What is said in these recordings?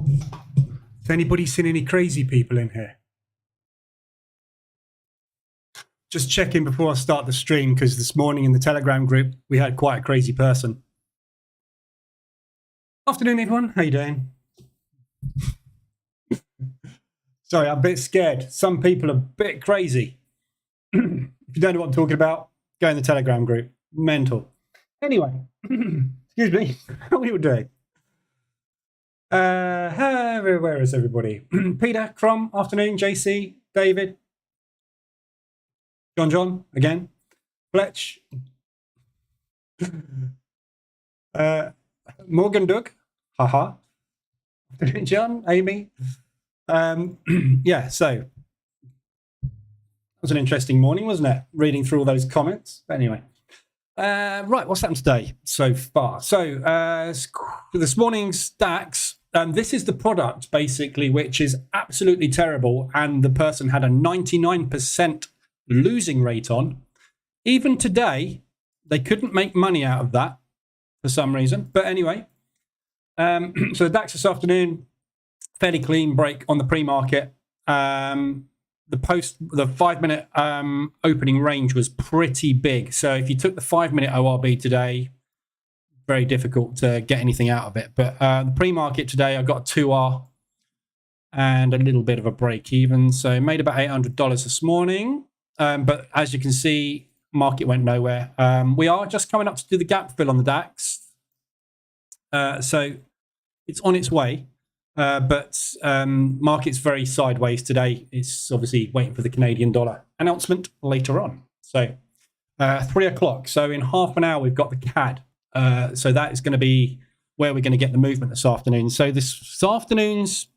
Has anybody seen any crazy people in here? Just checking before I start the stream, because this morning in the Telegram group, we had quite a crazy person. Afternoon, everyone. How you doing? Sorry, I'm a bit scared. Some people are a bit crazy. If you don't know what I'm talking about, go in the Telegram group. Mental. Anyway, excuse me. How are you doing? Where is everybody? Peter, Crom, afternoon. JC, David, John, again, Fletch, Morgan Doug, haha, John, Amy. Yeah, so it was an interesting morning, wasn't it? Reading through all those comments. But anyway, right, what's happened today so far? So this morning's DAX, this is the product basically, which is absolutely terrible, and the person had a 99% losing rate on. Even today, they couldn't make money out of that for some reason. But anyway, so the DAX this afternoon, fairly clean break on the pre-market. The 5-minute opening range was pretty big. So if you took the 5-minute ORB today, very difficult to get anything out of it. But the pre-market today, I got a 2R and a little bit of a break even. So made about $800 this morning. But as you can see, market went nowhere. We are just coming up to do the gap fill on the DAX. So it's on its way. But market's very sideways today. It's obviously waiting for the Canadian dollar announcement later on. So 3 o'clock. So in half an hour, we've got the CAD. So that is going to be where we're going to get the movement this afternoon. So this afternoon's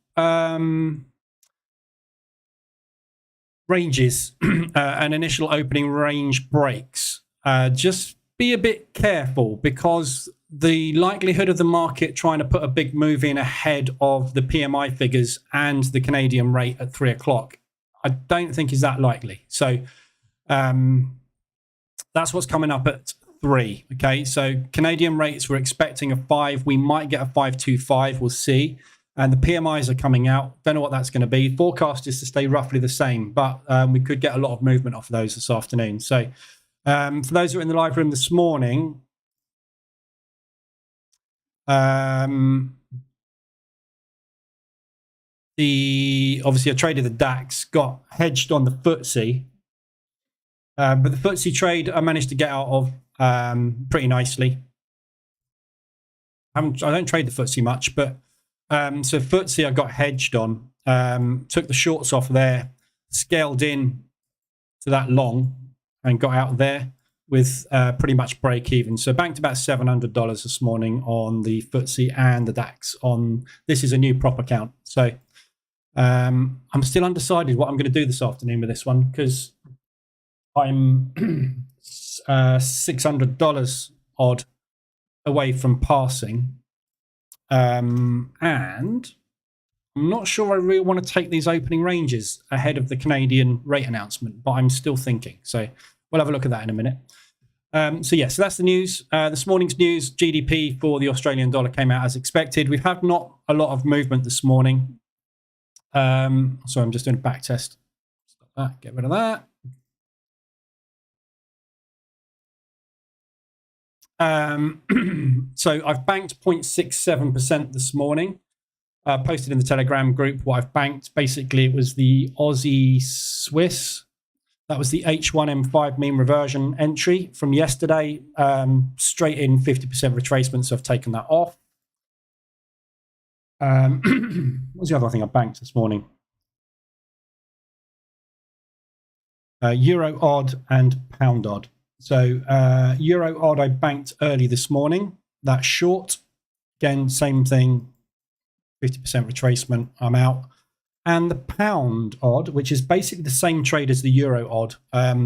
ranges, an initial opening range breaks. Just be a bit careful, because the likelihood of the market trying to put a big move in ahead of the PMI figures and the Canadian rate at 3 o'clock, I don't think is that likely. So that's what's coming up at 3. Okay, so Canadian rates, we're expecting a 5. We might get a 525. We'll see. And the PMIs are coming out. Don't know what that's going to be. Forecast is to stay roughly the same, but we could get a lot of movement off of those this afternoon. So for those who are in the live room this morning, obviously I traded the DAX, got hedged on the FTSE, but the FTSE trade I managed to get out of pretty nicely. I don't trade the FTSE much, but so FTSE I got hedged on, took the shorts off there, scaled in to that long and got out there with pretty much break even. So banked about $700 this morning on the FTSE and the DAX. This is a new prop account. So I'm still undecided what I'm going to do this afternoon with this one, because I'm $600 odd away from passing. And I'm not sure I really want to take these opening ranges ahead of the Canadian rate announcement, but I'm still thinking. So we'll have a look at that in a minute. So that's the news. This morning's news, GDP for the Australian dollar came out as expected. We've had not a lot of movement this morning. So I'm just doing a back test. Stop that, get rid of that. So I've banked 0.67% this morning. Posted in the Telegram group what I've banked. Basically, it was the Aussie Swiss. That was the H1M5 mean reversion entry from yesterday. Straight in 50% retracement, so I've taken that off. What was the other thing I banked this morning? Euro odd and pound odd. So Euro odd I banked early this morning. That short, again, same thing, 50% retracement, I'm out. And the pound odd, which is basically the same trade as the Euro odd.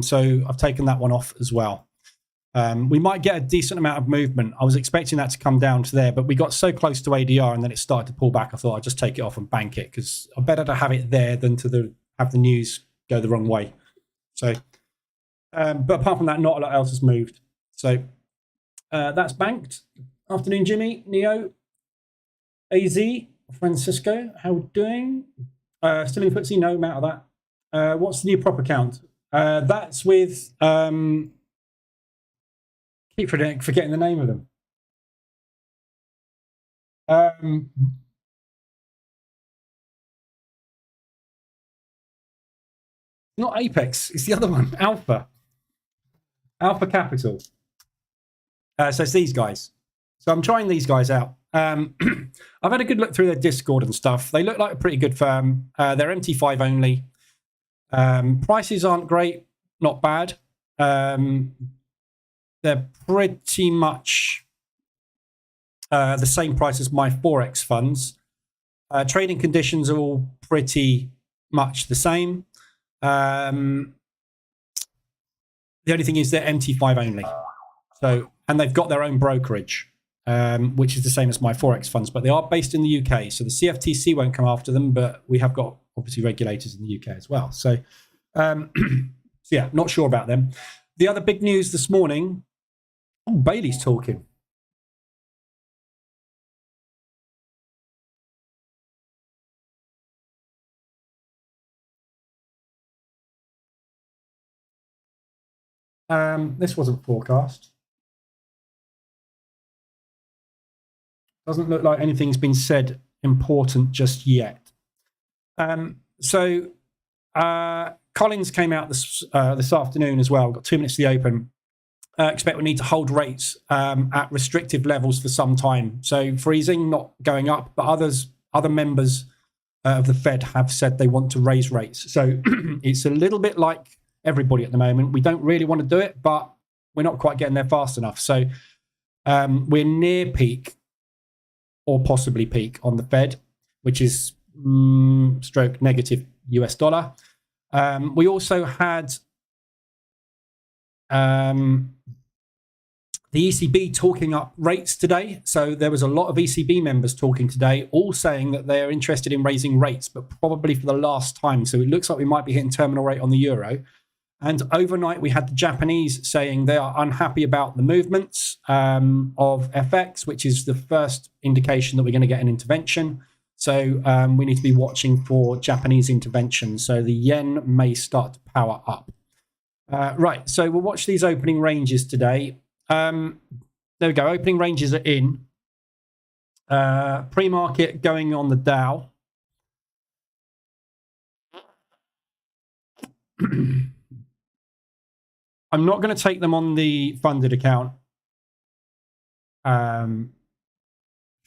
So I've taken that one off as well. We might get a decent amount of movement. I was expecting that to come down to there, but we got so close to ADR and then it started to pull back. I thought I'd just take it off and bank it, because I'm better to have it there than to have the news go the wrong way. So, but apart from that, not a lot else has moved. So that's banked. Afternoon, Jimmy, Neo, AZ, Francisco, how we doing? Still in FTSE? No, I'm out of that. What's the new prop account? That's with keep forgetting the name of them. Not Apex, it's the other one, Alpha Capital. So it's these guys. So I'm trying these guys out. I've had a good look through their Discord and stuff. They look like a pretty good firm. They're MT5 only. Prices aren't great, not bad. They're pretty much the same price as my Forex funds. Trading conditions are all pretty much the same. The only thing is they're MT5 only. So, and they've got their own brokerage, which is the same as my Forex funds, but they are based in the UK. So the CFTC won't come after them, but we have got obviously regulators in the UK as well. So, so yeah, not sure about them. The other big news this morning, oh, Bailey's talking. This wasn't forecast. Doesn't look like anything's been said important just yet. So Collins came out this afternoon as well. We've got 2 minutes to the open. Expect we need to hold rates at restrictive levels for some time. So freezing, not going up, but other members of the Fed have said they want to raise rates. So it's a little bit like everybody at the moment. We don't really want to do it, but we're not quite getting there fast enough. So we're near peak or possibly peak on the Fed, which is stroke negative US dollar. We also had the ECB talking up rates today. So there was a lot of ECB members talking today, all saying that they're interested in raising rates, but probably for the last time. So it looks like we might be hitting terminal rate on the euro. And overnight, we had the Japanese saying they are unhappy about the movements of FX, which is the first indication that we're going to get an intervention. So we need to be watching for Japanese intervention. So the yen may start to power up. Right, so we'll watch these opening ranges today. There we go, opening ranges are in. Pre-market going on the Dow. I'm not going to take them on the funded account. Should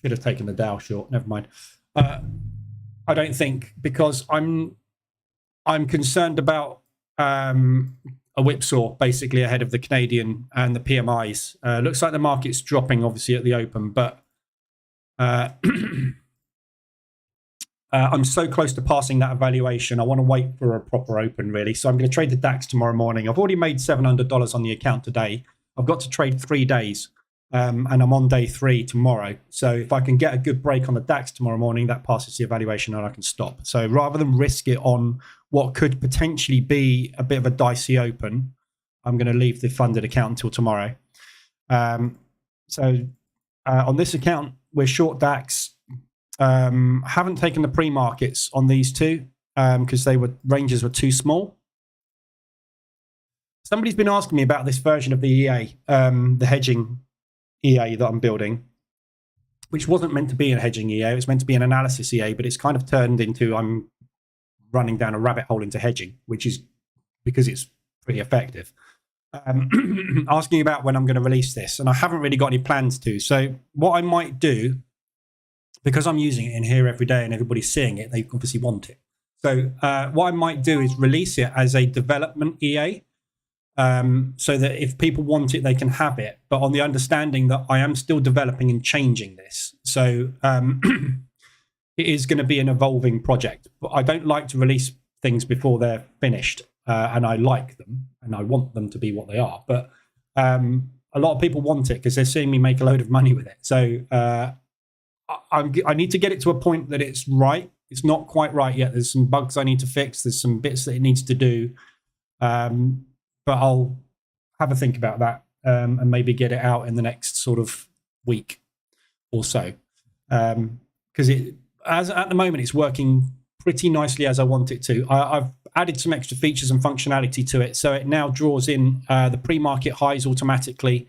have taken the Dow short. Never mind. I don't think, because I'm concerned about a whipsaw basically ahead of the Canadian and the PMIs. Looks like the market's dropping obviously at the open, but I'm so close to passing that evaluation. I want to wait for a proper open, really. So I'm going to trade the DAX tomorrow morning. I've already made $700 on the account today. I've got to trade 3 days, and I'm on day 3 tomorrow. So if I can get a good break on the DAX tomorrow morning, that passes the evaluation and I can stop. So rather than risk it on what could potentially be a bit of a dicey open, I'm going to leave the funded account until tomorrow. So on this account, we're short DAX. Haven't taken the pre-markets on these two because ranges were too small. Somebody's been asking me about this version of the EA, the hedging EA that I'm building, which wasn't meant to be a hedging EA. It was meant to be an analysis EA, but it's kind of turned into I'm running down a rabbit hole into hedging, which is because it's pretty effective. Asking about when I'm going to release this, and I haven't really got any plans to. So what I might do, because I'm using it in here every day and everybody's seeing it, they obviously want it. So what I might do is release it as a development EA, so that if people want it, they can have it, but on the understanding that I am still developing and changing this. So it is going to be an evolving project, but I don't like to release things before they're finished, and I like them and I want them to be what they are. But a lot of people want it because they're seeing me make a load of money with it. So I need to get it to a point that it's right. It's not quite right yet. There's some bugs I need to fix. There's some bits that it needs to do. But I'll have a think about that and maybe get it out in the next sort of week or so. Because as at the moment, it's working pretty nicely as I want it to. I've added some extra features and functionality to it, so it now draws in the pre-market highs automatically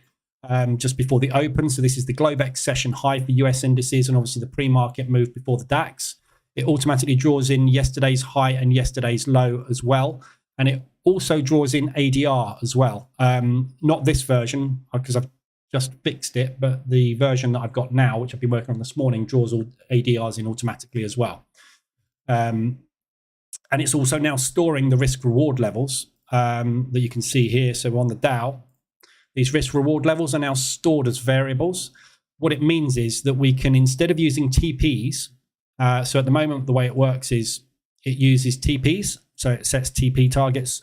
just before the open. So this is the Globex session high for US indices, and obviously the pre-market move before the DAX. It automatically draws in yesterday's high and yesterday's low as well, and it also draws in ADR as well. Not this version, because I've just fixed it, but the version that I've got now, which I've been working on this morning, draws all ADRs in automatically as well. And it's also now storing the risk reward levels that you can see here. So on the Dow, these risk reward levels are now stored as variables. What it means is that we can, instead of using TPs, so at the moment, the way it works is it uses TPs. So it sets TP targets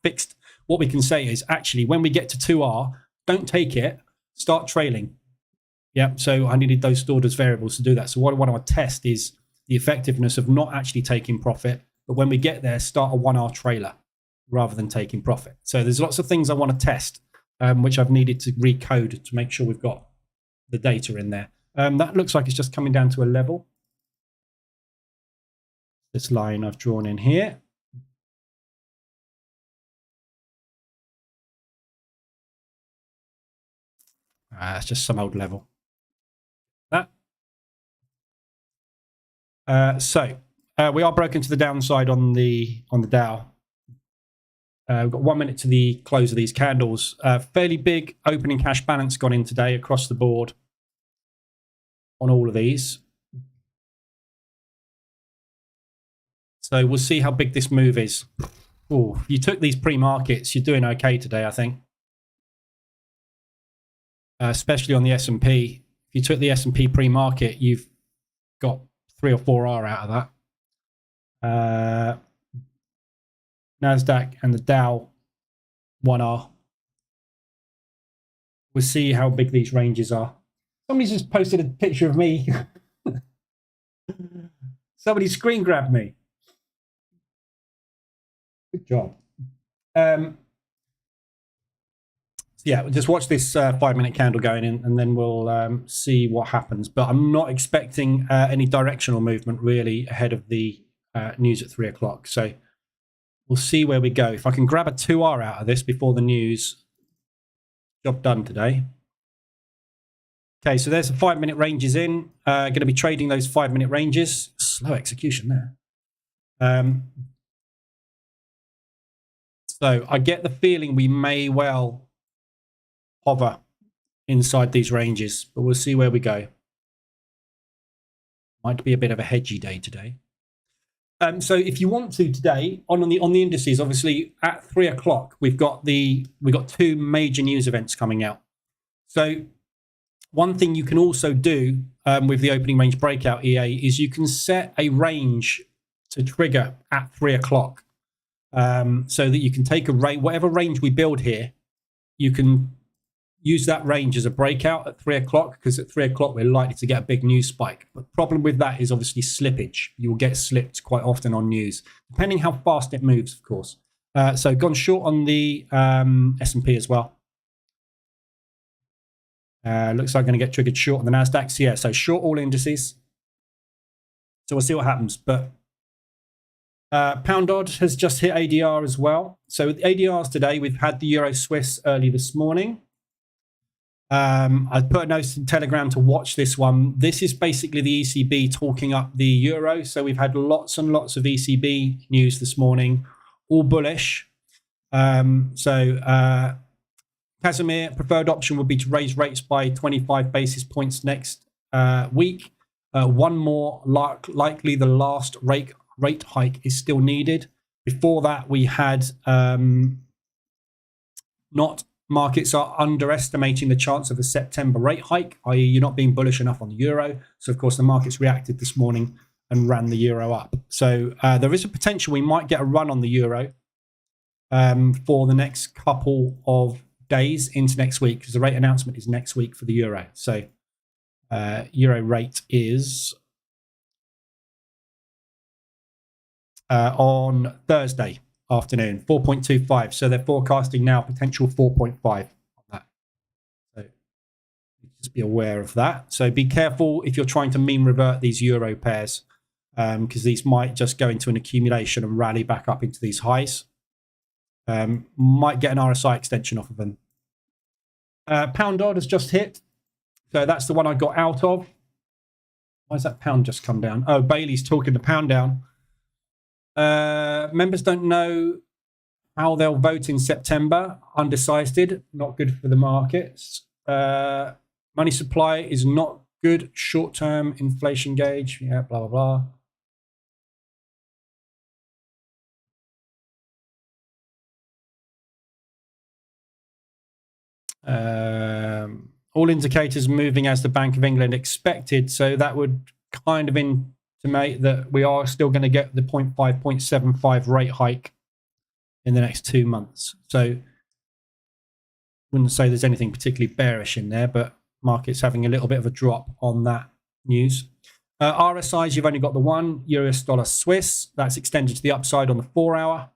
fixed. What we can say is actually, when we get to 2R, don't take it, start trailing. Yeah, so I needed those stored as variables to do that. So what I want to test is the effectiveness of not actually taking profit, but when we get there, start a 1R trailer rather than taking profit. So there's lots of things I want to test, which I've needed to recode to make sure we've got the data in there. That looks like it's just coming down to a level. This line I've drawn in here. It's just some old level. So we are broken to the downside on the Dow. We've got 1 minute to the close of these candles. Fairly big opening cash balance gone in today across the board on all of these. So we'll see how big this move is. Ooh, if you took these pre-markets, you're doing okay today, I think. Especially on the S&P. If you took the S&P pre-market, you've got 3 or 4R out of that. NASDAQ and the Dow 1R. We'll see how big these ranges are. Somebody's just posted a picture of me. Somebody screen grabbed me. Good job. Yeah, just watch this 5 minute candle going in, and then we'll see what happens. But I'm not expecting any directional movement really ahead of the news at 3 o'clock. So we'll see where we go. If I can grab a 2R out of this before the news, job done today. Okay, so there's the 5 minute ranges in. Going to be trading those 5 minute ranges. Slow execution there. So I get the feeling we may well hover inside these ranges, but we'll see where we go. Might be a bit of a hedgy day today. So if you want to today on the indices, obviously at 3 o'clock we've got 2 major news events coming out. So one thing you can also do with the opening range breakout EA is you can set a range to trigger at 3 o'clock, so that you can take a range, whatever range we build here, you can use that range as a breakout at 3 o'clock, because at 3 o'clock we're likely to get a big news spike. But the problem with that is obviously slippage. You will get slipped quite often on news, depending how fast it moves, of course. So gone short on the S&P as well. Looks like going to get triggered short on the NASDAQ. So yeah, so short all indices. So we'll see what happens. But Pound odd has just hit ADR as well. So with ADRs today, we've had the Euro Swiss early this morning. I put a note in Telegram to watch this one. This is basically the ECB talking up the euro. So we've had lots and lots of ECB news this morning, all bullish. Casimir, preferred option would be to raise rates by 25 basis points next week. One more, likely the last rate hike is still needed. Before that, we had markets are underestimating the chance of a September rate hike, i.e. you're not being bullish enough on the euro. So, of course, the markets reacted this morning and ran the euro up. So there is a potential we might get a run on the euro for the next couple of days into next week, because the rate announcement is next week for the euro. So euro rate is on Thursday afternoon, 4.25. So they're forecasting now potential 4.5 on that. So Just be aware of that. So be careful if you're trying to mean revert these euro pairs, because these might just go into an accumulation and rally back up into these highs. Might get an RSI extension off of them. Pound odd has just hit. So that's the one I got out of. Why has that pound just come down? Oh, Bailey's talking the pound down. Members don't know how they'll vote in September. Undecided. Not good for the markets. Money supply is not good. Short-term inflation gauge. Yeah, blah, blah, blah. All indicators moving as the Bank of England expected. So that would kind of intimate that we are still going to get the 0.5, 0.75 rate hike in the next 2 months. So wouldn't say there's anything particularly bearish in there, but market's having a little bit of a drop on that news. RSIs, you've only got the one, US dollar Swiss. That's extended to the upside on the 4 hour.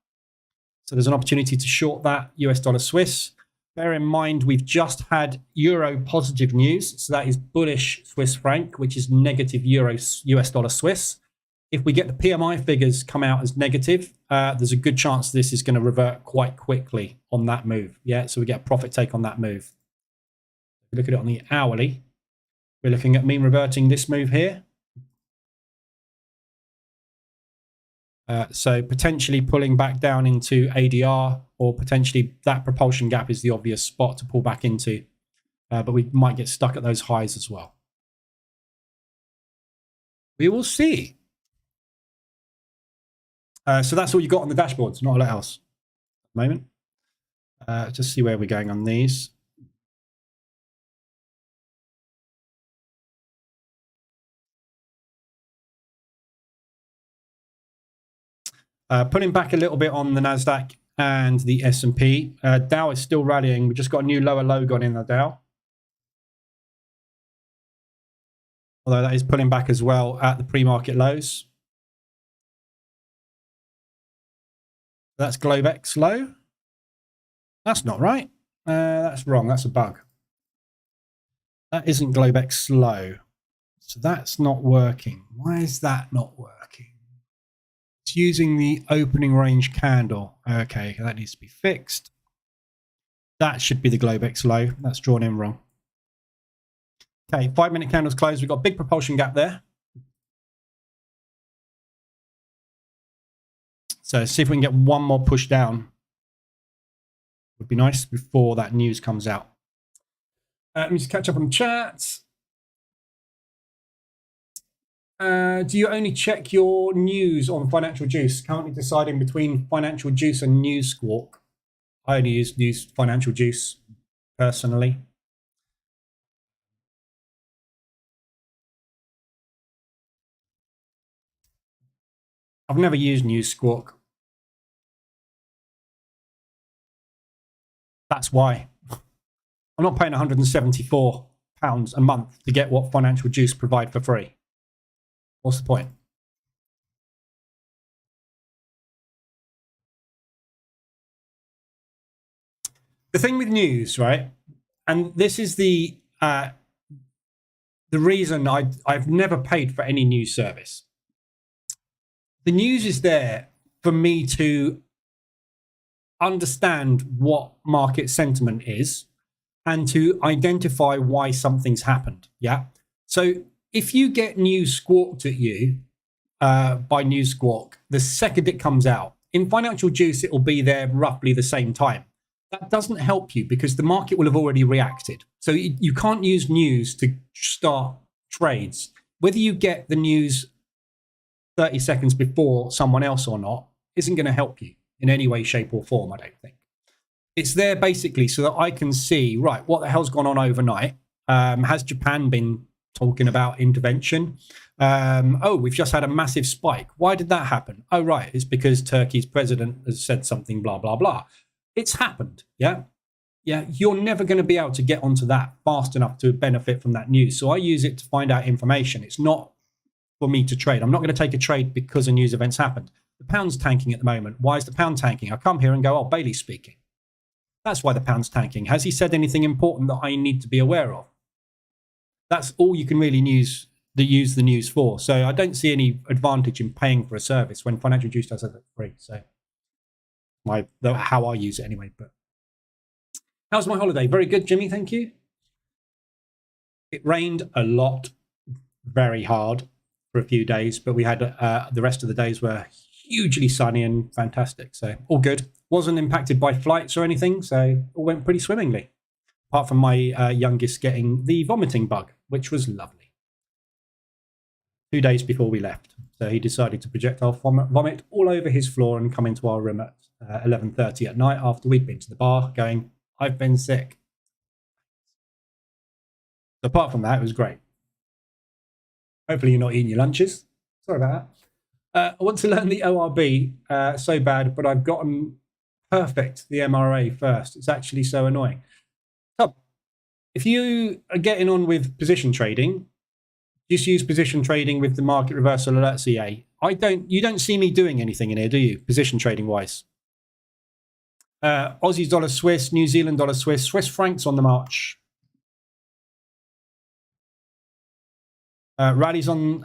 So there's an opportunity to short that US dollar Swiss. Bear in mind, we've just had euro positive news. So that is bullish Swiss franc, which is negative euro US dollar Swiss. If we get the PMI figures come out as negative, there's a good chance this is going to revert quite quickly on that move. Yeah, so we get a profit take on that move. If we look at it on the hourly, we're looking at mean reverting this move here. So potentially pulling back down into ADR, or potentially that propulsion gap is the obvious spot to pull back into. But we might get stuck at those highs as well. We will see. So that's all you got on the dashboards, not a lot else at the moment. Just see where we're going on these. Pulling back a little bit on the NASDAQ and the S&P. Dow is still rallying. We just got a new lower low gone in the Dow. Although that is pulling back as well at the pre-market lows. That's Globex low. That's not right. That's wrong. That's a bug. That isn't Globex low. So that's not working. Why is that not working? It's using the opening range candle. Okay, that needs to be fixed. That should be the Globex low. That's drawn in wrong. Okay, 5-minute candles closed. We've got a big propulsion gap there. So see if we can get one more push down. Would be nice before that news comes out. Let me just catch up on the chat. Do you only check your news on Financial Juice? Currently deciding between Financial Juice and News Squawk. I only use Financial Juice personally. I've never used News Squawk. That's why. I'm not paying £174 a month to get what Financial Juice provide for free. What's the point? The thing with news, right? And this is the reason I've never paid for any news service. The news is there for me to understand what market sentiment is and to identify why something's happened. Yeah. So if you get news squawked at you by News Squawk, the second it comes out, in Financial Juice, it will be there roughly the same time. That doesn't help you because the market will have already reacted. So you can't use news to start trades. Whether you get the news 30 seconds before someone else or not isn't going to help you in any way, shape or form, I don't think. It's there basically so that I can see, right, what the hell's gone on overnight? Has Japan been talking about intervention? Oh, we've just had a massive spike. Why did that happen? Oh, right, it's because Turkey's president has said something, blah, blah, blah. It's happened, yeah? Yeah, you're never going to be able to get onto that fast enough to benefit from that news. So I use it to find out information. It's not for me to trade. I'm not going to take a trade because a news event's happened. The pound's tanking at the moment. Why is the pound tanking? I come here and go, oh, Bailey's speaking. That's why the pound's tanking. Has he said anything important that I need to be aware of? that's all you can really use the news for. So I don't see any advantage in paying for a service when Financial Juice does it for free. So how I use it anyway. But how's my holiday? Very good, Jimmy. Thank you. It rained a lot, very hard for a few days, but we had the rest of the days were hugely sunny and fantastic. So all good. Wasn't impacted by flights or anything. So all went pretty swimmingly, apart from my youngest getting the vomiting bug, which was lovely. 2 days before we left. So he decided to projectile vomit all over his floor and come into our room at 11:30 at night after we'd been to the bar going, I've been sick. Apart from that, it was great. Hopefully you're not eating your lunches. Sorry about that. I want to learn the ORB so bad, but I've gotten perfect the MRA first. It's actually so annoying. So if you are getting on with position trading, just use position trading with the market reversal alerts EA. You don't see me doing anything in here, do you? Position trading wise. Aussie dollar Swiss, New Zealand dollar Swiss, Swiss francs on the march. Rallies on,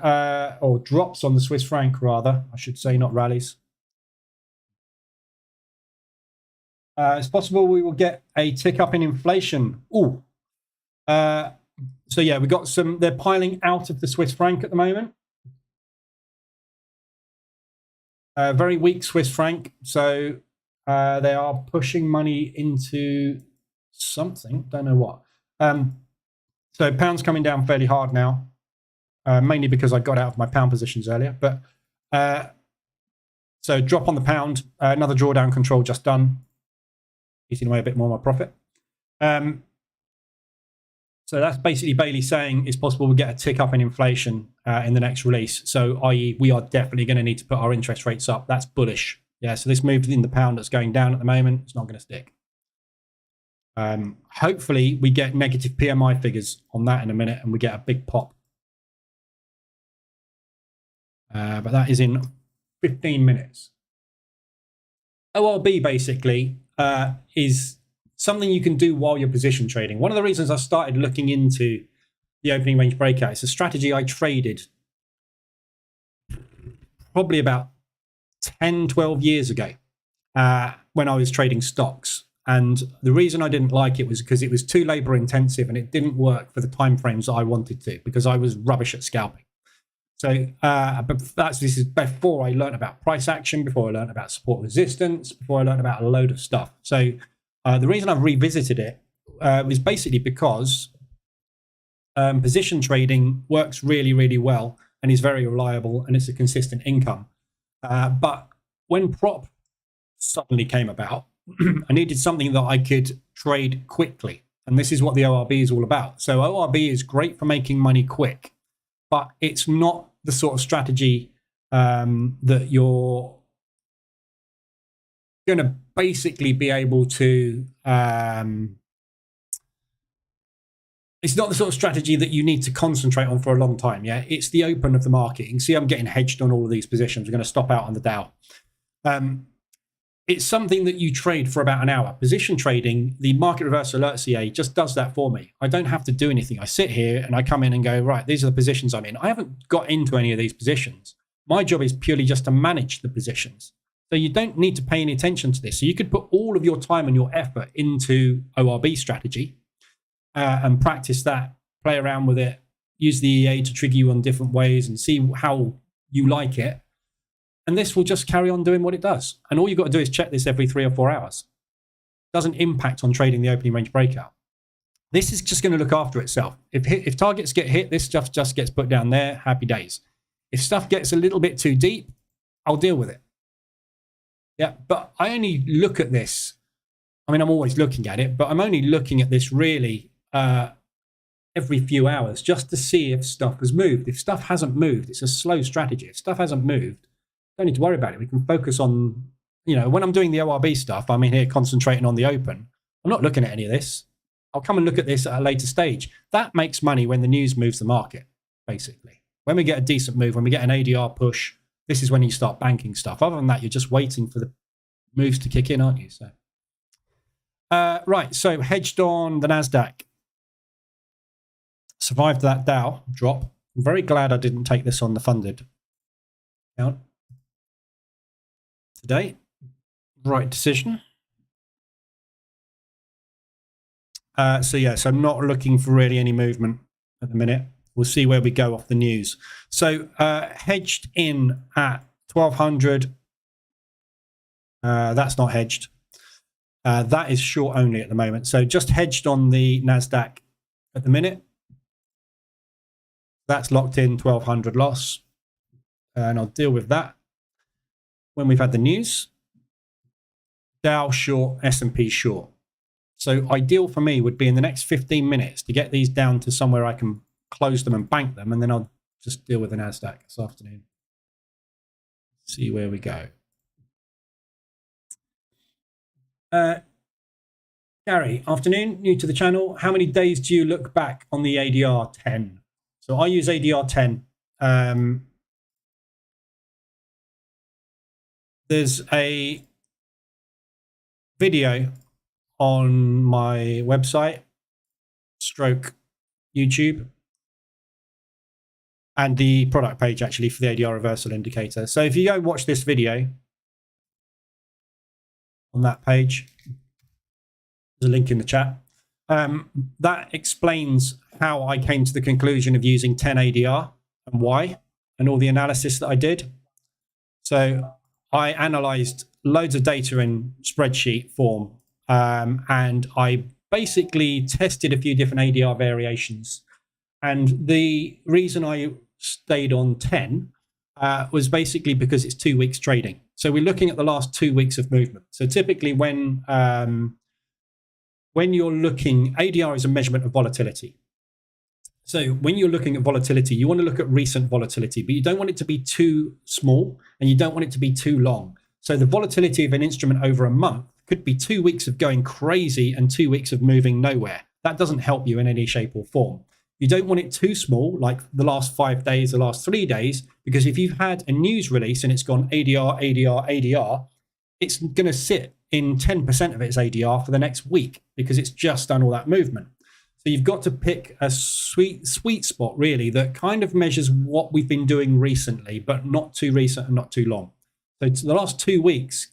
or drops on the Swiss franc rather, I should say, not rallies. It's possible we will get a tick up in inflation. Ooh. So yeah, we got some, they're piling out of the Swiss franc at the moment. Very weak Swiss franc. So they are pushing money into something, don't know what. So pound's coming down fairly hard now, mainly because I got out of my pound positions earlier. But so drop on the pound, another drawdown control just done, eating away a bit more of my profit. So that's basically Bailey saying it's possible we'll get a tick up in inflation in the next release. So i.e. we are definitely going to need to put our interest rates up. That's bullish. Yeah, so this move in the pound that's going down at the moment, it's not going to stick. Hopefully we get negative PMI figures on that in a minute and we get a big pop. But that is in 15 minutes. ORB basically is something you can do while you're position trading. One of the reasons I started looking into the opening range breakout, it's a strategy I traded probably about 10, 12 years ago when I was trading stocks. And the reason I didn't like it was because it was too labor intensive and it didn't work for the timeframes that I wanted to, because I was rubbish at scalping. So this is before I learned about price action, before I learned about support resistance, before I learned about a load of stuff. So the reason I've revisited it was basically because position trading works really, really well and is very reliable and it's a consistent income. But when prop suddenly came about, I needed something that I could trade quickly. And this is what the ORB is all about. So ORB is great for making money quick, but it's not the sort of strategy that you're going to basically be able to, it's not the sort of strategy that you need to concentrate on for a long time. Yeah, it's the open of the market. You can see I'm getting hedged on all of these positions. We're going to stop out on the Dow. It's something that you trade for about an hour. Position trading, the market reversal alert CA just does that for me. I don't have to do anything. I sit here and I come in and go, right, these are the positions I'm in. I haven't got into any of these positions. My job is purely just to manage the positions. So you don't need to pay any attention to this. So you could put all of your time and your effort into ORB strategy and practice that, play around with it, use the EA to trigger you on different ways and see how you like it. And this will just carry on doing what it does. And all you've got to do is check this every 3 or 4 hours. It doesn't impact on trading the opening range breakout. This is just going to look after itself. If targets get hit, this stuff just gets put down there. Happy days. If stuff gets a little bit too deep, I'll deal with it. Yeah, but I only look at this. I mean, I'm always looking at it, but I'm only looking at this really every few hours just to see if stuff has moved. If stuff hasn't moved, it's a slow strategy. If stuff hasn't moved, don't need to worry about it. We can focus on, when I'm doing the ORB stuff, I'm in here concentrating on the open. I'm not looking at any of this. I'll come and look at this at a later stage. That makes money when the news moves the market, basically. When we get a decent move, when we get an ADR push, this is when you start banking stuff. Other than that, you're just waiting for the moves to kick in, aren't you? So, right, so hedged on the NASDAQ. survived that Dow drop. I'm very glad I didn't take this on the funded account today. Right decision. So I'm not looking for really any movement at the minute. We'll see where we go off the news. So hedged in at 1200. That's not hedged. That is short only at the moment. So just hedged on the NASDAQ at the minute. That's locked in 1200 loss. And I'll deal with that when we've had the news. Dow short, S&P short. So ideal for me would be in the next 15 minutes to get these down to somewhere I can close them and bank them, and then I'll just deal with the NASDAQ this afternoon. See where we go. Gary, afternoon, new to the channel. How many days do you look back on the ADR 10? So I use ADR 10. There's a video on my website, stroke YouTube, and the product page actually for the ADR reversal indicator. So if you go watch this video on that page, there's a link in the chat. That explains how I came to the conclusion of using 10 ADR and why, and all the analysis that I did. So I analyzed loads of data in spreadsheet form, and I basically tested a few different ADR variations. And the reason I stayed on 10 was basically because it's 2 weeks trading. So we're looking at the last 2 weeks of movement. So typically when you're looking, ADR is a measurement of volatility. So when you're looking at volatility, you want to look at recent volatility, but you don't want it to be too small and you don't want it to be too long. So the volatility of an instrument over a month could be 2 weeks of going crazy and 2 weeks of moving nowhere. That doesn't help you in any shape or form. You don't want it too small, like the last 5 days, the last 3 days, because if you've had a news release and it's gone ADR, ADR, ADR, it's going to sit in 10% of its ADR for the next week because it's just done all that movement. So you've got to pick a sweet spot, really, that kind of measures what we've been doing recently, but not too recent and not too long. So the last 2 weeks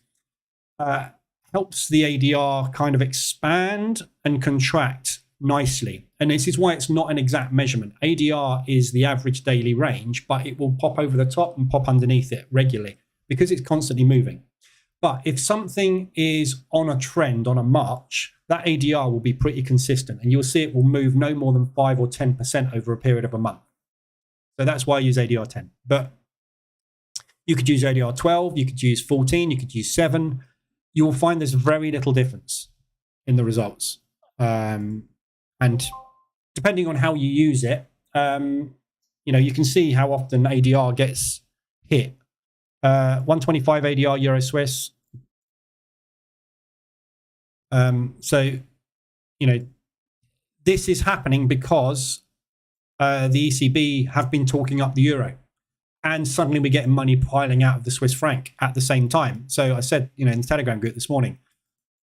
helps the ADR kind of expand and contract nicely. And this is why it's not an exact measurement. ADR is the average daily range, but it will pop over the top and pop underneath it regularly because it's constantly moving. But if something is on a trend, on a march, that ADR will be pretty consistent, and you'll see it will move no more than 5 or 10% over a period of a month. So that's why I use ADR 10. But you could use ADR 12, you could use 14, you could use 7. You will find there's very little difference in the results. And depending on how you use it, you can see how often ADR gets hit. 125 ADR Euro Swiss. This is happening because the ECB have been talking up the euro, and suddenly we're getting money piling out of the Swiss franc at the same time. So I said, in the Telegram group this morning,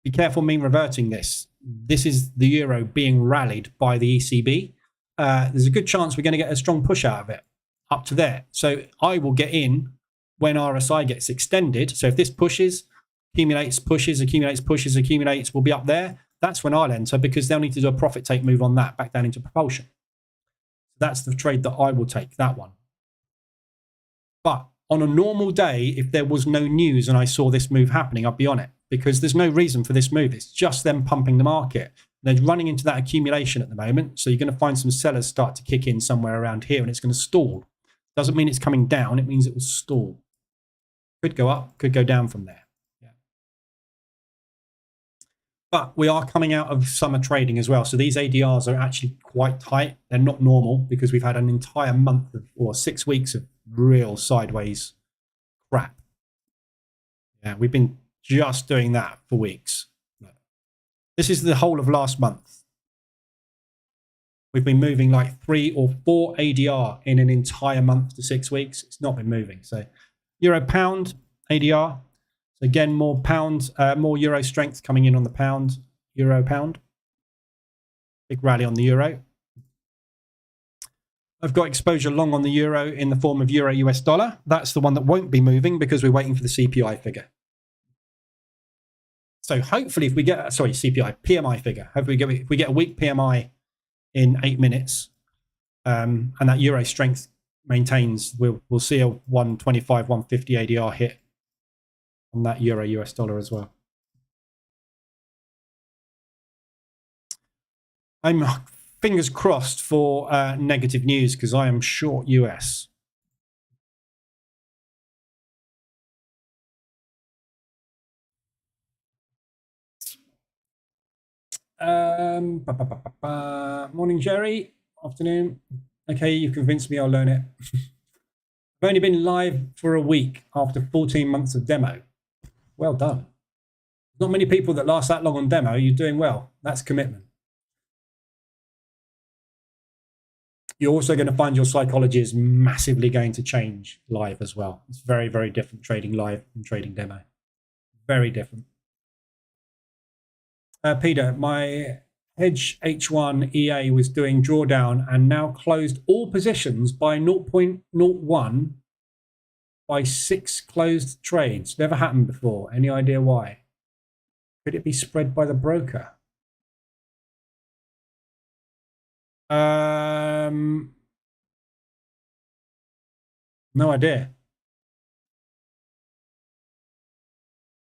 be careful mean reverting this. This is the euro being rallied by the ECB. There's a good chance we're going to get a strong push out of it up to there. So I will get in when RSI gets extended. So if this pushes, accumulates, pushes, accumulates, pushes, accumulates, will be up there. That's when I'll enter because they'll need to do a profit take move on that back down into propulsion. That's the trade that I will take, that one. But on a normal day, if there was no news and I saw this move happening, I'd be on it because there's no reason for this move. It's just them pumping the market. They're running into that accumulation at the moment. So you're going to find some sellers start to kick in somewhere around here and it's going to stall. Doesn't mean it's coming down. It means it will stall. Could go up, could go down from there. Yeah. But we are coming out of summer trading as well. So these ADRs are actually quite tight. They're not normal because we've had an entire month or 6 weeks of real sideways crap. Yeah, we've been just doing that for weeks. This is the whole of last month. We've been moving like 3 or 4 ADR in an entire month to 6 weeks. It's not been moving. So Euro pound ADR. So again, more pound, more euro strength coming in on the pound, euro pound. Big rally on the euro. I've got exposure long on the euro in the form of euro US dollar. That's the one that won't be moving because we're waiting for the CPI figure. So hopefully if we get, sorry, CPI, PMI figure, if we get a weak PMI in 8 minutes and that euro strength maintains, we'll see a 125, 150 ADR hit on that euro US dollar as well. I'm fingers crossed for negative news because I am short US. Morning, Jerry. Afternoon. Okay, you've convinced me I'll learn it. I've only been live for a week after 14 months of demo. Well done. Not many people that last that long on demo. You're doing well. That's commitment. You're also going to find your psychology is massively going to change live as well. It's very, very different trading live and trading demo. Very different. Peter, my hedge H1 EA was doing drawdown and now closed all positions by 0.01 by 6 closed trades. Never happened before. Any idea why? Could it be spread by the broker? No idea.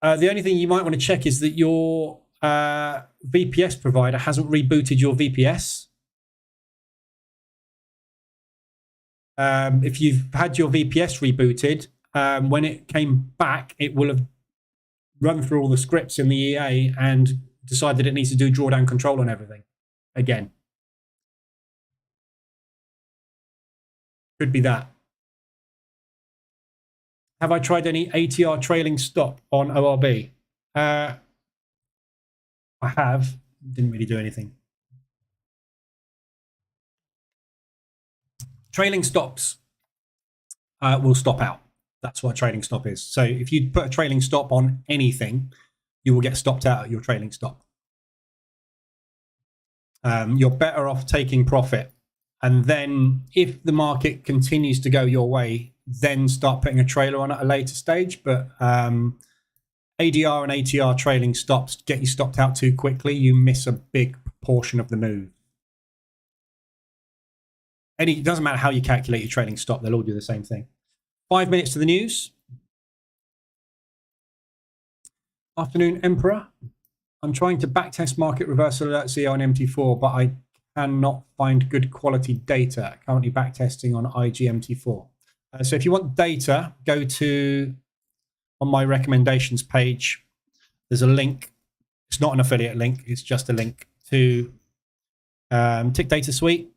The only thing you might want to check is that your VPS provider hasn't rebooted your VPS. If you've had your VPS rebooted, when it came back, it will have run through all the scripts in the EA and decided it needs to do drawdown control on everything again. Could be that. Have I tried any ATR trailing stop on ORB? I have. Didn't really do anything. Trailing stops will stop out. That's what a trailing stop is. So if you put a trailing stop on anything, you will get stopped out at your trailing stop. You're better off taking profit. And then if the market continues to go your way, then start putting a trailer on at a later stage. But ADR and ATR trailing stops get you stopped out too quickly. You miss a big portion of the move. It doesn't matter how you calculate your trailing stop. They'll all do the same thing. 5 minutes to the news. Afternoon, Emperor. I'm trying to backtest market reversal alert CO on MT4, but I cannot find good quality data. Currently backtesting on IGMT4. So if you want data, go to on my recommendations page. There's a link. It's not an affiliate link. It's just a link to Tick Data Suite.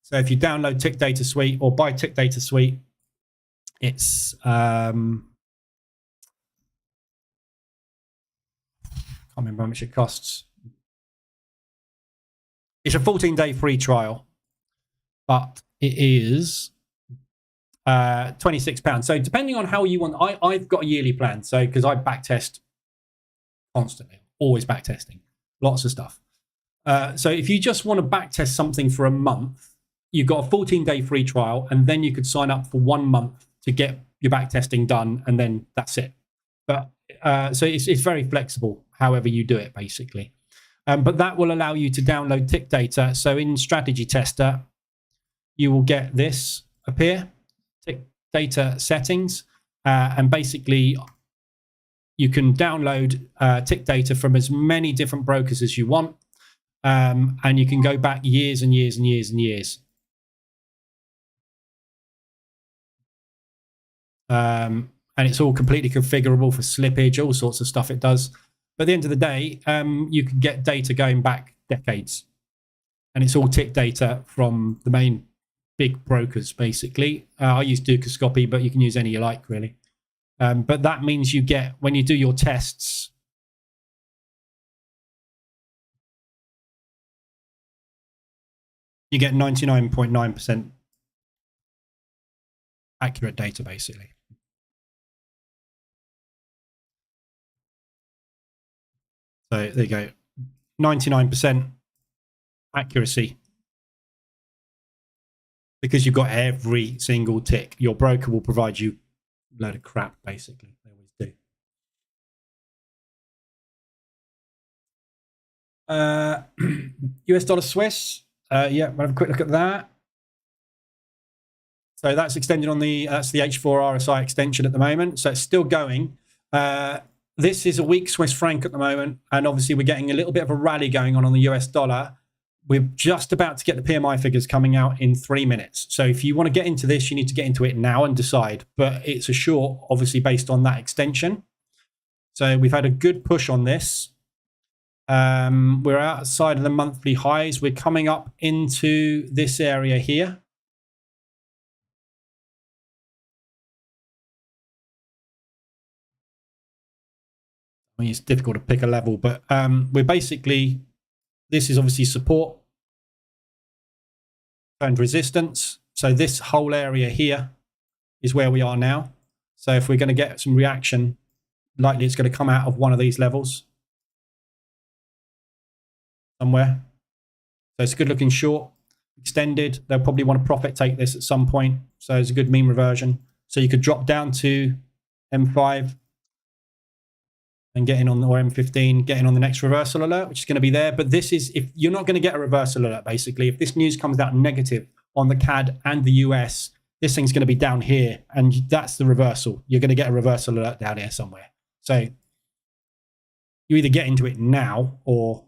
So if you download Tick Data Suite or buy Tick Data Suite, it's can't remember how much it costs. It's a 14-day free trial, but it is £26. So depending on how you want, I've got a yearly plan. So because I backtest constantly, always backtesting, lots of stuff. So if you just want to backtest something for a month, you've got a 14-day free trial, and then you could sign up for 1 month to get your backtesting done, and then that's it. But so it's very flexible, however you do it, basically. But that will allow you to download tick data. So in Strategy Tester, you will get this appear, tick data settings, and basically you can download tick data from as many different brokers as you want, and you can go back years and years and years and years. And it's all completely configurable for slippage, all sorts of stuff it does. But at the end of the day, you can get data going back decades. And it's all tick data from the main big brokers, basically. I use Dukascopy, but you can use any you like, really. But that means you get, when you do your tests, you get 99.9% accurate data, basically. So there you go, 99% accuracy because you've got every single tick. Your broker will provide you a load of crap, basically. They always do. US dollar Swiss. Yeah, we'll have a quick look at that. So that's extended on that's the H4 RSI extension at the moment. So it's still going. This is a weak Swiss franc at the moment. And obviously we're getting a little bit of a rally going on the US dollar. We're just about to get the PMI figures coming out in 3 minutes. So if you want to get into this, you need to get into it now and decide. But it's a short, obviously, based on that extension. So we've had a good push on this. We're outside of the monthly highs. We're coming up into this area here. I mean, it's difficult to pick a level, but we're basically, this is obviously support and resistance. So this whole area here is where we are now. So if we're going to get some reaction, likely it's going to come out of one of these levels somewhere. So it's a good looking short, extended. They'll probably want to profit take this at some point. So it's a good mean reversion. So you could drop down to M5 and get in on, or M15, get in on the next reversal alert, which is going to be there. But this is, if you're not going to get a reversal alert, basically, if this news comes out negative on the CAD and the US, this thing's going to be down here, and that's the reversal. You're going to get a reversal alert down here somewhere. So you either get into it now, or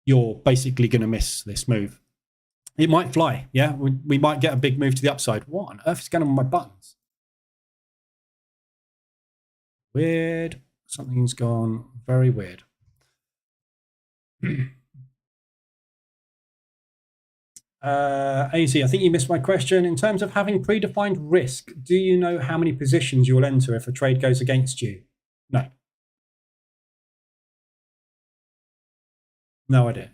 you're basically going to miss this move. It might fly, yeah? We might get a big move to the upside. What on earth is going on with my buttons? Weird. Something's gone very weird. AZ, I think you missed my question. In terms of having predefined risk, do you know how many positions you'll enter if a trade goes against you? No. No idea.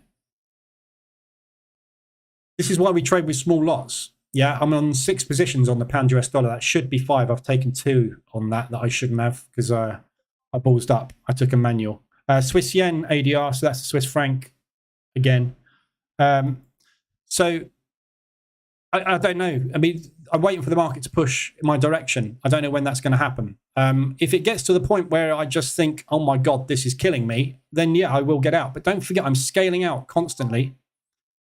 This is why we trade with small lots. Yeah, I'm on 6 positions on the pound US dollar. That should be 5. I've taken 2 on that I shouldn't have, because I ballsed up. I took a manual. Swiss yen ADR, so that's the Swiss franc again. So I don't know. I mean, I'm waiting for the market to push in my direction. I don't know when that's going to happen. If it gets to the point where I just think, oh my God, this is killing me, then yeah, I will get out. But don't forget, I'm scaling out constantly.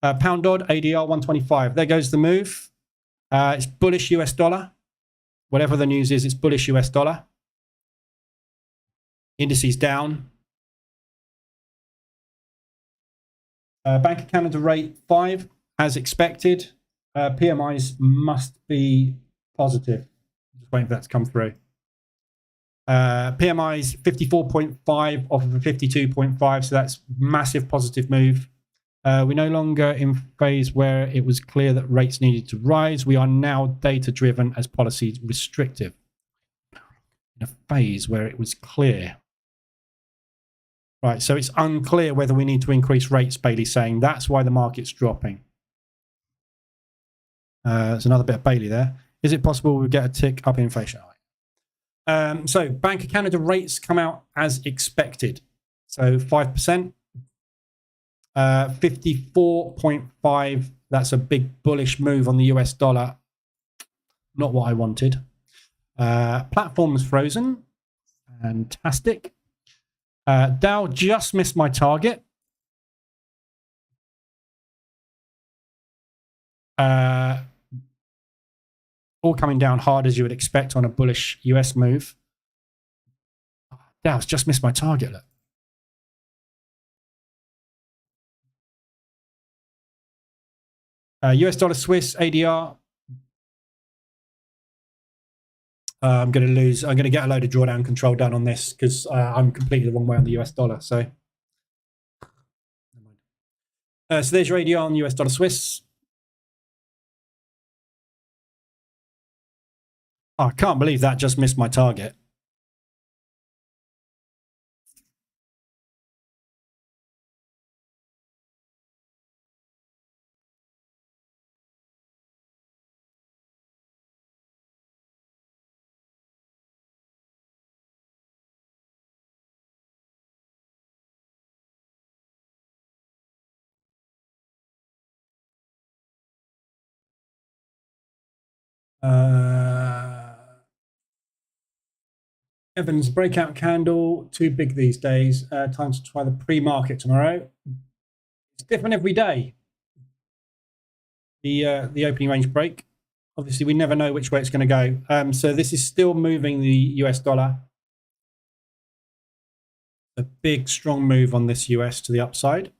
Pound odd, ADR 125. There goes the move. It's bullish US dollar. Whatever the news is, it's bullish US dollar. Indices down. Bank of Canada rate 5, as expected. PMIs must be positive. Just waiting for that to come through. PMIs 54.5 off of a 52.5, so that's massive positive move. We're no longer in phase where it was clear that rates needed to rise. We are now data-driven as policy restrictive. In a phase where it was clear. Right, so it's unclear whether we need to increase rates, Bailey's saying. That's why the market's dropping. There's another bit of Bailey there. Is it possible we get a tick up in inflation? So Bank of Canada rates come out as expected. So 5%. 54.5. That's a big bullish move on the US dollar. Not what I wanted. Platform's frozen. Fantastic. Dow just missed my target. All coming down hard as you would expect on a bullish US move. Dow's just missed my target. Look. US dollar Swiss ADR. I'm going to lose. I'm going to get a load of drawdown control done on this because I'm completely the wrong way on the US dollar. So there's your ADR on US dollar Swiss. Oh, I can't believe that just missed my target. Evans breakout candle, too big these days. Time to try the pre-market tomorrow. It's different every day. The opening range break. Obviously, we never know which way it's going to go. So this is still moving the US dollar. A big, strong move on this US to the upside.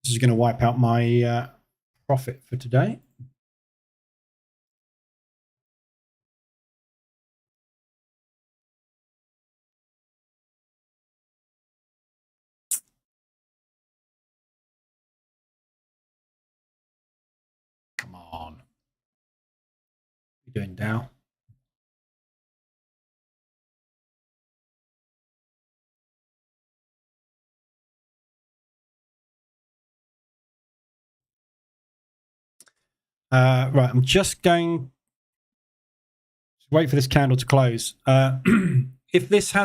This is going to wipe out my profit for today. Come on. What are you doing, Dow? Right, I'm just going to wait for this candle to close. If this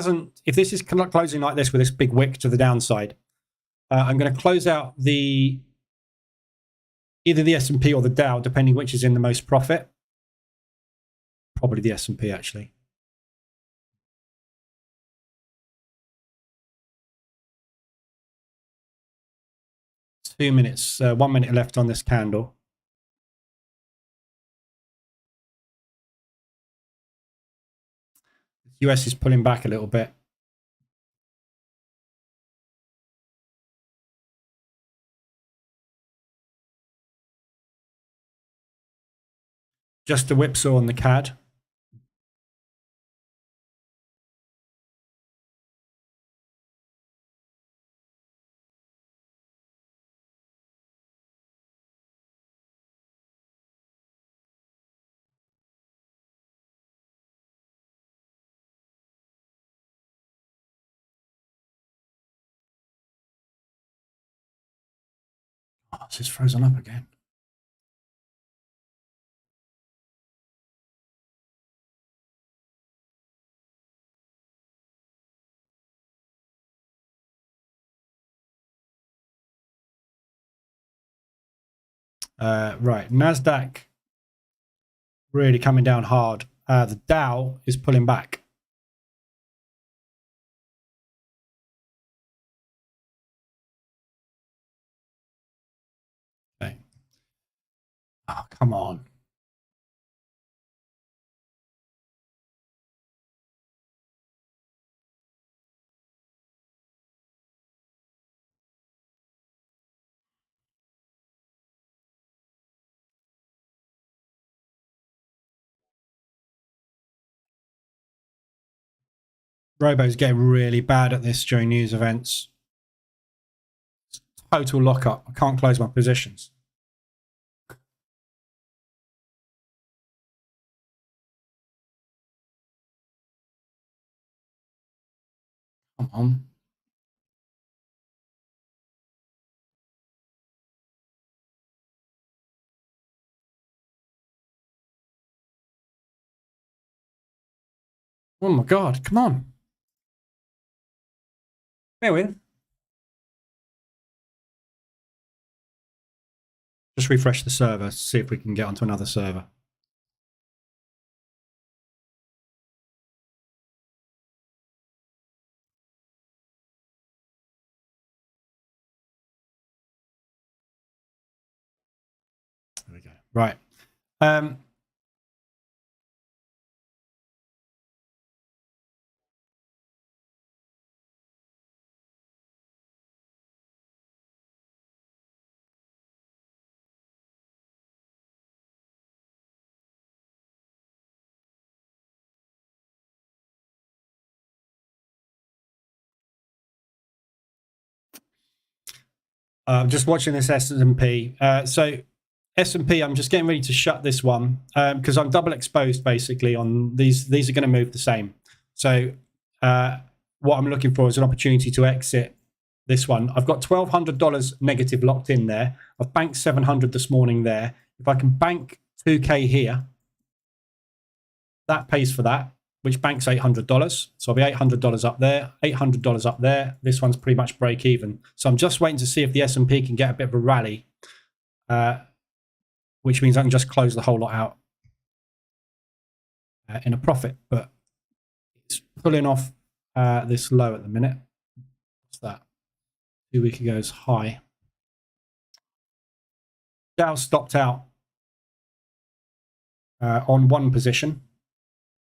is closing like this with this big wick to the downside, I'm going to close out either the S&P or the Dow, depending which is in the most profit. Probably the S&P, actually. Two minutes, 1 minute left on this candle. The US is pulling back a little bit. Just a whipsaw on the CAD. Oh, this is frozen up again. Right, NASDAQ really coming down hard. The Dow is pulling back. Okay. Oh, come on. Robo's getting really bad at this during news events. Total lockup. I can't close my positions. Come on. Oh my God, come on. Bear with. Just refresh the server, see if we can get onto another server. There we go. Right. I'm just watching this S&P. So S&P, I'm just getting ready to shut this one because I'm double exposed basically on these. These are going to move the same. So what I'm looking for is an opportunity to exit this one. I've got $1,200 negative locked in there. I've banked 700 this morning there. If I can bank 2K here, that pays for that, which banks $800. So I'll be $800 up there, $800 up there. This one's pretty much break even. So I'm just waiting to see if the S&P can get a bit of a rally, which means I can just close the whole lot out in a profit. But it's pulling off this low at the minute. What's that? 2 week ago's high. Dow stopped out on one position.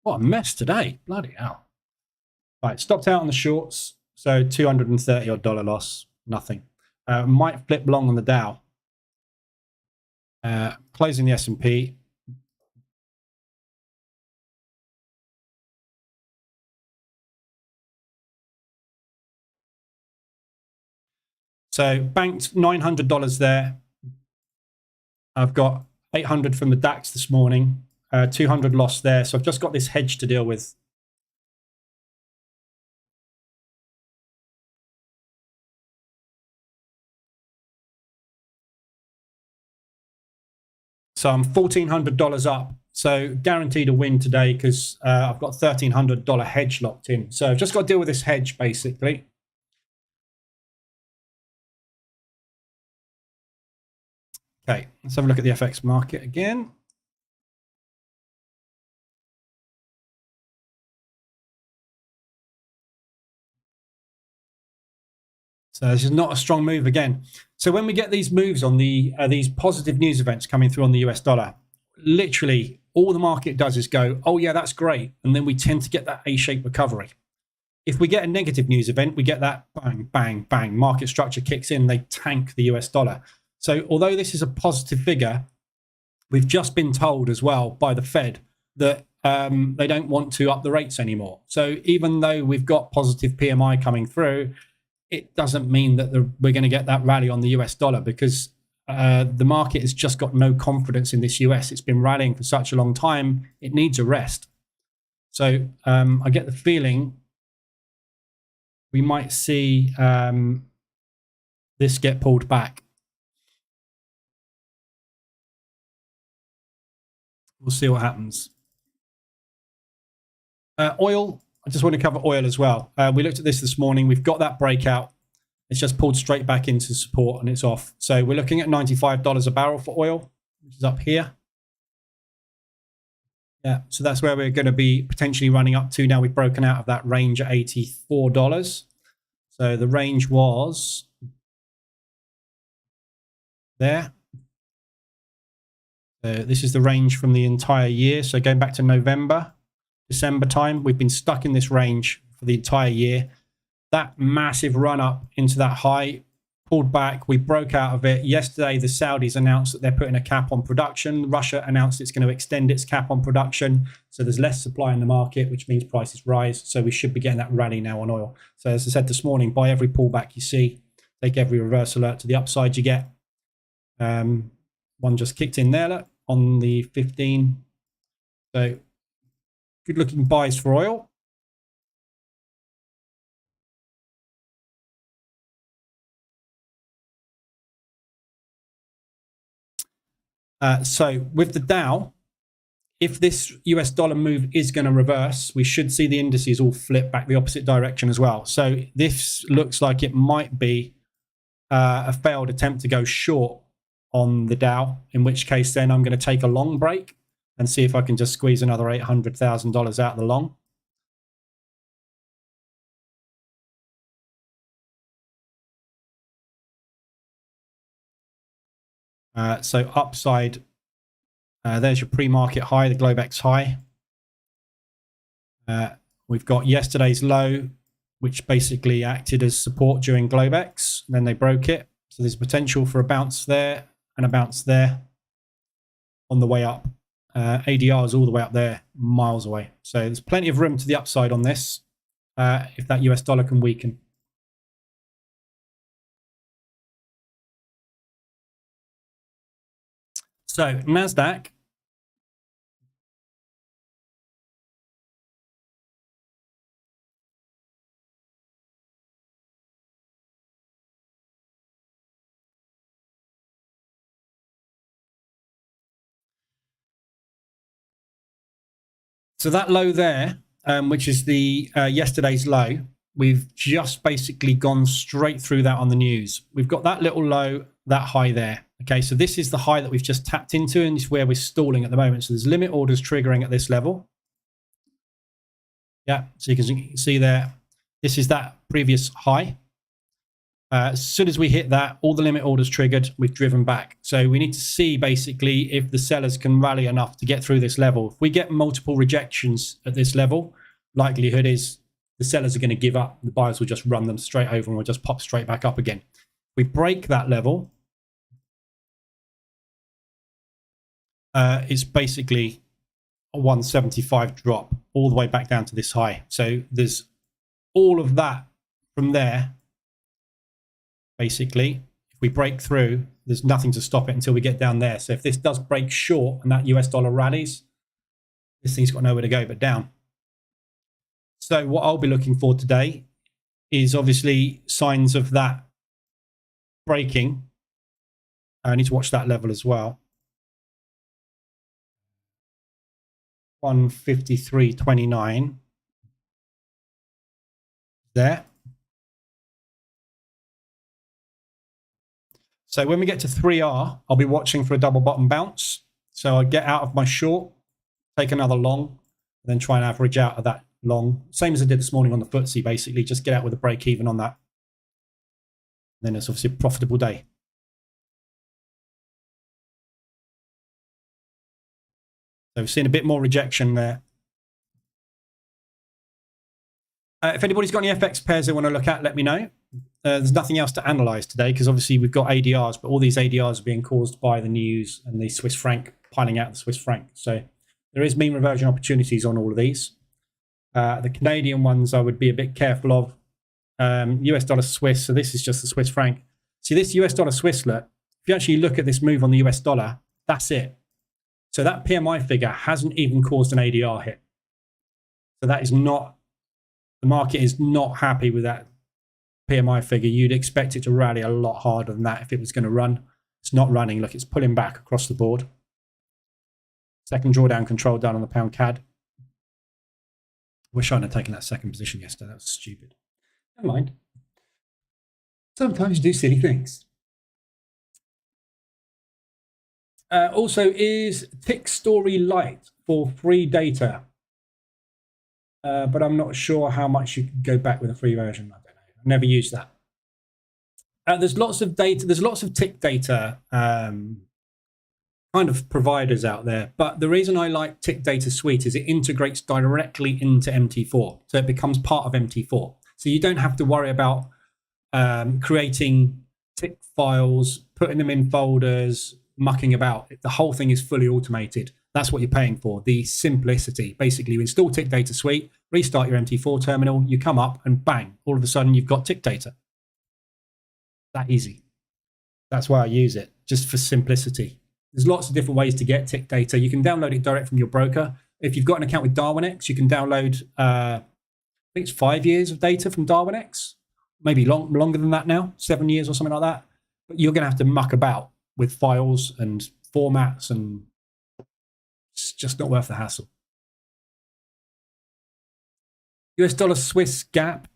What a mess today. Bloody hell. Right, stopped out on the shorts. So $230 odd loss. Nothing. Might flip long on the Dow. Closing the S&P. So banked $900 there. I've got 800 from the DAX this morning. 200 lost there. So I've just got this hedge to deal with. So I'm $1,400 up. So guaranteed a win today because I've got $1,300 hedge locked in. So I've just got to deal with this hedge basically. Okay, let's have a look at the FX market again. So this is not a strong move again. So when we get these moves on these positive news events coming through on the US dollar, literally all the market does is go, oh yeah, that's great. And then we tend to get that A-shaped recovery. If we get a negative news event, we get that bang, bang, bang. Market structure kicks in, they tank the US dollar. So although this is a positive figure, we've just been told as well by the Fed that they don't want to up the rates anymore. So even though we've got positive PMI coming through, it doesn't mean that we're going to get that rally on the US dollar because the market has just got no confidence in this US. It's been rallying for such a long time. It needs a rest. So I get the feeling we might see this get pulled back. We'll see what happens. Oil. I just want to cover oil as well. We looked at this morning. We've got that breakout. It's just pulled straight back into support and it's off. So we're looking at $95 a barrel for oil, which is up here. Yeah, so that's where we're going to be potentially running up to. Now we've broken out of that range at $84. So the range was there. So this is the range from the entire year. So going back to November, December time, we've been stuck in this range for the entire year. That massive run up into that high pulled back. We broke out of it. Yesterday, the Saudis announced that they're putting a cap on production. Russia announced it's going to extend its cap on production. So there's less supply in the market, which means prices rise. So we should be getting that rally now on oil. So as I said this morning, buy every pullback you see. Take every reverse alert to the upside you get. One just kicked in there, look, on the 15. So good looking buys for oil. So with the Dow, if this US dollar move is going to reverse, we should see the indices all flip back the opposite direction as well. So this looks like it might be a failed attempt to go short on the Dow, in which case then I'm going to take a long break and see if I can just squeeze another $800,000 out of the long. So upside, there's your pre-market high, the Globex high. We've got yesterday's low, which basically acted as support during Globex. Then they broke it. So there's potential for a bounce there and a bounce there on the way up. ADR is all the way up there, miles away. So there's plenty of room to the upside on this if that US dollar can weaken. So NASDAQ. So that low there, which is the yesterday's low, we've just basically gone straight through that on the news. We've got that little low, that high there. Okay, so this is the high that we've just tapped into, and it's where we're stalling at the moment. So there's limit orders triggering at this level. Yeah, so you can see there, this is that previous high. As soon as we hit that, all the limit orders triggered, we've driven back. So we need to see basically if the sellers can rally enough to get through this level. If we get multiple rejections at this level, likelihood is the sellers are going to give up. The buyers will just run them straight over and we'll just pop straight back up again. If we break that level, it's basically a 175 drop all the way back down to this high. So there's all of that from there. Basically, if we break through, there's nothing to stop it until we get down there. So if this does break short and that US dollar rallies, this thing's got nowhere to go but down. So what I'll be looking for today is obviously signs of that breaking. I need to watch that level as well. 153.29 there. So when we get to 3R, I'll be watching for a double bottom bounce. So I get out of my short, take another long, and then try and average out of that long. Same as I did this morning on the FTSE, basically. Just get out with a break even on that. And then it's obviously a profitable day. So we've seen a bit more rejection there. If anybody's got any FX pairs they want to look at, let me know. There's nothing else to analyze today because obviously we've got ADRs, but all these ADRs are being caused by the news and the Swiss franc piling out the Swiss franc. So there is mean reversion opportunities on all of these. The Canadian ones I would be a bit careful of. US dollar Swiss, so this is just the Swiss franc. See this US dollar Swiss, look, if you actually look at this move on the US dollar, that's it. So that PMI figure hasn't even caused an ADR hit. So that is not, the market is not happy with that PMI figure. You'd expect it to rally a lot harder than that if it was going to run. It's not running. Look, it's pulling back across the board. Second drawdown control down on the pound CAD. Wish I hadn't taken that second position yesterday. That was stupid. Never mind. Sometimes you do silly things. Also, is Tick Story Lite for free data? But I'm not sure how much you can go back with a free version. I don't know. I've never used that. There's lots of data. There's lots of tick data kind of providers out there. But the reason I like Tick Data Suite is it integrates directly into MT4. So it becomes part of MT4. So you don't have to worry about creating tick files, putting them in folders, mucking about. The whole thing is fully automated. That's what you're paying for, the simplicity. Basically, you install Tick Data Suite, restart your MT4 terminal, you come up and bang, all of a sudden you've got tick data. That easy. That's why I use it, just for simplicity. There's lots of different ways to get tick data. You can download it direct from your broker. If you've got an account with DOW&X, you can download, I think it's 5 years of data from DOW&X. Maybe longer than that now, 7 years or something like that. But you're going to have to muck about with files and formats, and it's just not worth the hassle. US dollar Swiss gap.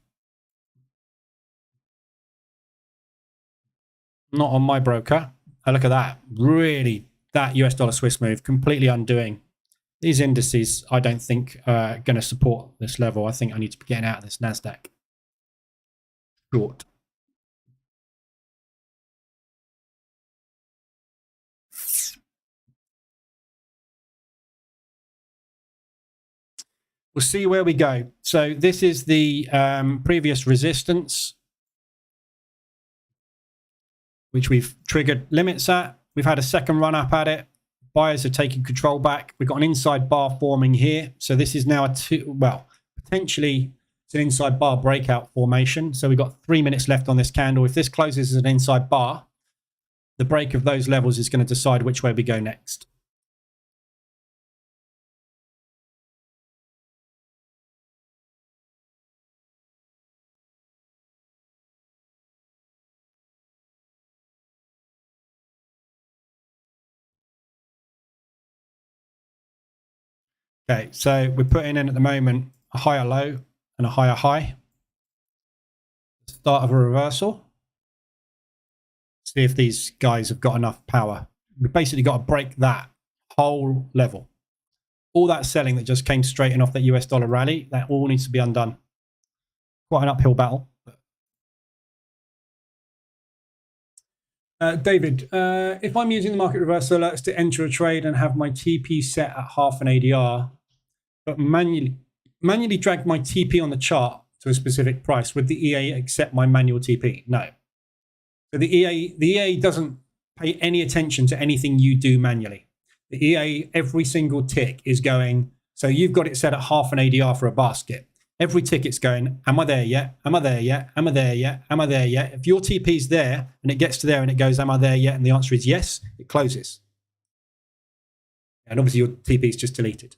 Not on my broker. Oh, look at that. Really, that US dollar Swiss move completely undoing. These indices, I don't think are going to support this level. I think I need to be getting out of this NASDAQ. Short. We'll see where we go. So this is the previous resistance, which we've triggered limits at. We've had a second run up at it. Buyers are taking control back. We've got an inside bar forming here. So this is now potentially it's an inside bar breakout formation. So we've got 3 minutes left on this candle. If this closes as an inside bar, the break of those levels is going to decide which way we go next. Okay, so we're putting in at the moment a higher low and a higher high. Start of a reversal. See if these guys have got enough power. We've basically got to break that whole level. All that selling that just came straight in off that US dollar rally, that all needs to be undone. Quite an uphill battle. David, if I'm using the market reversal alerts to enter a trade and have my TP set at half an ADR, but manually drag my TP on the chart to a specific price, would the EA accept my manual TP? No. So the EA doesn't pay any attention to anything you do manually. The EA, every single tick is going, so you've got it set at half an ADR for a basket. Every tick it's going, am I there yet? Am I there yet? Am I there yet? Am I there yet? If your TP's there and it gets to there and it goes, am I there yet? And the answer is yes, it closes. And obviously your TP is just deleted.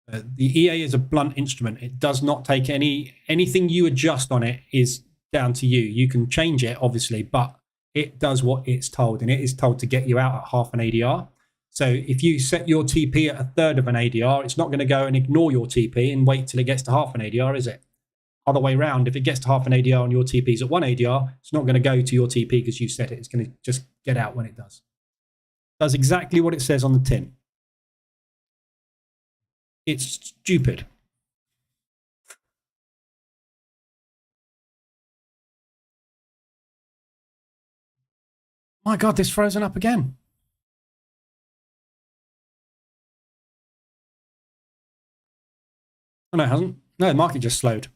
The EA is a blunt instrument. It does not take anything you adjust on it is down to you. You can change it, obviously, but it does what it's told, and it is told to get you out at half an ADR. So if you set your TP at a third of an ADR, it's not going to go and ignore your TP and wait till it gets to half an ADR, is it? Other way around, if it gets to half an ADR and your TP is at 1 ADR, it's not going to go to your TP because you set it. It's going to just get out when it does. It does exactly what it says on the tin. It's stupid. My God, this frozen up again. Oh, no, it hasn't. No, the market just slowed.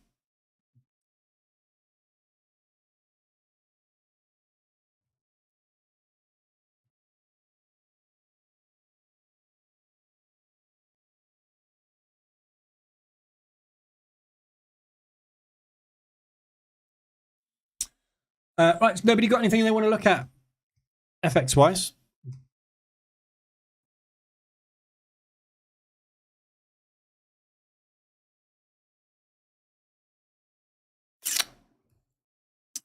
Right, so nobody got anything they want to look at FX-wise?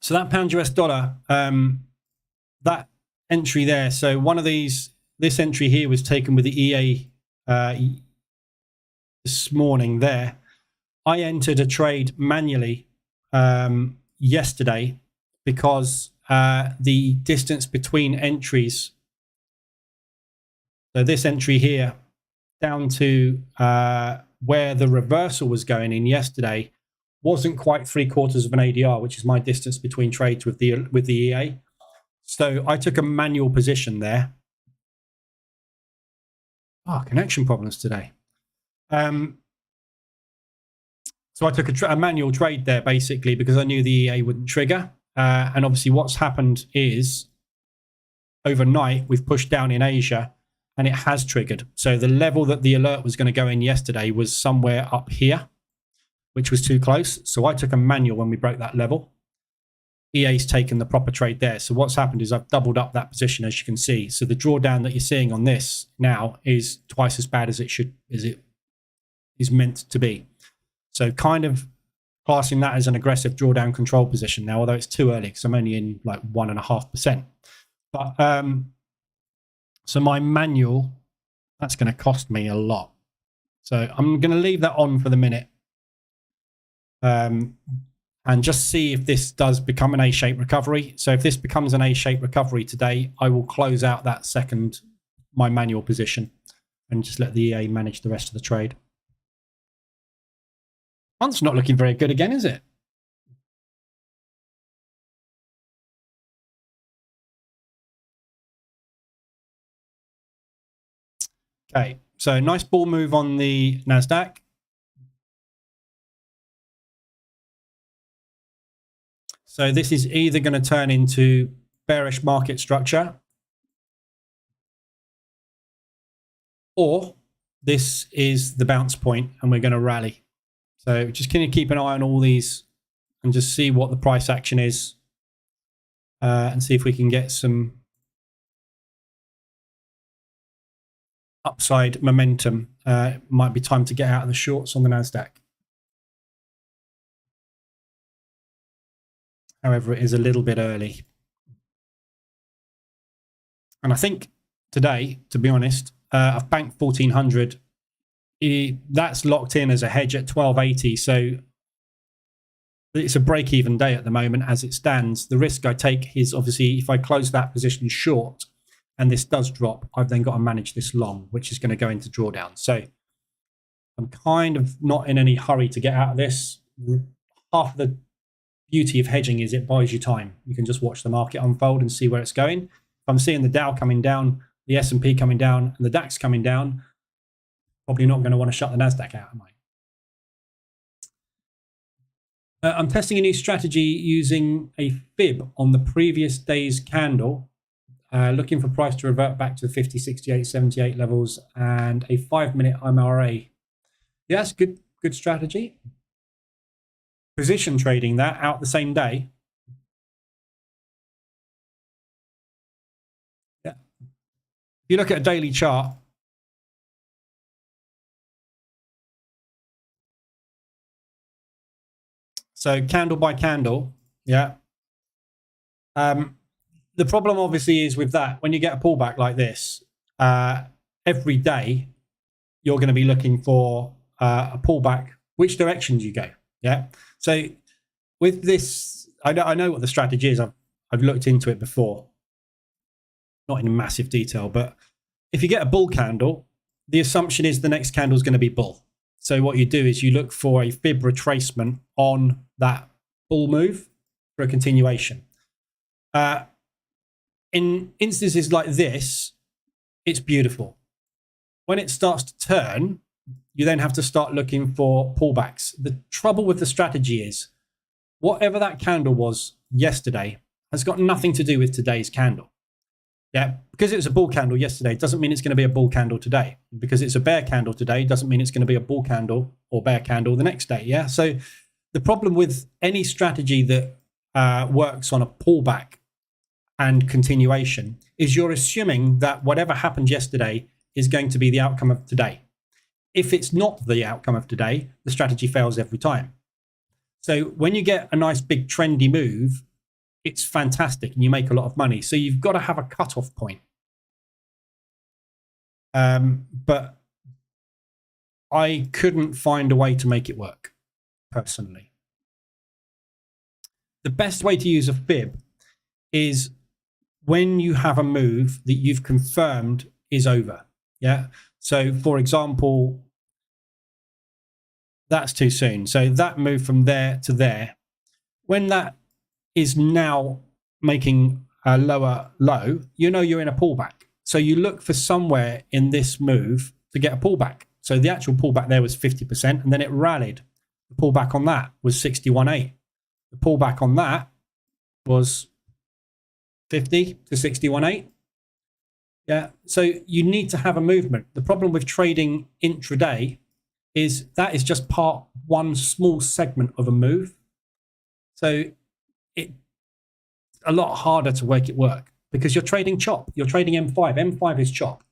So that pound US dollar, that entry there. So one of these, this entry here was taken with the EA this morning there. I entered a trade manually yesterday because the distance between entries, so this entry here down to where the reversal was going in yesterday, wasn't quite 3/4 of an ADR, which is my distance between trades with the EA. So I took a manual position there. Oh, connection problems today. So I took a manual trade there basically because I knew the EA wouldn't trigger. And obviously what's happened is overnight we've pushed down in Asia and it has triggered. So the level that the alert was going to go in yesterday was somewhere up here, which was too close. So I took a manual when we broke that level. EA's taken the proper trade there. So what's happened is I've doubled up that position, as you can see. So the drawdown that you're seeing on this now is twice as bad as it is meant to be. So kind of classing that as an aggressive drawdown control position now, although it's too early because I'm only in like 1.5%. But so my manual, that's going to cost me a lot. So I'm going to leave that on for the minute. And just see if this does become an A-shaped recovery. So if this becomes an A-shaped recovery today, I will close out that my manual position and just let the EA manage the rest of the trade. Month's not looking very good again, is it? Okay, so nice ball move on the NASDAQ. So this is either going to turn into bearish market structure, or this is the bounce point and we're going to rally. So just going to keep an eye on all these and just see what the price action is and see if we can get some upside momentum. It might be time to get out of the shorts on the NASDAQ. However, it is a little bit early. And I think today, to be honest, I've banked 1400. That's locked in as a hedge at 1280. So It's a break-even day at the moment as it stands. The risk I take is obviously if I close that position short and this does drop, I've then got to manage this long, which is going to go into drawdown. So I'm kind of not in any hurry to get out of this. Half of the beauty of hedging is it buys you time. You can just watch the market unfold and see where it's going. If I'm seeing the Dow coming down, the S&P coming down, and the DAX coming down, probably not going to want to shut the NASDAQ out, am I? I'm testing a new strategy using a fib on the previous day's candle, looking for price to revert back to the 50, 68, 78 levels and a 5-minute MRA. Yes, good strategy. Position trading that out the same day. Yeah. If you look at a daily chart, so candle by candle, yeah. The problem obviously is with that, when you get a pullback like this, every day you're going to be looking for a pullback. Which direction do you go? Yeah. So with this, I know what the strategy is. I've looked into it before, not in massive detail, but if you get a bull candle, the assumption is the next candle is going to be bull. So what you do is you look for a fib retracement on that bull move for a continuation. In instances like this, it's beautiful. When it starts to turn, you then have to start looking for pullbacks. The trouble with the strategy is whatever that candle was yesterday has got nothing to do with today's candle. Yeah, because it was a bull candle yesterday doesn't mean it's going to be a bull candle today. Because it's a bear candle today doesn't mean it's going to be a bull candle or bear candle the next day. Yeah, so the problem with any strategy that works on a pullback and continuation is you're assuming that whatever happened yesterday is going to be the outcome of today. If it's not the outcome of today, the strategy fails every time. So when you get a nice big trendy move, it's fantastic and you make a lot of money. So you've got to have a cutoff point. But I couldn't find a way to make it work personally. The best way to use a fib is when you have a move that you've confirmed is over. Yeah. So for example, that's too soon. So that move from there to there, when that is now making a lower low, you know you're in a pullback. So you look for somewhere in this move to get a pullback. So the actual pullback there was 50%, and then it rallied. The pullback on that was 61.8. The pullback on that was 50 to 61.8. Yeah, so you need to have a movement. The problem with trading intraday is that is just one small segment of a move. So it's a lot harder to make it work because you're trading chop. You're trading M5. M5 is chop.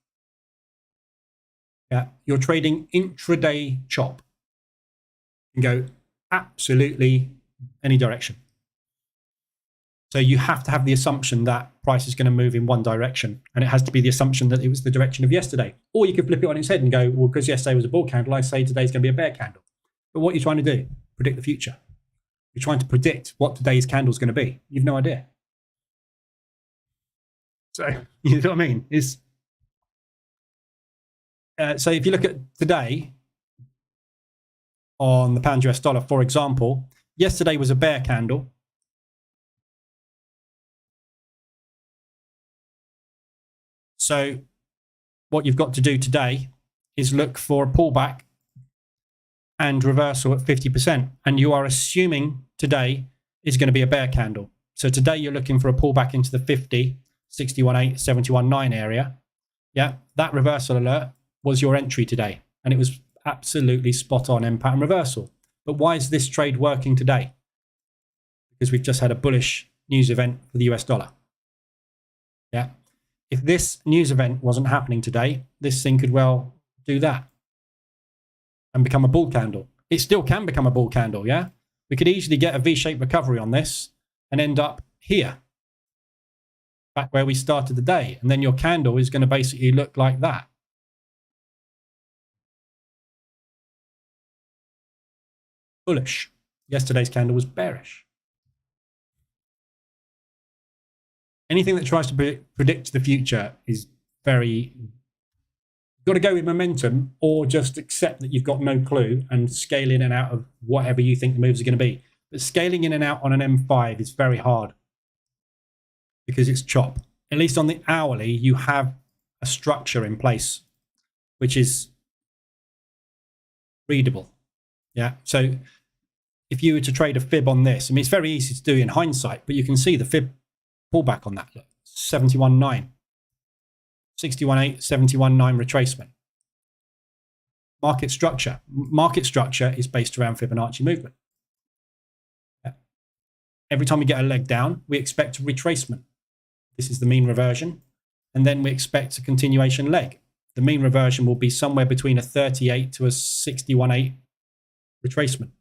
Yeah, you're trading intraday chop. You can go absolutely any direction. So you have to have the assumption that price is going to move in one direction, and it has to be the assumption that it was the direction of yesterday. Or you could flip it on its head and go, well, because yesterday was a bull candle, I say today's going to be a bear candle. But what you're trying to do, predict the future. You're trying to predict what today's candle is going to be. You've no idea. So you know what I mean? So if you look at today on the pound US dollar, for example, yesterday was a bear candle. So what you've got to do today is look for a pullback and reversal at 50%. And you are assuming today is going to be a bear candle. So today you're looking for a pullback into the 50, 61.8, 71.9 area. Yeah, that reversal alert was your entry today. And it was absolutely spot on end pattern reversal. But why is this trade working today? Because we've just had a bullish news event for the US dollar. Yeah. If this news event wasn't happening today, this thing could well do that and become a bull candle. It still can become a bull candle, yeah? We could easily get a V-shaped recovery on this and end up here, back where we started the day. And then your candle is going to basically look like that. Bullish. Yesterday's candle was bearish. Anything that tries to predict the future is very... You've got to go with momentum or just accept that you've got no clue and scale in and out of whatever you think the moves are going to be. But scaling in and out on an M5 is very hard because it's chop. At least on the hourly, you have a structure in place, which is readable. Yeah. So if you were to trade a fib on this, I mean, it's very easy to do in hindsight, but you can see the fib pullback on that. Look, 71.9, 61.8, 71.9 retracement. Market structure. Market structure is based around Fibonacci movement. Yeah. Every time we get a leg down, we expect a retracement. This is the mean reversion. And then we expect a continuation leg. The mean reversion will be somewhere between a 38 to a 61.8 retracement.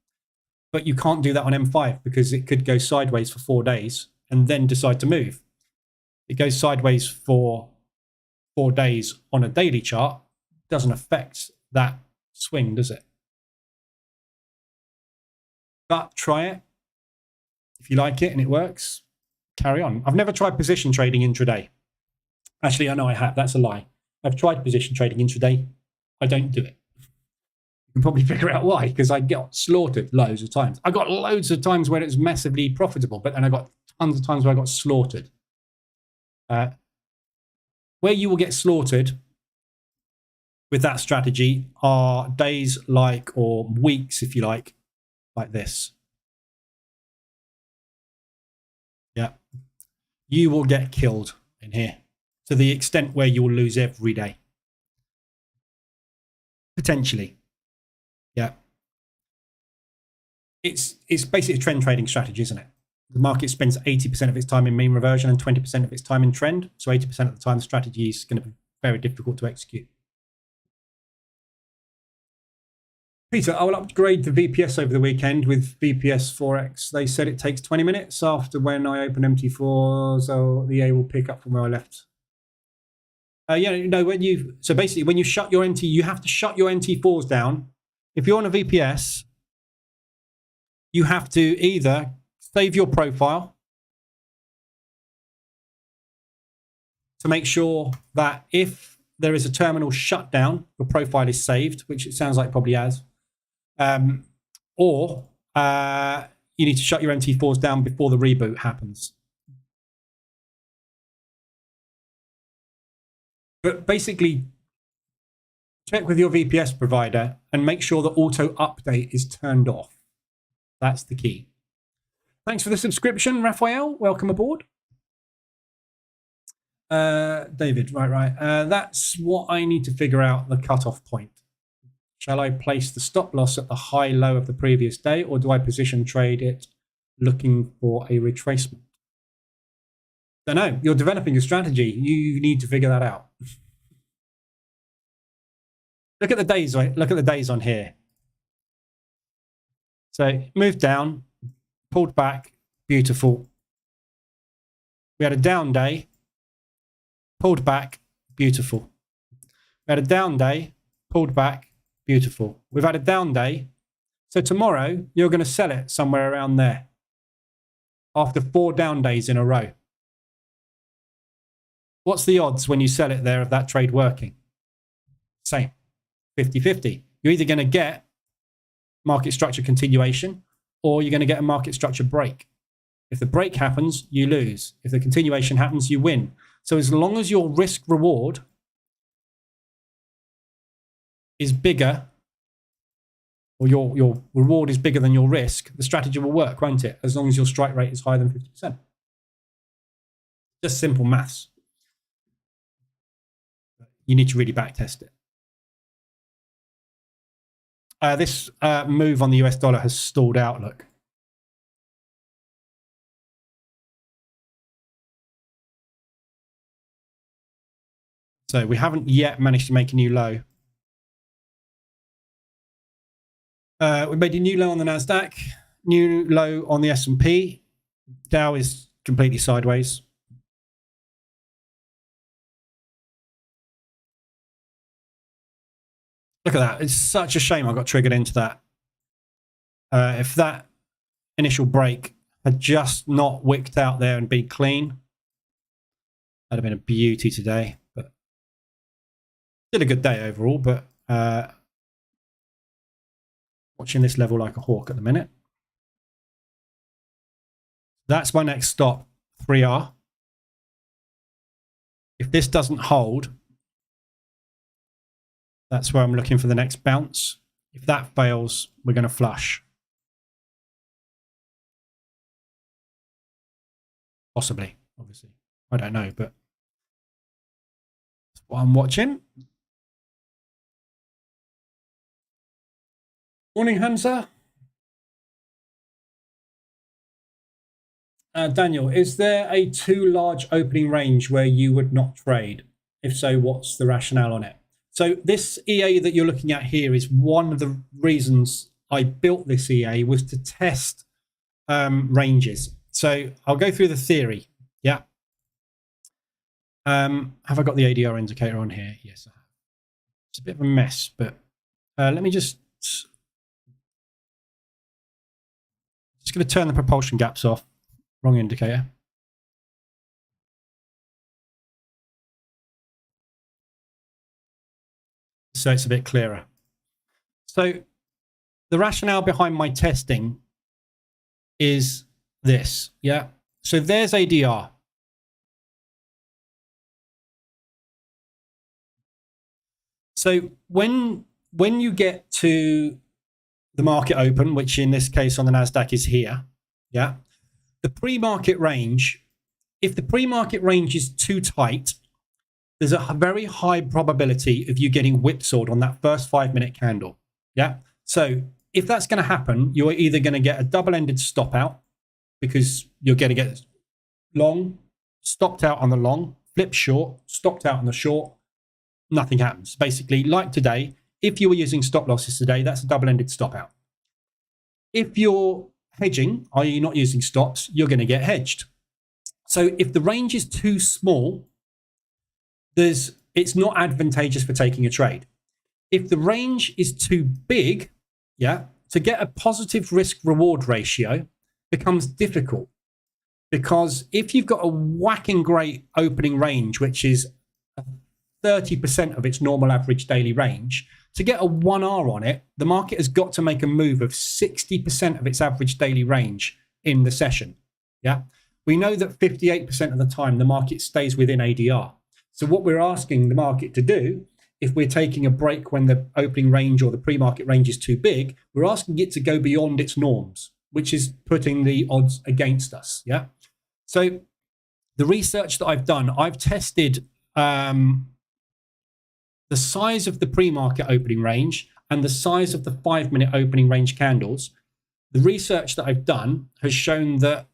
But you can't do that on M5 because it could go sideways for 4 days and then decide to move. It goes sideways for 4 days on a daily chart. Doesn't affect that swing, does it? But try it. If you like it and it works, carry on. I've never tried position trading intraday. Actually, I know I have. That's a lie. I've tried position trading intraday. I don't do it. You can probably figure out why, because I got slaughtered loads of times. I got loads of times where it was massively profitable, but then I got tons of times where I got slaughtered. Where you will get slaughtered with that strategy are days like, or weeks, if you like this. Yeah. You will get killed in here to the extent where you will lose every day. Potentially. Yeah. It's basically a trend trading strategy, isn't it? The market spends 80% of its time in mean reversion and 20% of its time in trend. So 80% of the time, the strategy is going to be very difficult to execute. Peter, I will upgrade the VPS over the weekend with VPS Forex. They said it takes 20 minutes after when I open MT4, so the EA will pick up from where I left. Yeah, no, so basically when you shut your MT, you have to shut your MT4s down. If you're on a VPS, you have to either save your profile to make sure that if there is a terminal shutdown, your profile is saved, which it sounds like it probably has. Or you need to shut your MT4s down before the reboot happens. But basically, check with your VPS provider and make sure that auto update is turned off. That's the key. Thanks for the subscription, Raphael. Welcome aboard. David, right. That's what I need to figure out, the cutoff point. Shall I place the stop loss at the high low of the previous day, or do I position trade it looking for a retracement? Don't know. You're developing a strategy. You need to figure that out. Look at the days, right? Look at the days on here. So moved down, pulled back, beautiful. We had a down day, pulled back, beautiful. We had a down day, pulled back, beautiful. We've had a down day. So tomorrow, you're going to sell it somewhere around there after 4 down days in a row. What's the odds when you sell it there of that trade working? Same, 50-50. You're either going to get market structure continuation or you're going to get a market structure break. If the break happens, you lose. If the continuation happens, you win. So as long as your risk reward is bigger, or your reward is bigger than your risk, the strategy will work, won't it? As long as your strike rate is higher than 50%. Just simple maths. You need to really backtest it. This move on the US dollar has stalled out, look. So we haven't yet managed to make a new low. We made a new low on the NASDAQ, new low on the S&P. Dow is completely sideways. Look at that. It's such a shame I got triggered into that. If that initial break had just not wicked out there and been clean, that'd have been a beauty today. But still a good day overall, but watching this level like a hawk at the minute. That's my next stop, 3R. If this doesn't hold, that's where I'm looking for the next bounce. If that fails, we're going to flush. Possibly, obviously. I don't know, but that's what I'm watching. Morning, Hamza. Daniel, is there a too large opening range where you would not trade? If so, what's the rationale on it? So this EA that you're looking at here is one of the reasons I built this EA, was to test ranges. So I'll go through the theory. Yeah. Have I got the ADR indicator on here? Yes, I have. It's a bit of a mess, but let me just going to turn the propulsion gaps off. Wrong indicator. So it's a bit clearer. So the rationale behind my testing is this. Yeah. So there's ADR. So when you get to the market open, which in this case on the NASDAQ is here, yeah, the pre-market range, if the pre-market range is too tight, there's a very high probability of you getting whipsawed on that first 5-minute candle. Yeah. So if that's going to happen, you're either going to get a double-ended stop out because you're going to get long, stopped out on the long, flip short, stopped out on the short. Nothing happens. Basically, like today, if you were using stop losses today, that's a double-ended stop out. If you're hedging, i.e. not using stops, you're going to get hedged. So if the range is too small, it's not advantageous for taking a trade. If the range is too big, yeah, to get a positive risk reward ratio becomes difficult, because if you've got a whacking great opening range, which is 30% of its normal average daily range, to get a 1R on it, the market has got to make a move of 60% of its average daily range in the session. Yeah, we know that 58% of the time the market stays within ADR. So what we're asking the market to do, if we're taking a break when the opening range or the pre-market range is too big, we're asking it to go beyond its norms, which is putting the odds against us. Yeah. So the research that I've done, I've tested the size of the pre-market opening range and the size of the 5-minute opening range candles. The research that I've done has shown that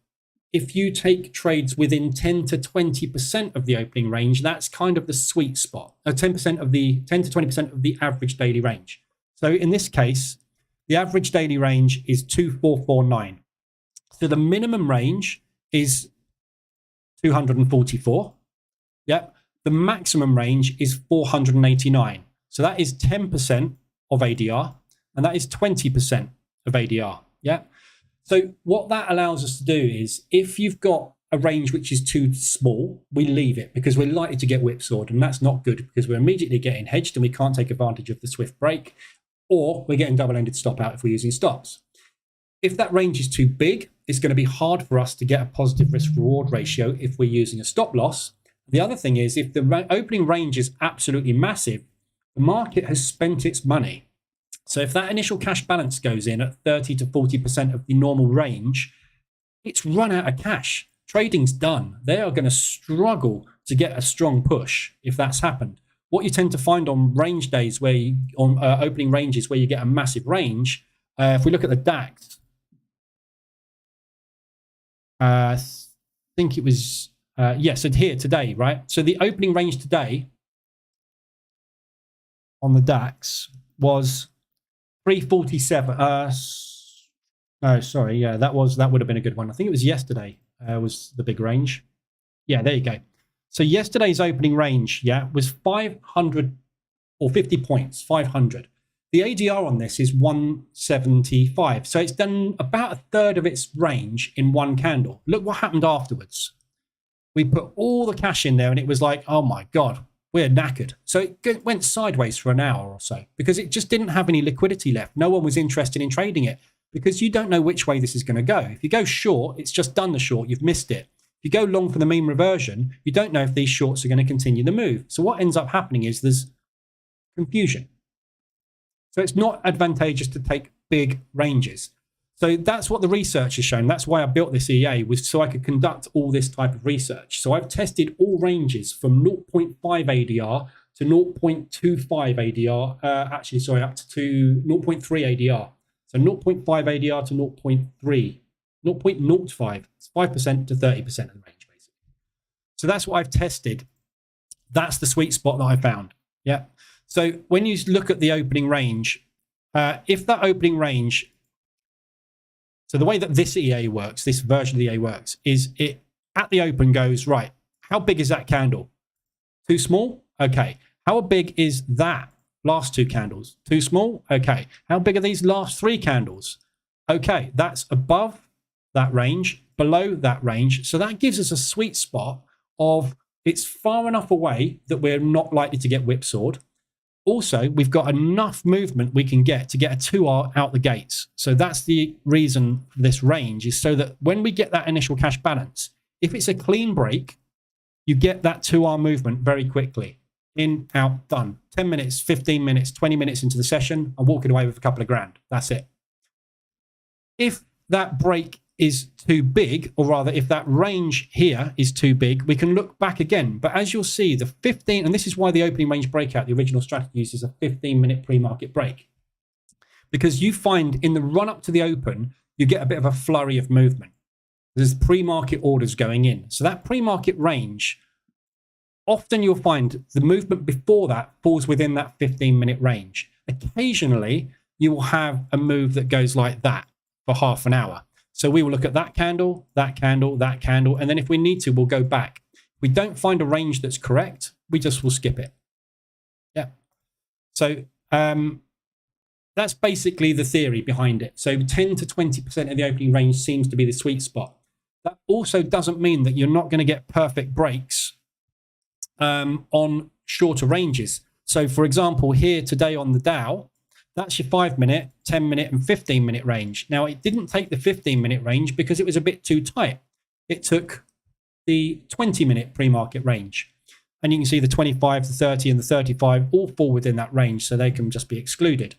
if you take trades within 10 to 20% of the opening range, that's kind of the sweet spot. 10% of the 10 to 20% of the average daily range. So in this case, the average daily range is 2449. So the minimum range is 244. Yep. The maximum range is 489. So that is 10% of ADR, and that is 20% of ADR. Yeah. So what that allows us to do is, if you've got a range which is too small, we leave it because we're likely to get whipsawed, and that's not good because we're immediately getting hedged and we can't take advantage of the swift break, or we're getting double-ended stop out if we're using stops. If that range is too big, it's going to be hard for us to get a positive risk-reward ratio if we're using a stop loss. The other thing is, if the opening range is absolutely massive, the market has spent its money. So if that initial cash balance goes in at 30 to 40% of the normal range, it's run out of cash. Trading's done. They are going to struggle to get a strong push if that's happened. What you tend to find on range days, on opening ranges where you get a massive range, if we look at the DAX, I think it was, so here today, right? So the opening range today on the DAX was 347. No, sorry. Yeah, that would have been a good one. I think it was yesterday was the big range. Yeah, there you go. So yesterday's opening range, yeah, was 500 or 50 points, 500. The ADR on this is 175. So it's done about a third of its range in one candle. Look what happened afterwards. We put all the cash in there and it was like, oh my God, we're knackered. So it went sideways for an hour or so because it just didn't have any liquidity left. No one was interested in trading it because you don't know which way this is going to go. If you go short, it's just done the short, you've missed it. If you go long for the mean reversion, you don't know if these shorts are going to continue the move. So what ends up happening is there's confusion. So it's not advantageous to take big ranges. So that's what the research has shown. That's why I built this EA, was so I could conduct all this type of research. So I've tested all ranges from 0.5 ADR to 0.25 ADR, up to 0.3 ADR. So 0.5 ADR to 0.3, 0.05. It's 5% to 30% of the range, basically. So that's what I've tested. That's the sweet spot that I found. Yeah. So when you look at the opening range, if that opening range, so the way that this EA works, this version of the EA works, is it at the open goes, right, how big is that candle? Too small? Okay. How big is that last two candles? Too small? Okay. How big are these last three candles? Okay, that's above that range, below that range. So that gives us a sweet spot of it's far enough away that we're not likely to get whipsawed. Also, we've got enough movement we can get to get a 2R out the gates. So that's the reason for this range, is so that when we get that initial cash balance, if it's a clean break, you get that 2R movement very quickly. In, out, done. 10 minutes, 15 minutes, 20 minutes into the session, I'm walking away with a couple of grand. That's it. If that break is too big, or rather if that range here is too big, we can look back again. But as you'll see, the 15, and this is why the opening range breakout, the original strategy, uses a 15-minute pre-market break. Because you find in the run up to the open, you get a bit of a flurry of movement. There's pre-market orders going in. So that pre-market range, often you'll find the movement before that falls within that 15-minute range. Occasionally, you will have a move that goes like that for half an hour. So we will look at that candle, that candle, that candle, and then if we need to, we'll go back. If we don't find a range that's correct, we just will skip it. Yeah. So that's basically the theory behind it. So 10 to 20% of the opening range seems to be the sweet spot. That also doesn't mean that you're not going to get perfect breaks on shorter ranges. So for example, here today on the Dow, that's your 5-minute, 10-minute, and 15-minute range. Now, it didn't take the 15-minute range because it was a bit too tight. It took the 20-minute pre-market range. And you can see the 25, the 30, and the 35 all fall within that range, so they can just be excluded.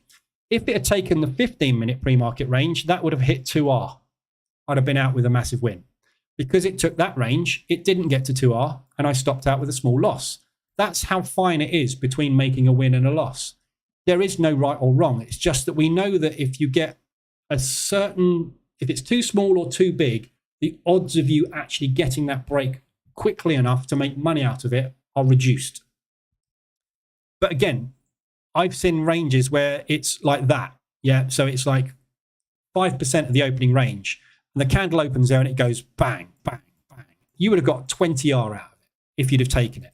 If it had taken the 15-minute pre-market range, that would have hit 2R. I'd have been out with a massive win. Because it took that range, it didn't get to 2R, and I stopped out with a small loss. That's how fine it is between making a win and a loss. There is no right or wrong. It's just that we know that if you get a certain, if it's too small or too big, the odds of you actually getting that break quickly enough to make money out of it are reduced. But again, I've seen ranges where it's like that. Yeah, so it's like 5% of the opening range. And the candle opens there and it goes bang, bang, bang. You would have got 20R out of it if you'd have taken it.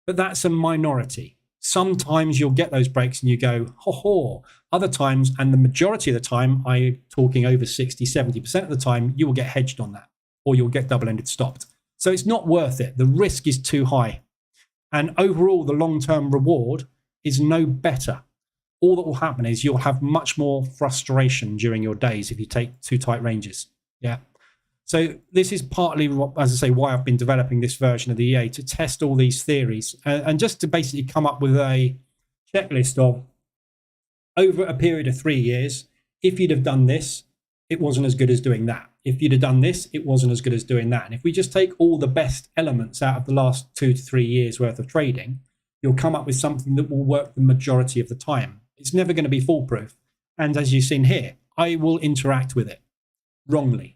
But that's a minority. Sometimes you'll get those breaks and you go, ho ho. Other times, and the majority of the time, I'm talking over 60, 70% of the time, you will get hedged on that or you'll get double-ended stopped. So it's not worth it. The risk is too high. And overall, the long-term reward is no better. All that will happen is you'll have much more frustration during your days if you take too tight ranges. Yeah. So this is partly, as I say, why I've been developing this version of the EA, to test all these theories and just to basically come up with a checklist of, over a period of 3 years, if you'd have done this, it wasn't as good as doing that. If you'd have done this, it wasn't as good as doing that. And if we just take all the best elements out of the last 2 to 3 years worth of trading, you'll come up with something that will work the majority of the time. It's never going to be foolproof. And as you've seen here, I will interact with it wrongly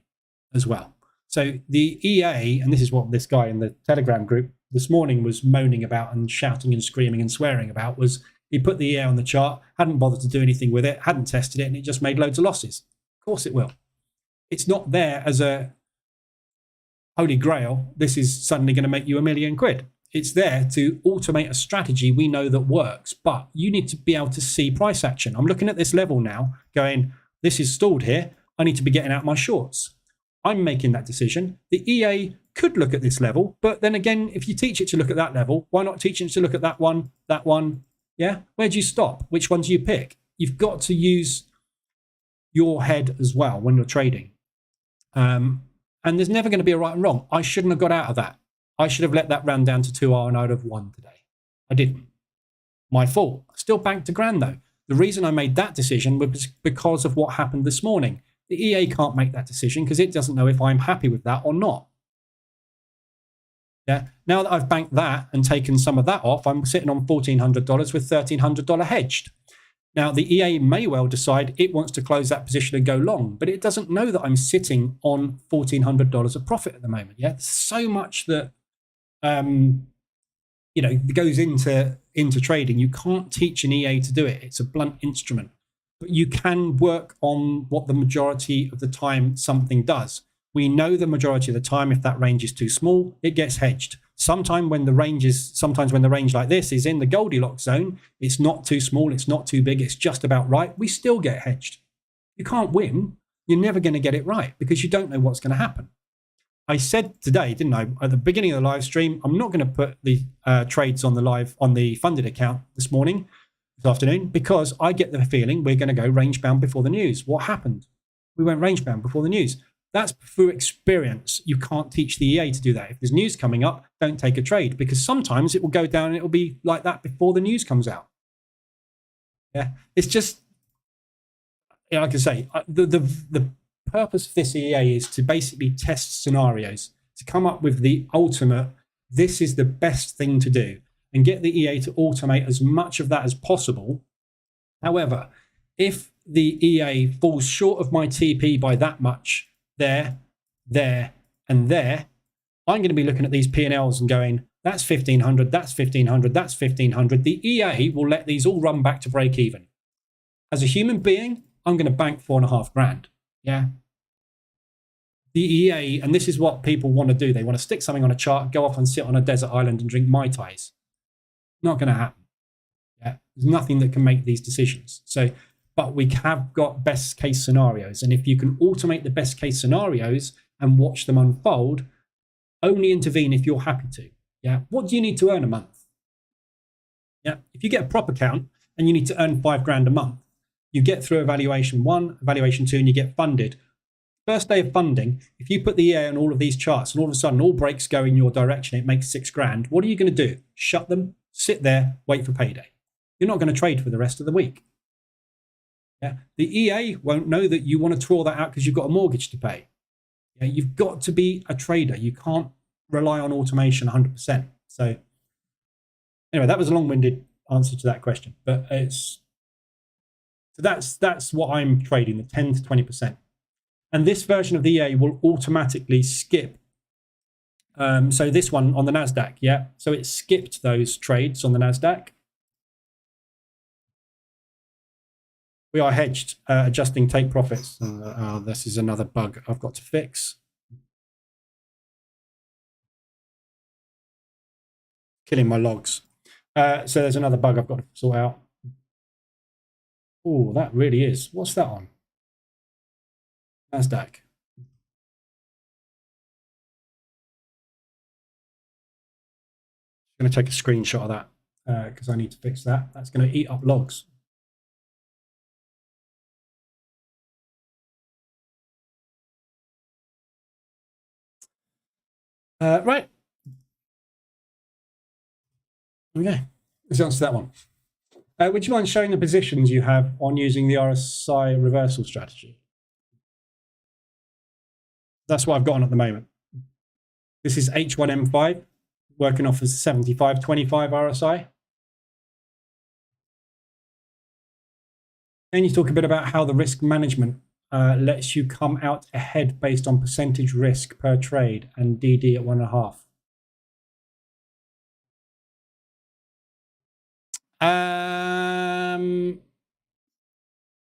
as well. So the EA, and this is what this guy in the Telegram group this morning was moaning about and shouting and screaming and swearing about, was he put the EA on the chart, hadn't bothered to do anything with it, hadn't tested it, and it just made loads of losses. Of course it will. It's not there as a holy grail. This is suddenly going to make you £1 million. It's there to automate a strategy we know that works, but you need to be able to see price action. I'm looking at this level now going, this is stalled here. I need to be getting out my shorts. I'm making that decision. The EA could look at this level, but then again, if you teach it to look at that level, why not teach it to look at that one, that one? Yeah, where do you stop? Which one do you pick? You've got to use your head as well when you're trading. And there's never going to be a right and wrong. I shouldn't have got out of that. I should have let that run down to 2R and I would have won today. I didn't. My fault. I still banked $1,000 though. The reason I made that decision was because of what happened this morning. The EA can't make that decision because it doesn't know if I'm happy with that or not. Yeah. Now that I've banked that and taken some of that off, I'm sitting on $1,400 with $1,300 hedged. Now, the EA may well decide it wants to close that position and go long, but it doesn't know that I'm sitting on $1,400 of profit at the moment. Yeah, there's so much that goes into trading. You can't teach an EA to do it. It's a blunt instrument, but you can work on what the majority of the time something does. We know the majority of the time, if that range is too small, it gets hedged. Sometimes when the range like this is in the Goldilocks zone, it's not too small, it's not too big, it's just about right, we still get hedged. You can't win. You're never going to get it right because you don't know what's going to happen. I said today, didn't I, at the beginning of the live stream, I'm not going to put the trades on the funded account this afternoon, because I get the feeling we're going to go range bound before the news. What happened? We went range bound before the news. That's through experience. You can't teach the EA to do that. If there's news coming up, don't take a trade, because sometimes it will go down and it will be like that before the news comes out. Yeah, it's just, like I say, the purpose of this EA is to basically test scenarios, to come up with the ultimate, this is the best thing to do, and get the EA to automate as much of that as possible. However, if the EA falls short of my TP by that much, there, and there, I'm going to be looking at these P&Ls and going, that's 1,500, that's 1,500, that's 1,500. The EA will let these all run back to break even. As a human being, I'm going to bank $4,500. Yeah. The EA, and this is what people want to do. They want to stick something on a chart, go off and sit on a desert island and drink Mai Tais. Not going to happen. Yeah. There's nothing that can make these decisions. But we have got best case scenarios. And if you can automate the best case scenarios and watch them unfold, only intervene if you're happy to. Yeah. What do you need to earn a month? Yeah. If you get a prop account and you need to earn $5,000 a month, you get through evaluation 1, evaluation 2, and you get funded. First day of funding, if you put the EA on all of these charts and all of a sudden all breaks go in your direction, it makes $6,000. What are you going to do? Shut them, sit there, wait for payday. You're not going to trade for the rest of the week. Yeah. The EA won't know that you want to draw that out because you've got a mortgage to pay. Yeah. You've got to be a trader. You can't rely on automation 100%. So anyway, that was a long-winded answer to that question, but that's what I'm trading, the 10 to 20%. And this version of the EA will automatically skip. So this one on the NASDAQ, yeah. So it skipped those trades on the NASDAQ. We are hedged, adjusting take profits. This is another bug I've got to fix. Killing my logs. So there's another bug I've got to sort out. Oh, that really is. What's that on? NASDAQ. I'm going to take a screenshot of that because I need to fix that. That's going to eat up logs. Right. Okay. Let's answer that one. Would you mind showing the positions you have on using the RSI reversal strategy? That's what I've got on at the moment. This is H1M5, working off as 75-25 RSI. Can you talk a bit about how the risk management lets you come out ahead based on percentage risk per trade and DD at 1.5?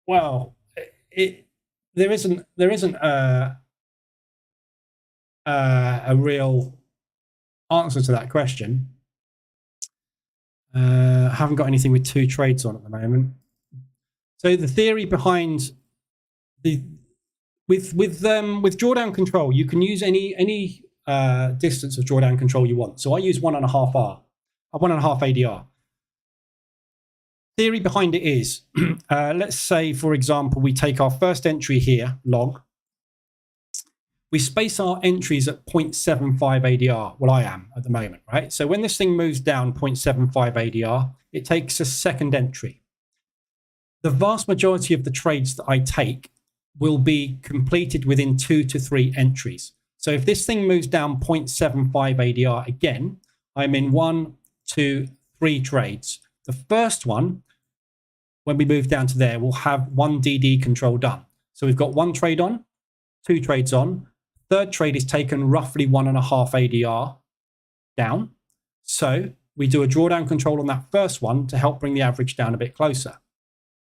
Well, there isn't a real answer to that question. I haven't got anything with 2 trades on at the moment. So the theory behind with drawdown control, you can use any distance of drawdown control you want. So I use 1.5 ADR. Theory behind it is, let's say, for example, we take our first entry here, long. We space our entries at 0.75 ADR. Well, I am at the moment, right? So when this thing moves down 0.75 ADR, it takes a second entry. The vast majority of the trades that I take will be completed within 2 to 3 entries. So if this thing moves down 0.75 ADR again, I'm in 1, 2, 3 trades. The first one, when we move down to there, we'll have 1 DD control done. So we've got 1 trade on, 2 trades on. Third trade is taken roughly 1.5 ADR down. So we do a drawdown control on that first one to help bring the average down a bit closer.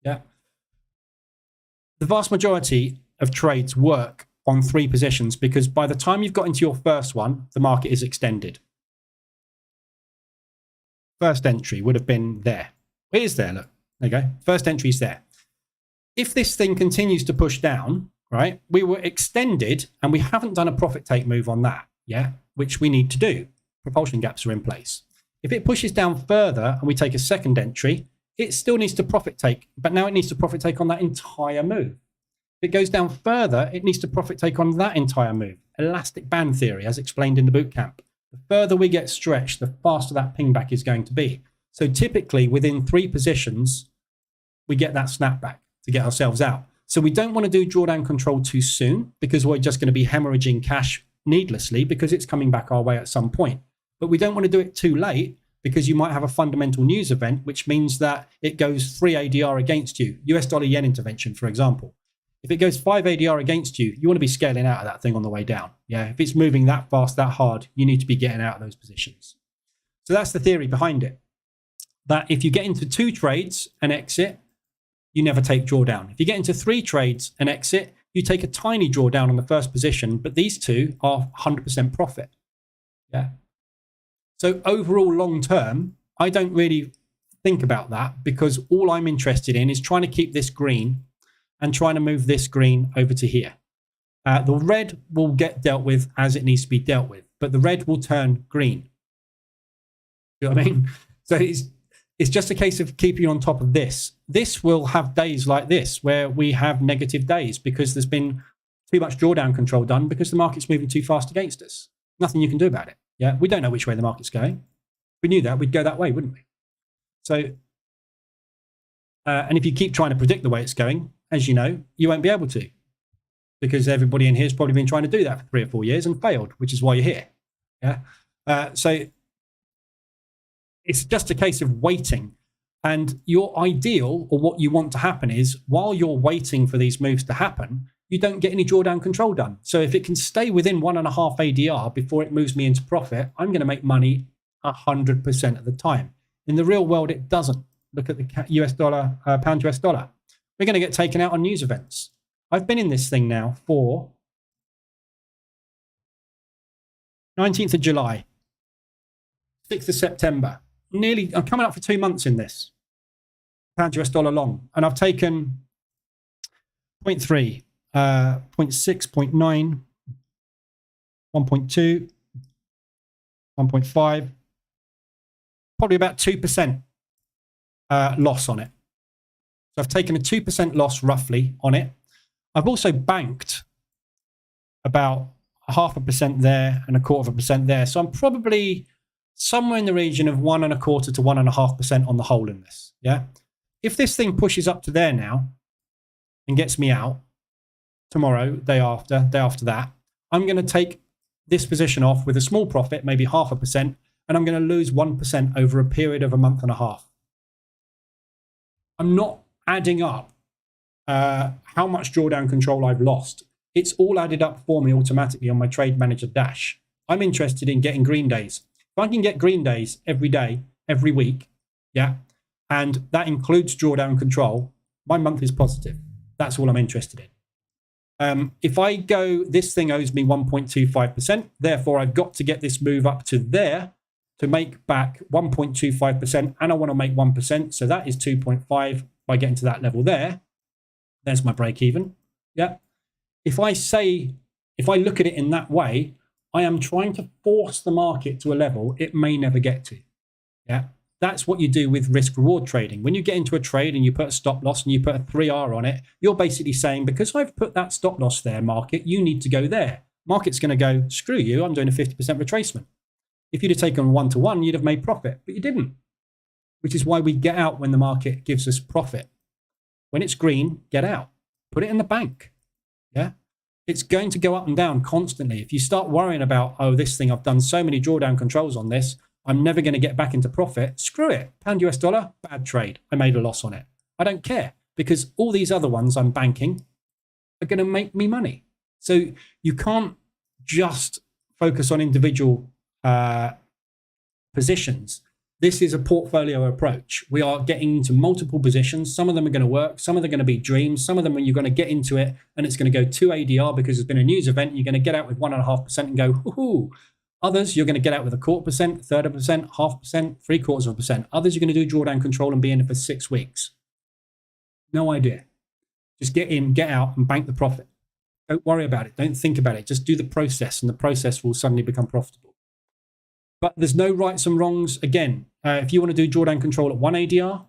Yeah. The vast majority of trades work on 3 positions because by the time you've got into your first one, the market is extended. First entry would have been there. It is there, look. There you go. First entry is there. If this thing continues to push down, right, we were extended and we haven't done a profit take move on that, yeah, which we need to do. Propulsion gaps are in place. If it pushes down further and we take a second entry, it still needs to profit take, but now it needs to profit take on that entire move. If it goes down further, it needs to profit take on that entire move. Elastic band theory, as explained in the bootcamp. The further we get stretched, the faster that ping back is going to be. So typically within 3 positions, we get that snapback to get ourselves out. So we don't want to do drawdown control too soon because we're just going to be hemorrhaging cash needlessly because it's coming back our way at some point. But we don't want to do it too late because you might have a fundamental news event, which means that it goes 3 ADR against you. US dollar yen intervention, for example. If it goes 5 ADR against you, you want to be scaling out of that thing on the way down. Yeah, if it's moving that fast, that hard, you need to be getting out of those positions. So that's the theory behind it. That if you get into 2 trades and exit, you never take drawdown. If you get into 3 trades and exit, you take a tiny drawdown on the first position, but these 2 are 100% profit. Yeah. So overall, long term, I don't really think about that because all I'm interested in is trying to keep this green and trying to move this green over to here. The red will get dealt with as it needs to be dealt with, but the red will turn green. You know what I mean? So it's just a case of keeping on top of this. This will have days like this where we have negative days because there's been too much drawdown control done because the market's moving too fast against us. Nothing you can do about it. Yeah, we don't know which way the market's going. If we knew that, we'd go that way, wouldn't we? So, and if you keep trying to predict the way it's going, as you know, you won't be able to because everybody in here has probably been trying to do that for 3 or 4 years and failed, which is why you're here. Yeah. So it's just a case of waiting. And your ideal or what you want to happen is while you're waiting for these moves to happen, you don't get any drawdown control done. So if it can stay within 1.5 ADR before it moves me into profit, I'm going to make money 100% of the time. In the real world, it doesn't. Look at the US dollar, pound US dollar. We're going to get taken out on news events. I've been in this thing now for 19th of July, 6th of September. I'm coming up for 2 months in this. Pound US dollar long. And I've taken 0.3, 0.6, 0.9, 1.2, 1.5, probably about 2% loss on it. So I've taken a 2% loss roughly on it. I've also banked about 0.5% there and 0.25% there. So I'm probably somewhere in the region of 1.25% to 1.5% on the whole in this. Yeah. If this thing pushes up to there now and gets me out tomorrow, day after that, I'm going to take this position off with a small profit, maybe 0.5%, and I'm going to lose 1% over a period of a month and a half. I'm not adding up how much drawdown control I've lost. It's all added up for me automatically on my trade manager dash. I'm interested in getting green days. If I can get green days every day, every week, yeah, and that includes drawdown control, my month is positive. That's all I'm interested in. If I go, this thing owes me 1.25%, therefore I've got to get this move up to there to make back 1.25%, and I want to make 1%. So that is 2.5 by getting to that level there. There's my break even. Yeah. If I look at it in that way, I am trying to force the market to a level it may never get to. Yeah. That's what you do with risk reward trading. When you get into a trade and you put a stop loss and you put a 3R on it, you're basically saying, because I've put that stop loss there, market, you need to go there. Market's going to go, screw you, I'm doing a 50% retracement. If you'd have taken 1-to-1, you'd have made profit, but you didn't, which is why we get out when the market gives us profit. When it's green, get out. Put it in the bank. Yeah. It's going to go up and down constantly. If you start worrying about, oh, this thing, I've done so many drawdown controls on this, I'm never going to get back into profit. Screw it. Pound US dollar, bad trade. I made a loss on it. I don't care, because all these other ones I'm banking are going to make me money. So you can't just focus on individual positions. This is a portfolio approach. We are getting into multiple positions. Some of them are going to work. Some of them are going to be dreams. Some of them, when you're going to get into it and it's going to go to ADR because there's been a news event, you're going to get out with 1.5% and go, hoo-hoo. Others, you're going to get out with 1/4%, 1/3%, 0.5%, 0.75%. Others, you're going to do drawdown control and be in it for 6 weeks. No idea. Just get in, get out, and bank the profit. Don't worry about it. Don't think about it. Just do the process, and the process will suddenly become profitable. But there's no rights and wrongs. Again, if you want to do drawdown control at 1 ADR,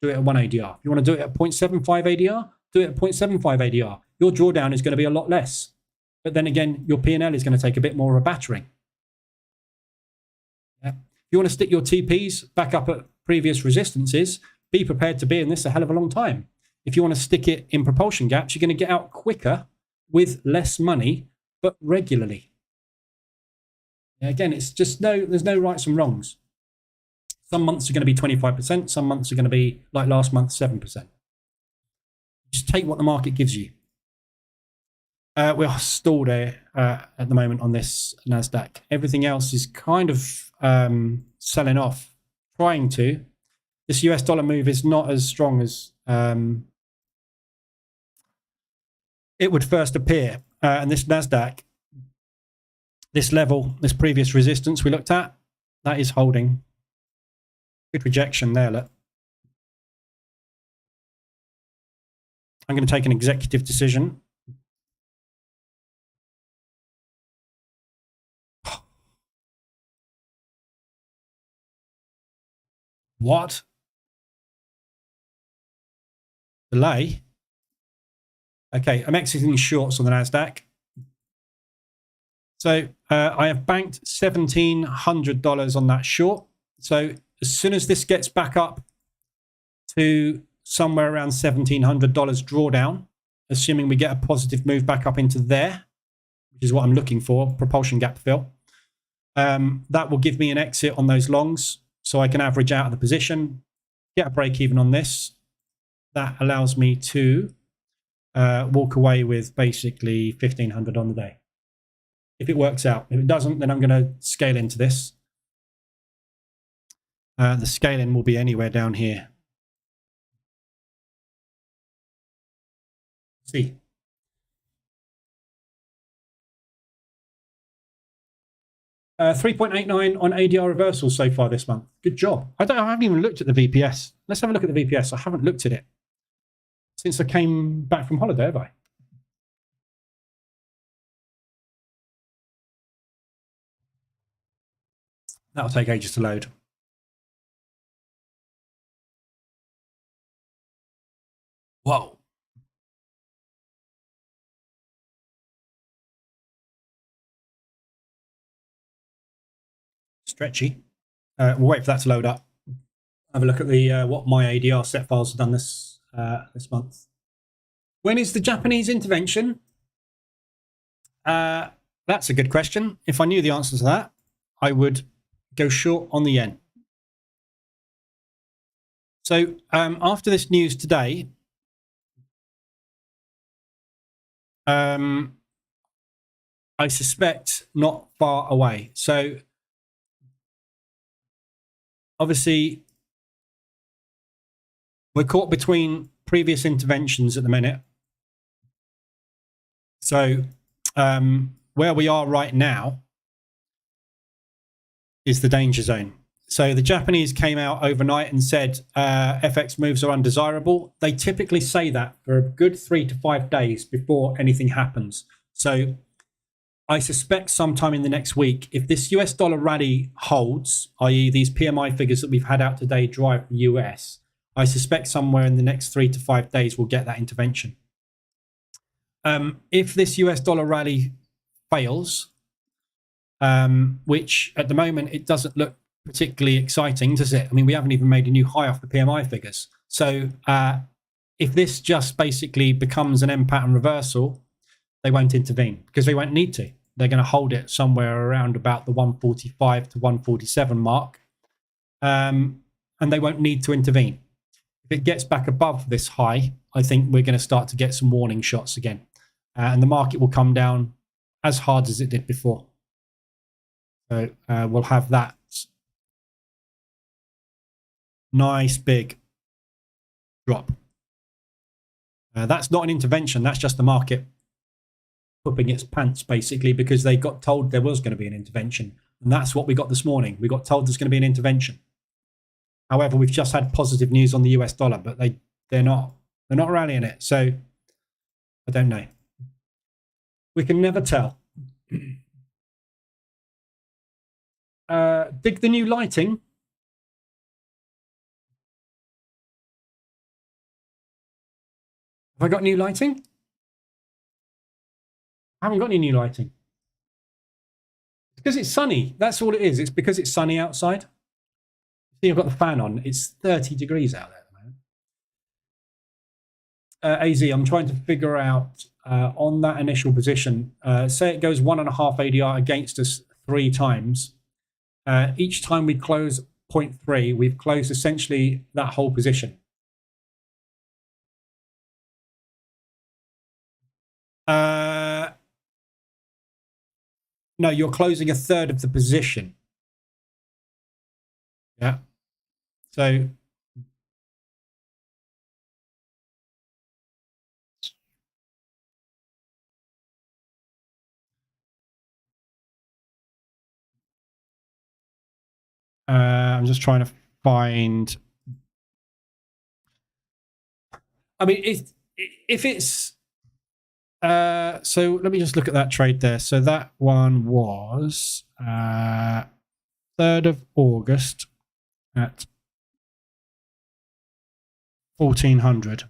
do it at 1 ADR. If you want to do it at 0.75 ADR, do it at 0.75 ADR. Your drawdown is going to be a lot less. But then again, your P&L is going to take a bit more of a battering. Yeah. If you want to stick your TPs back up at previous resistances, be prepared to be in this a hell of a long time. If you want to stick it in propulsion gaps, you're going to get out quicker with less money, but regularly. Again, it's just there's no rights and wrongs. Some months are going to be 25%. Some months are going to be, like last month, 7%. Just take what the market gives you. We're stalled at the moment on this NASDAQ. Everything else is kind of selling off, trying to. This US dollar move is not as strong as it would first appear. And this NASDAQ, this level, this previous resistance we looked at, that is holding. Good rejection there, look. I'm going to take an executive decision. What? Delay? Okay, I'm exiting shorts on the NASDAQ. So I have banked $1,700 on that short. So as soon as this gets back up to somewhere around $1,700 drawdown, assuming we get a positive move back up into there, which is what I'm looking for, propulsion gap fill, that will give me an exit on those longs, so I can average out of the position, get a break even on this. That allows me to walk away with basically $1,500 on the day, if it works out. If it doesn't, then I'm going to scale into this. The scaling will be anywhere down here. See. $3.89 on ADR reversal so far this month. Good job. I haven't even looked at the VPS. Let's have a look at the VPS. I haven't looked at it since I came back from holiday, have I? That'll take ages to load. Whoa. Stretchy. We'll wait for that to load up. Have a look at the what my ADR set files have done this month. When is the Japanese intervention? That's a good question. If I knew the answer to that, I would go short on the yen. So after this news today, I suspect not far away. So obviously, we're caught between previous interventions at the minute. So where we are right now, is the danger zone. So the Japanese came out overnight and said FX moves are undesirable. They typically say that for a good 3 to 5 days before anything happens. So I suspect sometime in the next week, if this US dollar rally holds, i.e. these PMI figures that we've had out today drive the US, I suspect somewhere in the next 3 to 5 days we'll get that intervention. If this US dollar rally fails, which at the moment it doesn't look particularly exciting, does it? I mean, we haven't even made a new high off the PMI figures. So if this just basically becomes an M pattern reversal, they won't intervene because they won't need to. They're going to hold it somewhere around about the 145 to 147 mark, and they won't need to intervene. If it gets back above this high, I think we're going to start to get some warning shots again, and the market will come down as hard as it did before. So we'll have that nice big drop. That's not an intervention. That's just the market pooping its pants, basically, because they got told there was going to be an intervention. And that's what we got this morning. We got told there's going to be an intervention. However, we've just had positive news on the US dollar, but they're not rallying it. So I don't know. We can never tell. Dig the new lighting. Have I got new lighting? I haven't got any new lighting. It's because it's sunny. That's all it is. It's because it's sunny outside. See, I've got the fan on. It's 30 degrees out there at the moment. AZ, I'm trying to figure out on that initial position. Say it goes 1.5 ADR against us 3 times. Each time we close 0.3, we've closed essentially that whole position. No, you're closing 1/3 of the position. Yeah. So I'm just trying to find. I mean, if it's so let me just look at that trade there. So that one was 3rd of August at 1400.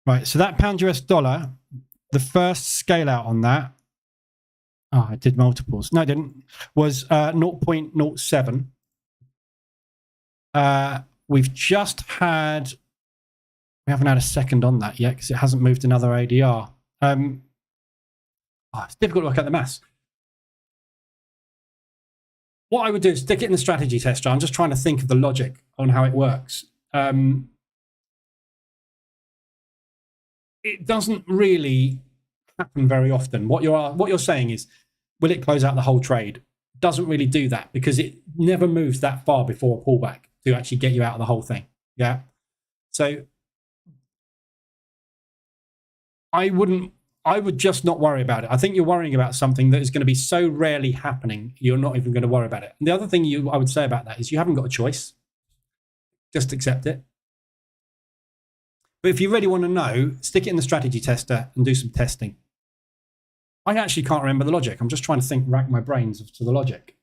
Right, so that pound US dollar, the first scale out on that, oh, I did multiples. No, I didn't. Was 0.07. We've just had, we haven't had a second on that yet because it hasn't moved another ADR. It's difficult to work out the maths. What I would do is stick it in the strategy tester. I'm just trying to think of the logic on how it works. It doesn't really happen very often. What you're saying is, will it close out the whole trade? Doesn't really do that because it never moves that far before a pullback to actually get you out of the whole thing. Yeah. So I would just not worry about it. I think you're worrying about something that is going to be so rarely happening, you're not even going to worry about it. And the other thing I would say about that is you haven't got a choice. Just accept it. But if you really want to know, stick it in the strategy tester and do some testing. I actually can't remember the logic. I'm just trying to rack my brains as to the logic.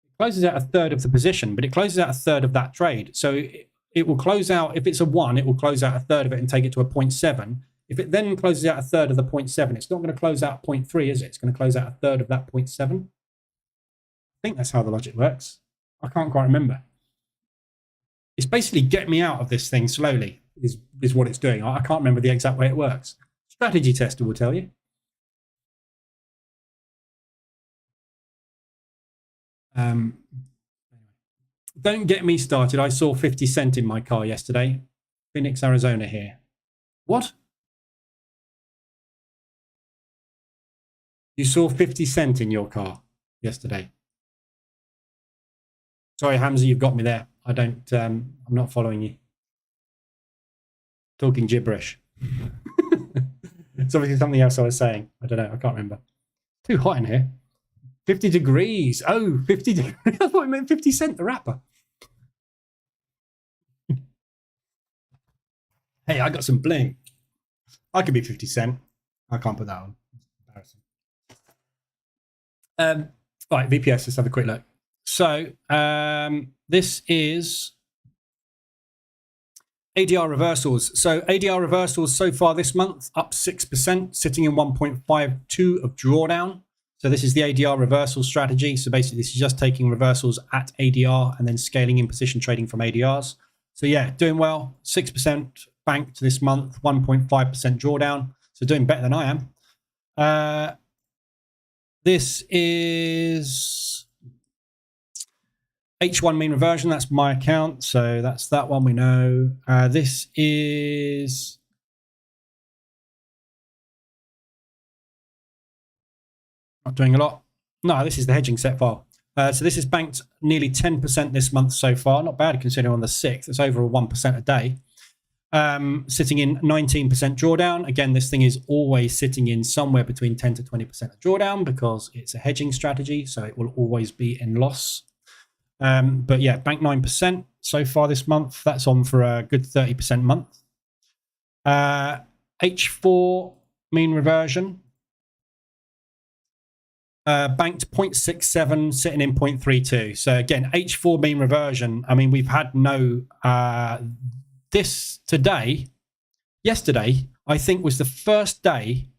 It closes out 1/3 of the position, but it closes out 1/3 of that trade. So it will close out, if it's a 1, it will close out 1/3 of it and take it to a 0.7. If it then closes out 1/3 of the 0.7, it's not going to close out 0.3, is it? It's going to close out 1/3 of that 0.7. I think that's how the logic works. I can't quite remember. It's basically get me out of this thing slowly is what it's doing. I can't remember the exact way it works. Strategy tester will tell you. Don't get me started. I saw 50 cent in my car yesterday. Phoenix, Arizona here. What? You saw 50 cent in your car yesterday? Sorry, Hamza, you've got me there. I'm not following you. talking gibberish. It's obviously something else I was saying. I don't know. I can't remember. Too hot in here. 50 degrees. Oh, 50 degrees. I thought it meant 50 Cent, the rapper. Hey, I got some bling. I could be 50 Cent. I can't put that on. Embarrassing. Right, VPS, let's have a quick look. So this is ADR reversals. So ADR reversals so far this month, up 6%, sitting in 1.52 of drawdown. So this is the ADR reversal strategy. So basically, this is just taking reversals at ADR and then scaling in position trading from ADRs. So yeah, doing well. 6% banked this month, 1.5% drawdown. So doing better than I am. This is H1 mean reversion. That's my account. So that's that one we know. This is not doing a lot. No, this is the hedging set file. So this is banked nearly 10% this month so far. Not bad considering on the 6th. It's over 1% a day. Sitting in 19% drawdown. Again, this thing is always sitting in somewhere between 10 to 20% of drawdown because it's a hedging strategy. So it will always be in loss. But yeah, bank 9% so far this month. That's on for a good 30% month. H4 mean reversion. Banked 0.67, sitting in 0.32. So again, H4 mean reversion. I mean, we've had no... yesterday, I think was the first day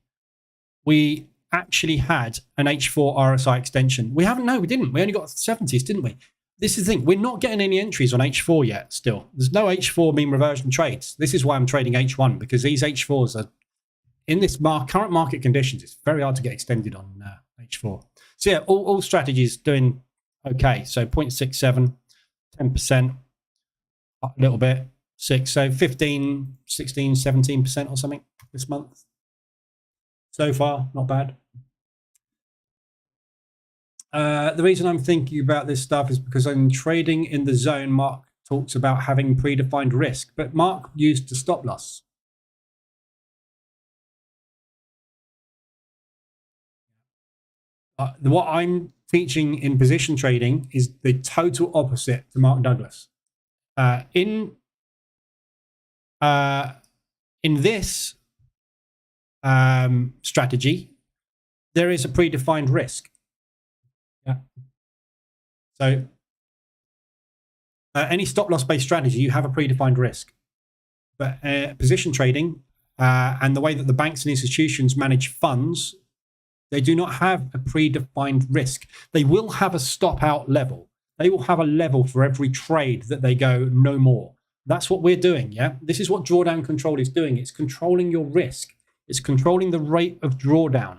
we actually had an H4 RSI extension. We didn't. We only got 70s, didn't we? This is the thing. We're not getting any entries on H4 yet still. There's no H4 mean reversion trades. This is why I'm trading H1, because these H4s are, in this current market conditions, it's very hard to get extended on H4. So yeah, all strategies doing okay. So 0.67, 10%, a little bit, 6, so 15, 16, 17% or something this month. So far, not bad. The reason I'm thinking about this stuff is because I'm trading in the zone. Mark talks about having predefined risk, but Mark used the stop loss. What I'm teaching in position trading is the total opposite to Mark Douglas. In this strategy, there is a predefined risk. Yeah. So any stop loss based strategy, you have a predefined risk. But position trading and the way that the banks and institutions manage funds, they do not have a predefined risk. They will have a stop out level. They will have a level for every trade that they go no more. That's what we're doing, yeah? This is what drawdown control is doing. It's controlling your risk. It's controlling the rate of drawdown.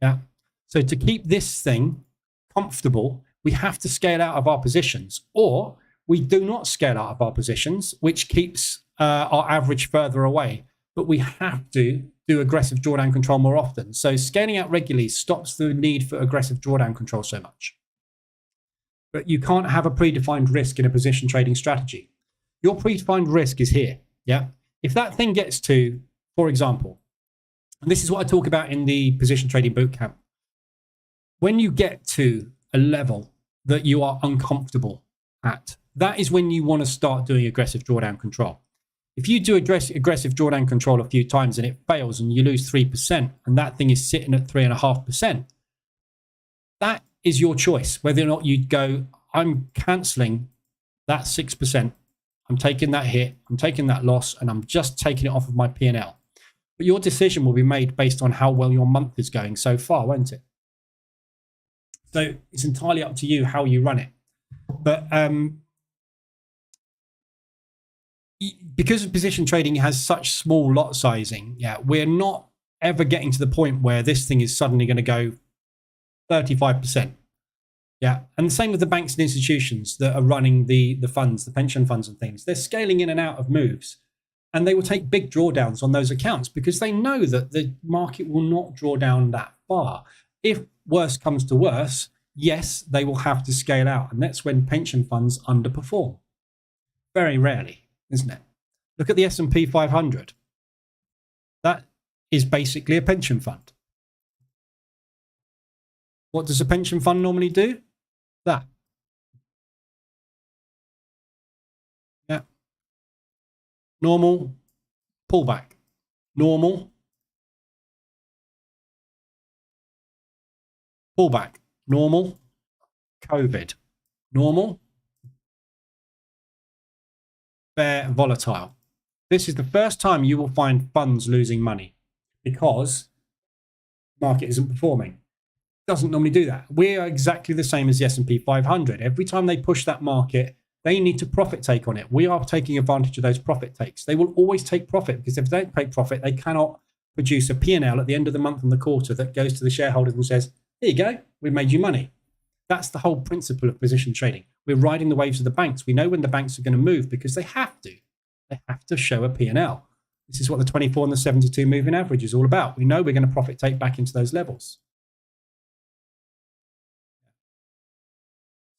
Yeah. So to keep this thing comfortable, we have to scale out of our positions, or we do not scale out of our positions, which keeps our average further away. But we have to do aggressive drawdown control more often. So scaling out regularly stops the need for aggressive drawdown control so much. But you can't have a predefined risk in a position trading strategy. Your predefined risk is here. Yeah. If that thing gets to, for example, and this is what I talk about in the position trading bootcamp, when you get to a level that you are uncomfortable at, that is when you want to start doing aggressive drawdown control. If you do aggressive drawdown control a few times and it fails and you lose 3% and that thing is sitting at 3.5%, that is your choice, whether or not you'd go, I'm cancelling that 6%. I'm taking that hit, I'm taking that loss, and I'm just taking it off of my P&L. But your decision will be made based on how well your month is going so far, won't it? So it's entirely up to you how you run it. But because position trading has such small lot sizing, yeah, we're not ever getting to the point where this thing is suddenly going to go 35%. Yeah, and the same with the banks and institutions that are running the funds, the pension funds and things. They're scaling in and out of moves, and they will take big drawdowns on those accounts because they know that the market will not draw down that far. If worse comes to worse, yes, they will have to scale out, and that's when pension funds underperform. Very rarely, isn't it? Look at the S&P 500. That is basically a pension fund. What does a pension fund normally do? That. Yeah. Normal pullback. Normal pullback. Normal COVID. Normal bear volatile. This is the first time you will find funds losing money because the market isn't performing. It doesn't normally do that. We are exactly the same as the S&P 500. Every time they push that market, they need to profit take on it. We are taking advantage of those profit takes. They will always take profit because if they don't take profit, they cannot produce a P&L at the end of the month and the quarter that goes to the shareholders and says, here you go, we've made you money. That's the whole principle of position trading. We're riding the waves of the banks. We know when the banks are going to move because they have to. They have to show a P&L. This is what the 24 and the 72 moving average is all about. We know we're going to profit take back into those levels.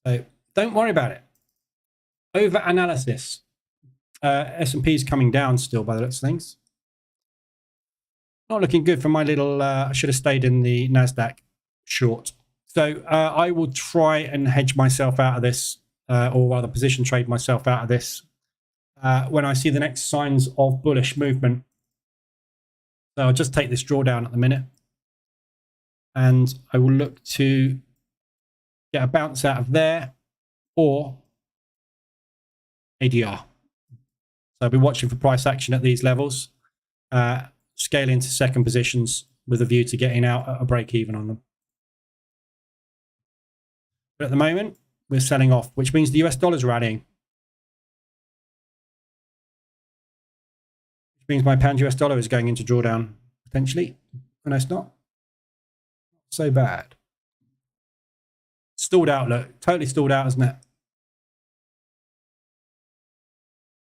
So don't worry about it. Over analysis. S&P is coming down still by the looks of things. Not looking good for my little, I should have stayed in the NASDAQ short. So I will try and hedge myself out of this, or rather position trade myself out of this when I see the next signs of bullish movement. So I'll just take this drawdown at the minute. And I will look to get a bounce out of there or ADR. So I'll be watching for price action at these levels, scaling to second positions with a view to getting out at a break even on them. But at the moment, we're selling off, which means the US dollar's rallying. Which means my pound US dollar is going into drawdown, potentially. No, it's not. So bad. Stalled out, look. Totally stalled out, isn't it?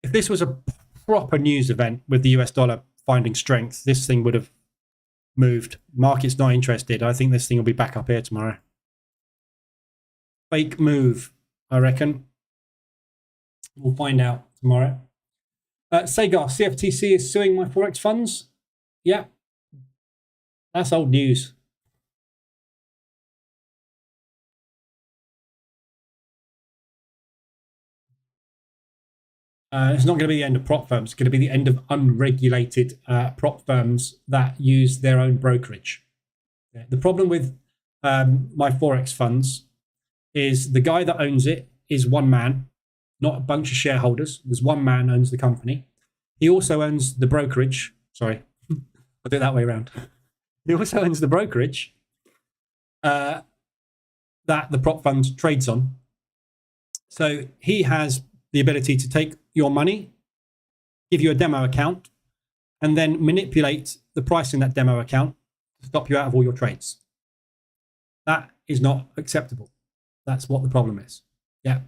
If this was a proper news event with the US dollar finding strength, this thing would have moved. Market's not interested. I think this thing will be back up here tomorrow. Fake move, I reckon. We'll find out tomorrow. Sagar, CFTC is suing my Forex funds. Yeah, that's old news. It's not going to be the end of prop firms. It's going to be the end of unregulated prop firms that use their own brokerage. Yeah. The problem with my Forex funds is the guy that owns it is one man, not a bunch of shareholders. There's one man owns the company. He also owns the brokerage. Sorry, I'll do it that way around. He also owns the brokerage that the prop fund trades on. So he has the ability to take your money, give you a demo account, and then manipulate the price in that demo account to stop you out of all your trades. That is not acceptable. That's what the problem is. Yeah.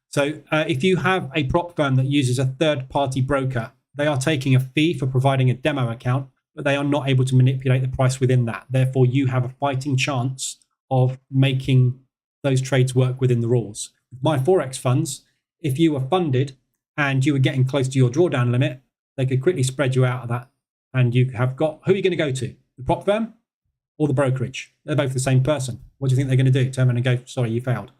So if you have a prop firm that uses a third-party broker, they are taking a fee for providing a demo account, but they are not able to manipulate the price within that. Therefore, you have a fighting chance of making those trades work within the rules. With my Forex funds, if you were funded and you were getting close to your drawdown limit, they could quickly spread you out of that. And you have got, who are you going to go to? The prop firm or the brokerage? They're both the same person. What do you think they're going to do? Turn around and go, sorry, you failed.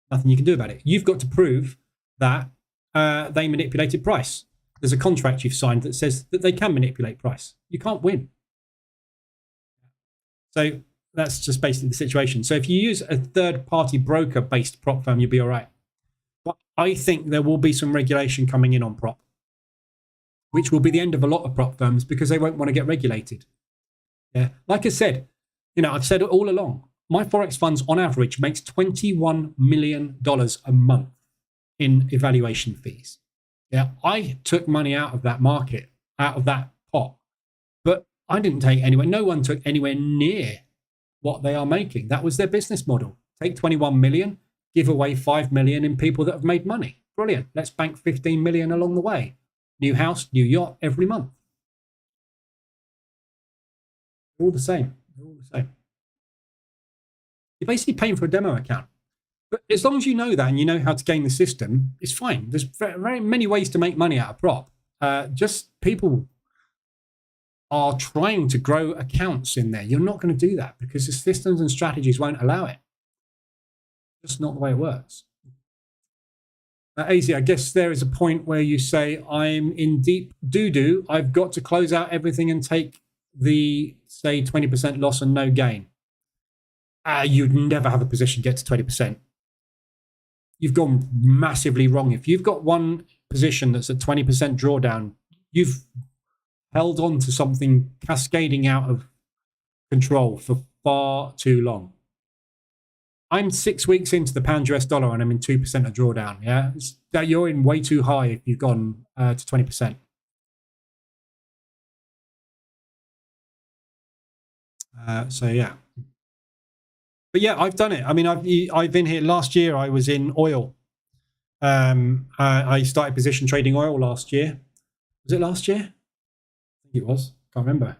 Nothing you can do about it. You've got to prove that they manipulated price. There's a contract you've signed that says that they can manipulate price. You can't win. So that's just basically the situation. So if you use a third-party broker-based prop firm, you'll be all right. But I think there will be some regulation coming in on prop, which will be the end of a lot of prop firms because they won't want to get regulated. Yeah, like I said, I've said it all along. My Forex funds, on average, makes $21 million a month in evaluation fees. Yeah, I took money out of that market, out of that pot, but I didn't take anywhere. No one took anywhere near what they are making. That was their business model. Take 21 million, give away 5 million in people that have made money. Brilliant. Let's bank 15 million along the way. New house, new yacht every month. All the same. All the same. You're basically paying for a demo account. But as long as you know that and you know how to game the system, it's fine. There's very many ways to make money out of prop. Just people are trying to grow accounts in there. You're not going to do that because the systems and strategies won't allow it. Just not the way it works. AZ, I guess there is a point where you say, I'm in deep doo-doo. I've got to close out everything and take the, say, 20% loss and no gain. You'd never have a position get to 20%. You've gone massively wrong. If you've got one position that's at 20% drawdown, you've held on to something cascading out of control for far too long. I'm 6 weeks into the pound US dollar and I'm in 2% of drawdown. Yeah, you're in way too high if you've gone to 20%. So yeah, but yeah, I've done it. I mean, I've been here last year. I was in oil. I started position trading oil last year. Was it last year? I think it was. Can't remember.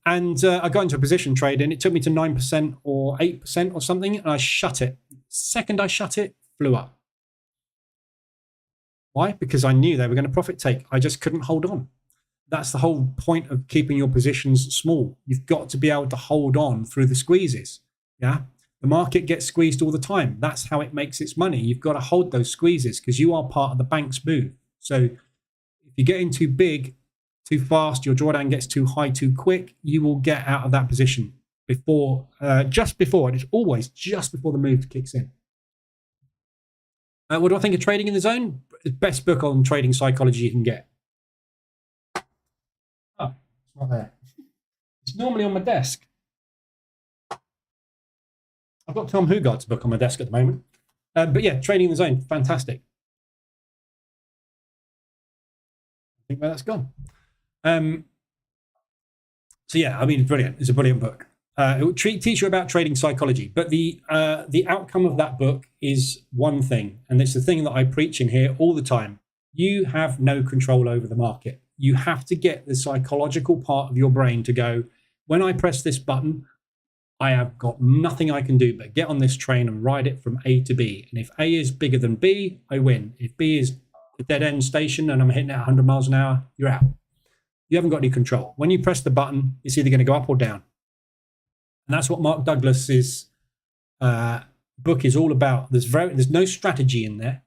And I got into a position trade and it took me to 9% or 8% or something, and I shut it. Second I shut it, flew up. Why? Because I knew they were going to profit take. I just couldn't hold on. That's the whole point of keeping your positions small. You've got to be able to hold on through the squeezes. Yeah, the market gets squeezed all the time. That's how it makes its money. You've got to hold those squeezes because you are part of the bank's move. So if you get in too big, too fast, your drawdown gets too high too quick, you will get out of that position before, just before, and it's always just before the move kicks in. What do I think of Trading in the Zone? Best book on trading psychology you can get. Oh, it's not there. It's normally on my desk. I've got Tom Hugard's book on my desk at the moment. But yeah, Trading in the Zone, fantastic. I think where that's gone. So yeah, I mean, brilliant. It's a brilliant book. It will teach you about trading psychology, but the outcome of that book is one thing, and it's the thing that I preach in here all the time. You have no control over the market. You have to get the psychological part of your brain to go, when I press this button, I have got nothing I can do but get on this train and ride it from A to B. And if A is bigger than B, I win. If B is a dead end station and I'm hitting it 100 miles an hour, you're out. You haven't got any control. When you press the button, it's either going to go up or down. And that's what Mark Douglas's book is all about. There's no strategy in there.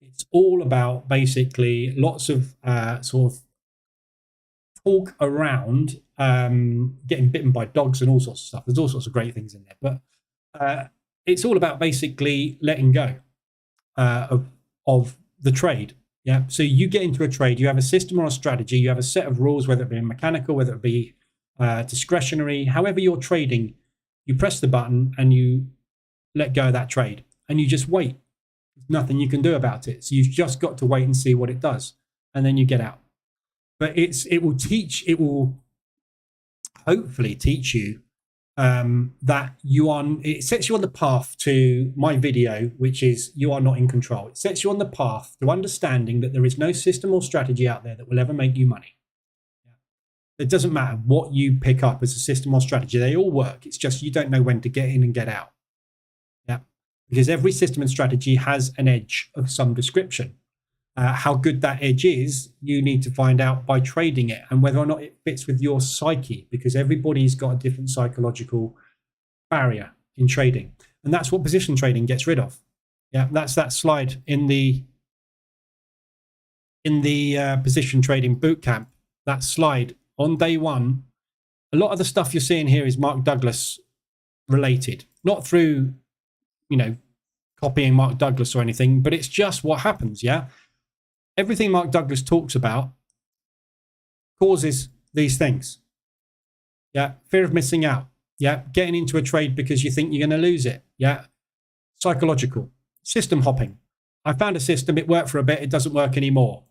It's all about basically lots of sort of talk around getting bitten by dogs and all sorts of stuff. There's all sorts of great things in there. But it's all about basically letting go of the trade. Yeah. So you get into a trade, you have a system or a strategy, you have a set of rules, whether it be mechanical, whether it be discretionary, however you're trading, you press the button and you let go of that trade and you just wait. There's nothing you can do about it. So you've just got to wait and see what it does. And then you get out. But it will hopefully teach you that it sets you on the path to my video, which is you are not in control. It sets you on the path to understanding that there is no system or strategy out there that will ever make you money. It doesn't matter what you pick up as a system or strategy. They all work. It's just you don't know when to get in and get out. Yeah, because every system and strategy has an edge of some description. How good that edge is, you need to find out by trading it and whether or not it fits with your psyche, because everybody's got a different psychological barrier in trading. And that's what position trading gets rid of. Yeah, that's that slide in the position trading bootcamp. That slide on day one, a lot of the stuff you're seeing here is Mark Douglas related, not through, copying Mark Douglas or anything, but it's just what happens. Yeah. Everything Mark Douglas talks about causes these things. Yeah. Fear of missing out. Yeah. Getting into a trade because you think you're going to lose it. Yeah. Psychological. System hopping. I found a system. It worked for a bit. It doesn't work anymore.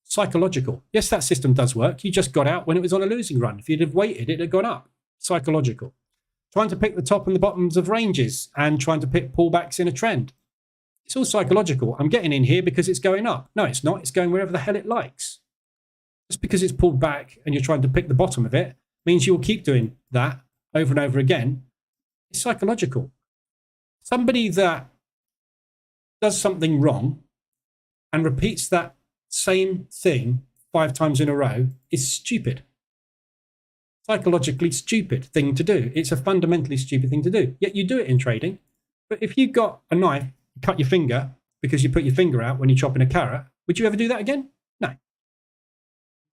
Psychological. Yes, that system does work. You just got out when it was on a losing run. If you'd have waited, it'd have gone up. Psychological. Trying to pick the top and the bottoms of ranges and trying to pick pullbacks in a trend. It's all psychological. I'm getting in here because it's going up. No, it's not. It's going wherever the hell it likes. Just because it's pulled back and you're trying to pick the bottom of it means you will keep doing that over and over again. It's psychological. Somebody that does something wrong and repeats that same thing 5 times in a row is stupid. Psychologically stupid thing to do. It's a fundamentally stupid thing to do. Yet you do it in trading. But if you got a knife, you cut your finger because you put your finger out when you're chopping a carrot, would you ever do that again? No.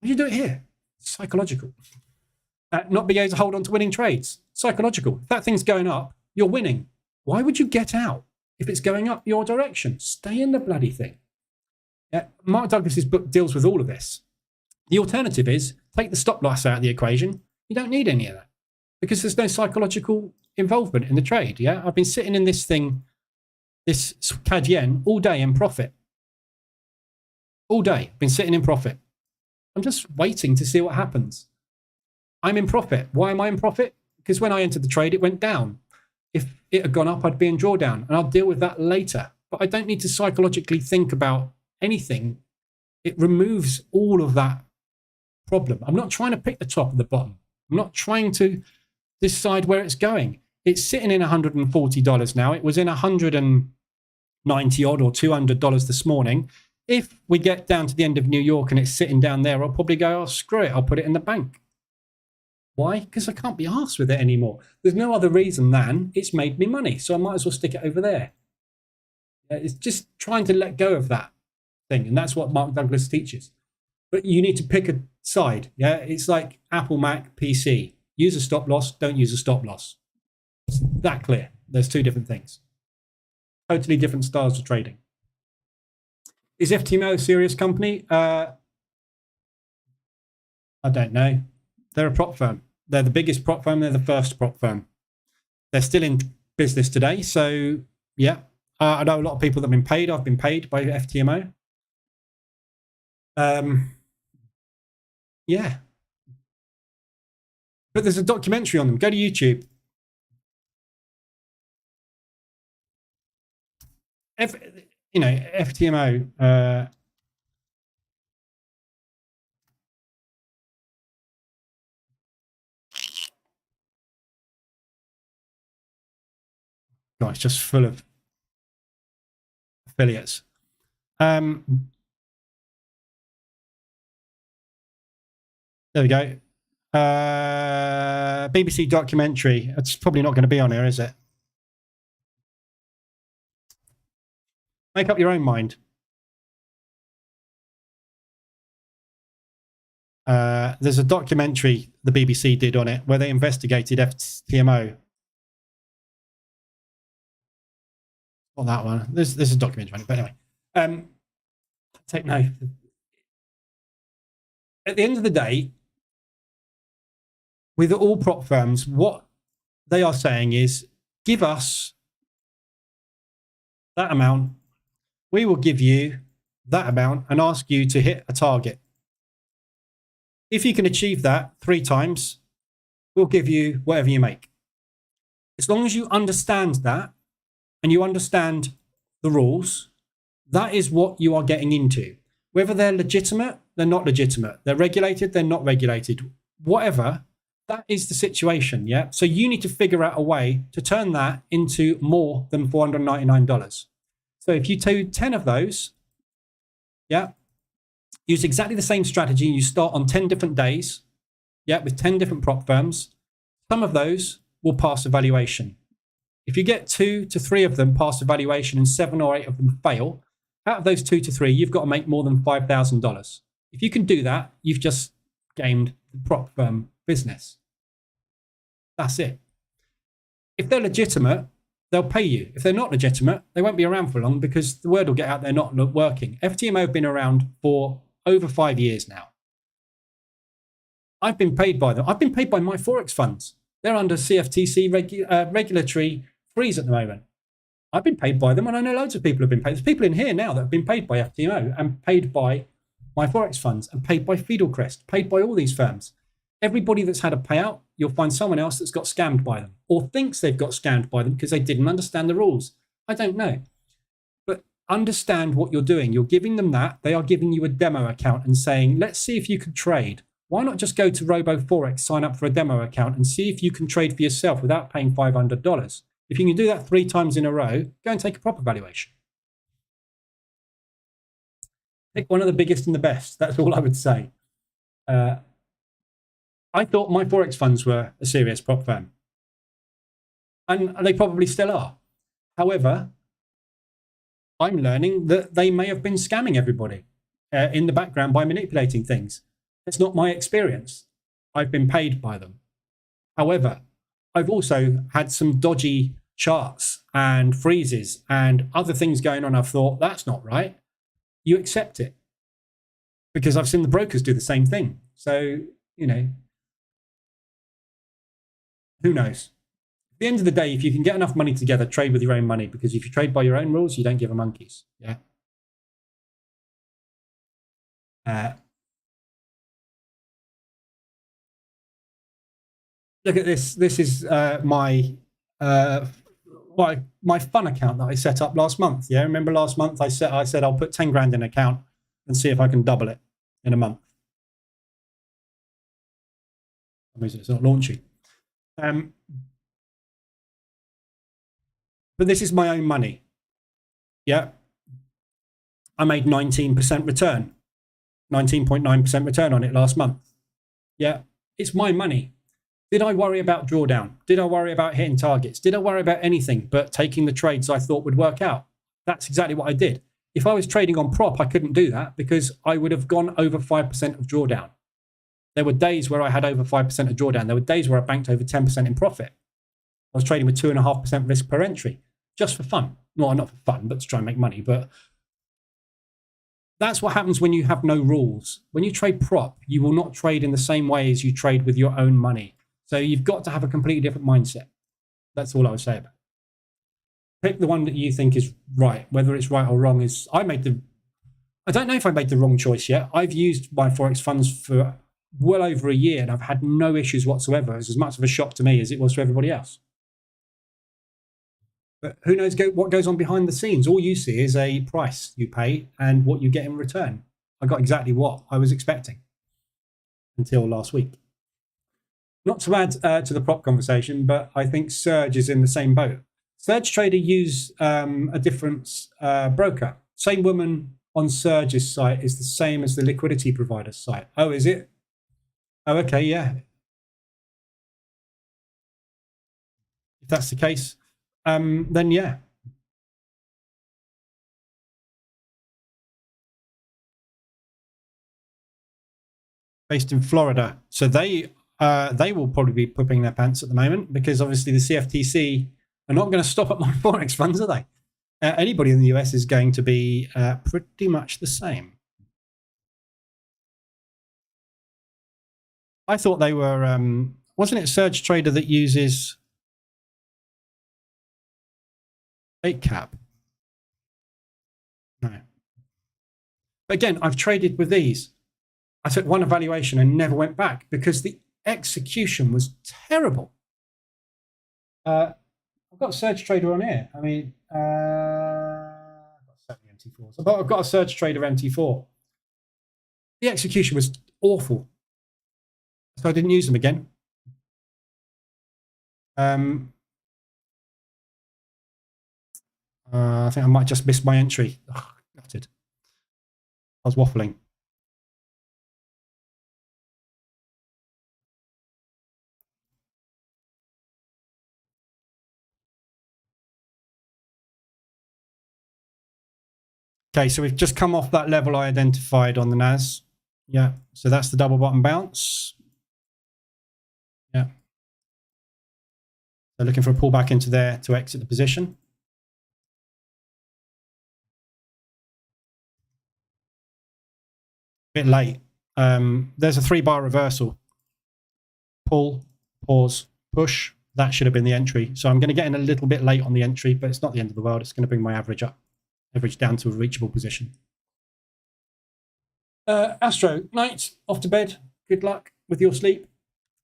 You do it here. It's psychological. Not being able to hold on to winning trades. Psychological. If that thing's going up, you're winning. Why would you get out if it's going up your direction? Stay in the bloody thing. Mark Douglas's book deals with all of this. The alternative is take the stop loss out of the equation. You don't need any of that because there's no psychological involvement in the trade. Yeah, I've been sitting in this thing, this CAD yen, all day in profit. All day, been sitting in profit. I'm just waiting to see what happens. I'm in profit. Why am I in profit? Because when I entered the trade, it went down. If it had gone up, I'd be in drawdown, and I'll deal with that later. But I don't need to psychologically think about anything. It removes all of that problem. I'm not trying to pick the top and the bottom. I'm not trying to decide where it's going. It's sitting in $140 now. It was in $190 odd or $200 this morning. If we get down to the end of New York and it's sitting down there, I'll probably go, oh, screw it, I'll put it in the bank. Why? Because I can't be arsed with it anymore. There's no other reason than it's made me money, so I might as well stick it over there. It's just trying to let go of that thing, and that's what Mark Douglas teaches. But you need to pick a side. Yeah, it's like Apple, Mac, PC. Use a stop loss, don't use a stop loss. It's that clear. There's two different things. Totally different styles of trading. Is FTMO a serious company? I don't know. They're a prop firm. They're the biggest prop firm. They're the first prop firm. They're still in business today. So, yeah. I know a lot of people that have been paid. I've been paid by FTMO. Yeah. But there's a documentary on them. Go to YouTube. FTMO. God, it's just full of affiliates. There we go. BBC documentary. It's probably not going to be on here, is it? Make up your own mind. There's a documentary the BBC did on it where they investigated FTMO. Not that one. There's a documentary on it, but anyway. Take note. At the end of the day, with all prop firms, what they are saying is, give us that amount. We will give you that amount and ask you to hit a target. If you can achieve that 3 times, we'll give you whatever you make. As long as you understand that and you understand the rules, that is what you are getting into. Whether they're legitimate, they're not legitimate. They're regulated, they're not regulated. Whatever, that is the situation, yeah? So you need to figure out a way to turn that into more than $499. So if you do 10 of those, yeah, use exactly the same strategy. You start on 10 different days, yeah, with 10 different prop firms. Some of those will pass evaluation. If you get 2 to 3 of them pass evaluation and 7 or 8 of them fail, out of those 2 to 3, you've got to make more than $5,000. If you can do that, you've just gamed the prop firm business. That's it. If they're legitimate, they'll pay you. If they're not legitimate, they won't be around for long because the word will get out they're not working. FTMO have been around for over 5 years now. I've been paid by them. I've been paid by my Forex funds. They're under CFTC regulatory freeze at the moment. I've been paid by them, and I know loads of people have been paid. There's people in here now that have been paid by FTMO and paid by my Forex funds and paid by Fidelcrest, paid by all these firms. Everybody that's had a payout, you'll find someone else that's got scammed by them or thinks they've got scammed by them because they didn't understand the rules. I don't know. But understand what you're doing. You're giving them that. They are giving you a demo account and saying, let's see if you can trade. Why not just go to Robo Forex, sign up for a demo account and see if you can trade for yourself without paying $500? If you can do that 3 times in a row, go and take a proper valuation. Pick one of the biggest and the best. That's all I would say. I thought my Forex funds were a serious prop firm. And they probably still are. However, I'm learning that they may have been scamming everybody in the background by manipulating things. It's not my experience. I've been paid by them. However, I've also had some dodgy charts and freezes and other things going on. I've thought, that's not right. You accept it. Because I've seen the brokers do the same thing. So, you know, who knows? At the end of the day, if you can get enough money together, trade with your own money. Because if you trade by your own rules, you don't give a monkeys. Yeah. Look at this. This is my fun account that I set up last month. Yeah, remember last month I said I'll put 10 grand in an account and see if I can double it in a month. For some reason it's not launching. But this is my own money. Yeah. I made 19% return, 19.9% return on it last month. Yeah. It's my money. Did I worry about drawdown? Did I worry about hitting targets? Did I worry about anything but taking the trades I thought would work out? That's exactly what I did. If I was trading on prop, I couldn't do that because I would have gone over 5% of drawdown. There were days where I had over 5% of drawdown. There were days where I banked over 10% in profit. I was trading with 2.5% risk per entry, just for fun. Well, not for fun, but to try and make money. But that's what happens when you have no rules. When you trade prop, you will not trade in the same way as you trade with your own money. So you've got to have a completely different mindset. That's all I would say about it. Pick the one that you think is right. Whether it's right or wrong is, I don't know if I made the wrong choice yet. I've used my Forex funds for well over a year and I've had no issues whatsoever. It's as much of a shock to me as it was to everybody else. But who knows what goes on behind the scenes? All you see is a price you pay and what you get in return. I got exactly what I was expecting until last week. Not to add to the prop conversation, but I think Surge is in the same boat. Surge Trader use a different broker. Same woman on Surge's site is the same as the liquidity provider's site. Oh, is it? Oh, okay, yeah. If that's the case, then yeah. Based in Florida. So they will probably be pooping their pants at the moment because obviously the CFTC are not going to stop at my Forex funds, are they? Anybody in the US is going to be pretty much the same. I thought they were, wasn't it Surge Trader that uses fake cap? No. But again, I've traded with these. I took one evaluation and never went back because the execution was terrible. I've got Surge Trader on here. I mean, I've got 70 MT4s. I've got a Surge Trader MT4. The execution was awful. So I didn't use them again. I think I might just miss my entry. Ugh, gutted. I was waffling. Okay, so we've just come off that level I identified on the NAS. Yeah, so that's the double bottom bounce. Yeah. So looking for a pullback into there to exit the position. Bit late. There's a 3-bar reversal. Pull, pause, push. That should have been the entry. So I'm going to get in a little bit late on the entry, but it's not the end of the world. It's going to bring my average up, average down to a reachable position. Astro, night, off to bed. Good luck with your sleep.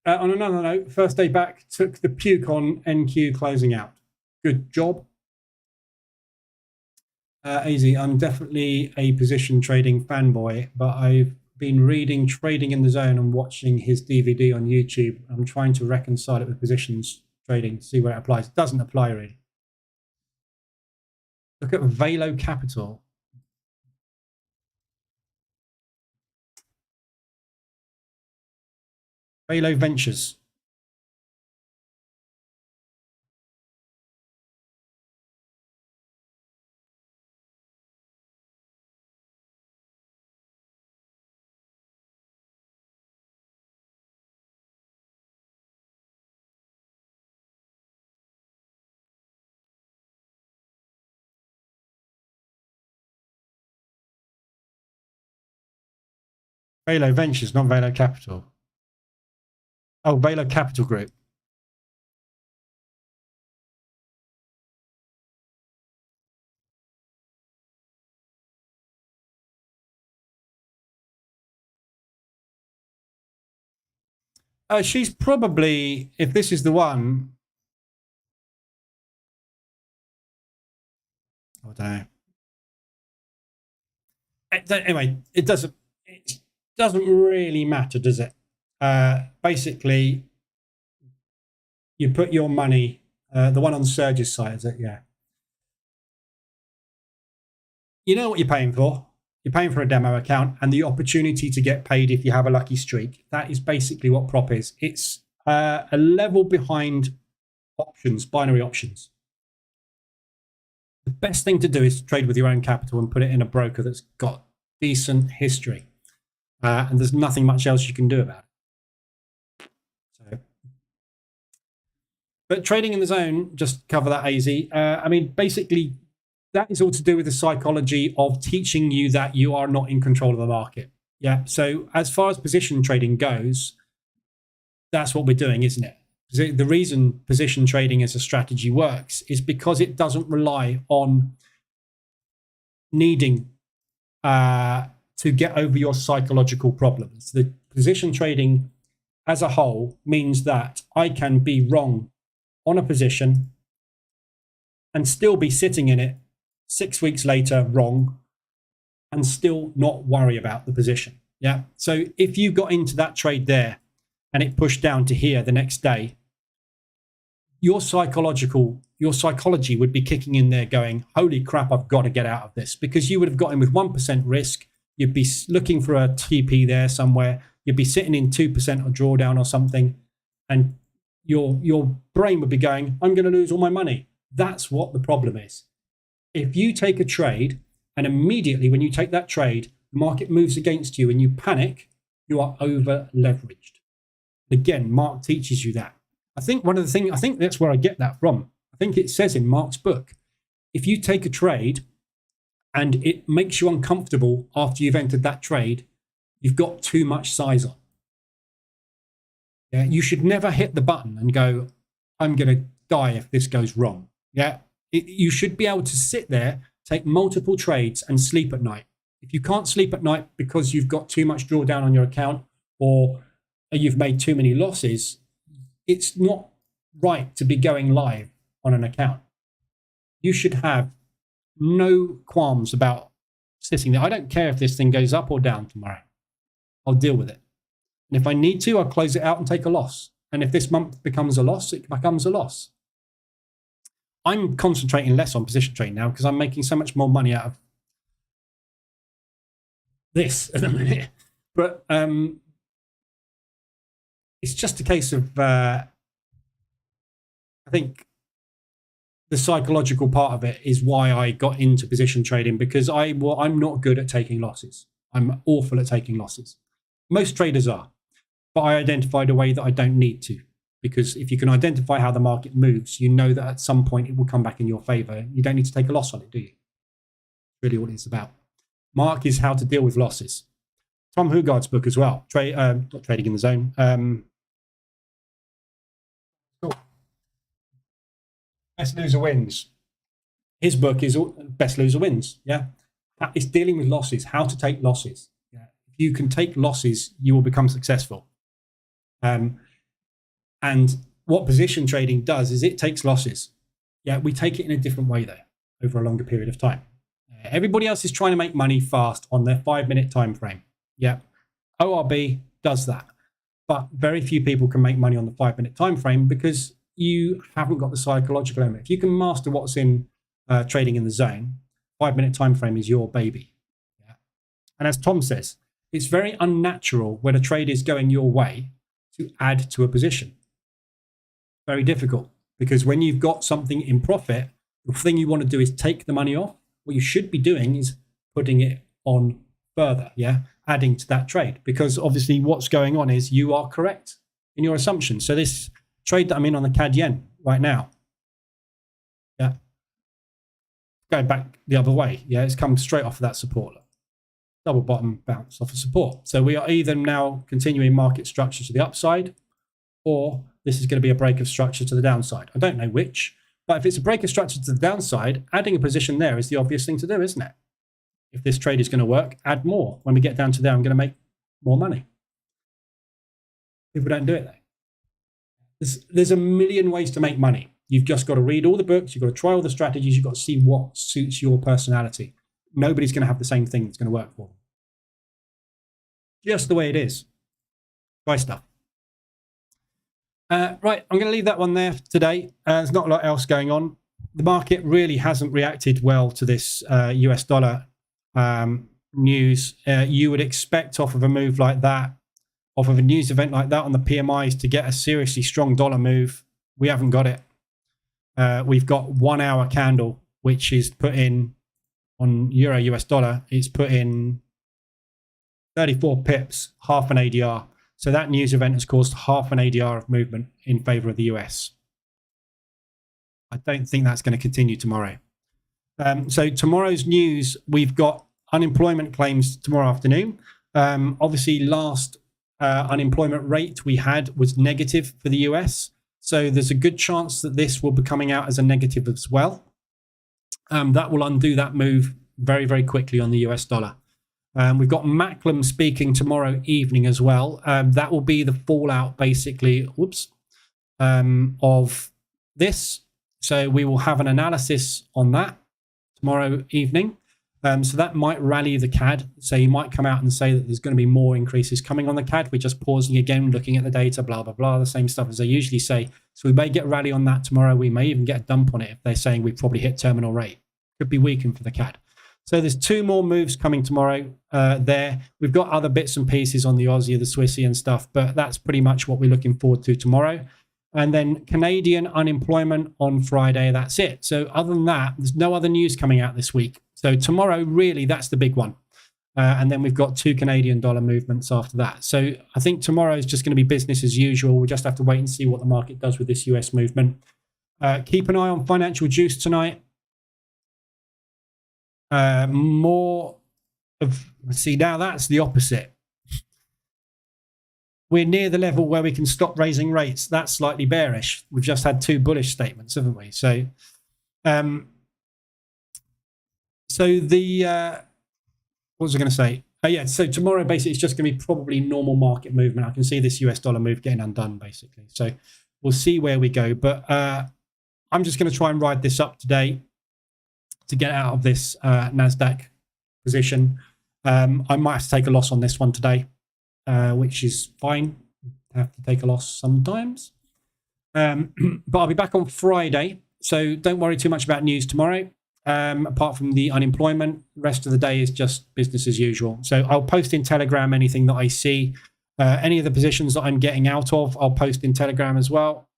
On another note, first day back, took the puke on NQ closing out. Good job. Easy. I'm definitely a position trading fanboy, but I've been reading Trading in the Zone and watching his DVD on YouTube. I'm trying to reconcile it with positions trading, see where it applies. It doesn't apply really. Look at Velo Capital. Velo Ventures. Velo Ventures, not Velo Capital. Oh, Velo Capital Group. She's probably, if this is the one, I don't know. Anyway, it doesn't really matter, does it? Basically, you put your money, the one on Serge's side, is it? Yeah. You know what you're paying for. You're paying for a demo account and the opportunity to get paid if you have a lucky streak. That is basically what prop is. It's a level behind options, binary options. The best thing to do is to trade with your own capital and put it in a broker that's got decent history. And there's nothing much else you can do about it. So, but trading in the zone, just cover that easy. I mean, basically, that is all to do with the psychology of teaching you that you are not in control of the market. Yeah. So as far as position trading goes, that's what we're doing, isn't it? The reason position trading as a strategy works is because it doesn't rely on needing to get over your psychological problems. The position trading as a whole means that I can be wrong on a position and still be sitting in it 6 weeks later wrong and still not worry about the position. Yeah. So if you got into that trade there and it pushed down to here the next day, your psychology would be kicking in there going, holy crap, I've got to get out of this, because you would have got in with 1% risk. You'd be looking for a TP there somewhere. You'd be sitting in 2% or drawdown or something. And your brain would be going, I'm going to lose all my money. That's what the problem is. If you take a trade and immediately when you take that trade, the market moves against you and you panic, you are over leveraged. Again, Mark teaches you that. I think one of the things, I think that's where I get that from. I think it says in Mark's book, if you take a trade and it makes you uncomfortable after you've entered that trade, you've got too much size on. Yeah, you should never hit the button and go, I'm going to die if this goes wrong. Yeah, you should be able to sit there, take multiple trades and sleep at night. If you can't sleep at night because you've got too much drawdown on your account or you've made too many losses, it's not right to be going live on an account. You should have no qualms about sitting there. I don't care if this thing goes up or down tomorrow. I'll deal with it. And if I need to, I'll close it out and take a loss. And if this month becomes a loss, it becomes a loss. I'm concentrating less on position trading now because I'm making so much more money out of this at the minute. But it's just a case of, I think the psychological part of it is why I got into position trading, because I'm not good at taking losses. I'm awful at taking losses. Most traders are, but I identified a way that I don't need to, because if you can identify how the market moves, you know that at some point it will come back in your favor. You don't need to take a loss on it, do you? Really what it's about. Mark is how to deal with losses. Tom Hugard's book as well, not Trading in the Zone. Best Loser Wins. His book is Best Loser Wins. Yeah, it's dealing with losses, how to take losses. Yeah. If you can take losses, you will become successful. And what position trading does is it takes losses. Yeah, we take it in a different way though, over a longer period of time. Everybody else is trying to make money fast on their 5-minute time frame. Yeah, ORB does that, but very few people can make money on the 5-minute time frame because you haven't got the psychological element. If you can master what's in trading in the zone, 5-minute time frame is your baby. Yeah. And as Tom says, it's very unnatural when a trade is going your way to add to a position. Very difficult, because when you've got something in profit, the thing you want to do is take the money off. What you should be doing is putting it on further, adding to that trade, because obviously what's going on is you are correct in your assumption. So this trade that I'm in on the CAD yen right now, going back the other way, it's come straight off of that support. Double bottom bounce off of support. So we are either now continuing market structure to the upside, or this is going to be a break of structure to the downside. I don't know which, but if it's a break of structure to the downside, adding a position there is the obvious thing to do, isn't it? If this trade is going to work, add more. When we get down to there, I'm going to make more money. People don't do it though. There's a million ways to make money. You've just got to read all the books. You've got to try all the strategies. You've got to see what suits your personality. Nobody's going to have the same thing that's going to work for them. Just the way it is. Try stuff. Right, I'm going to leave that one there today. There's not a lot else going on. The market really hasn't reacted well to this US dollar news. You would expect off of a move like that, off of a news event like that on the PMIs, to get a seriously strong dollar move. We haven't got it. We've got 1 hour candle, which is put in on Euro US dollar. It's put in 34 pips, half an ADR. So that news event has caused half an ADR of movement in favor of the US. I don't think that's going to continue tomorrow. So tomorrow's news, we've got unemployment claims tomorrow afternoon. Obviously, last unemployment rate we had was negative for the US. So there's a good chance that this will be coming out as a negative as well. That will undo that move very, very quickly on the US dollar. We've got Macklem speaking tomorrow evening as well. That will be the fallout, basically, of this. So we will have an analysis on that tomorrow evening. So that might rally the CAD. So he might come out and say that there's going to be more increases coming on the CAD. We're just pausing again, looking at the data, blah, blah, blah, the same stuff as they usually say. So we may get a rally on that tomorrow. We may even get a dump on it if they're saying we've probably hit terminal rate. Could be weakened for the CAD. So there's 2 more moves coming tomorrow there. We've got other bits and pieces on the Aussie, the Swissy and stuff, but that's pretty much what we're looking forward to tomorrow. And then Canadian unemployment on Friday, that's it. So other than that, there's no other news coming out this week. So tomorrow, really, that's the big one. And then we've got 2 Canadian dollar movements after that. So I think tomorrow is just going to be business as usual. We just have to wait and see what the market does with this US movement. Keep an eye on financial juice tonight. More of, see, now that's the opposite. We're near the level where we can stop raising rates. That's slightly bearish. We've just had 2 bullish statements, haven't we? So, what was I going to say? Yeah, so tomorrow basically it's just going to be probably normal market movement. I can see this US dollar move getting undone basically. So we'll see where we go. But I'm just going to try and ride this up today to get out of this NASDAQ position. I might have to take a loss on this one today, which is fine. I have to take a loss sometimes. But I'll be back on Friday. So don't worry too much about news tomorrow. Apart from the unemployment, the rest of the day is just business as usual. So I'll post in Telegram anything that I see. Any of the positions that I'm getting out of, I'll post in Telegram as well.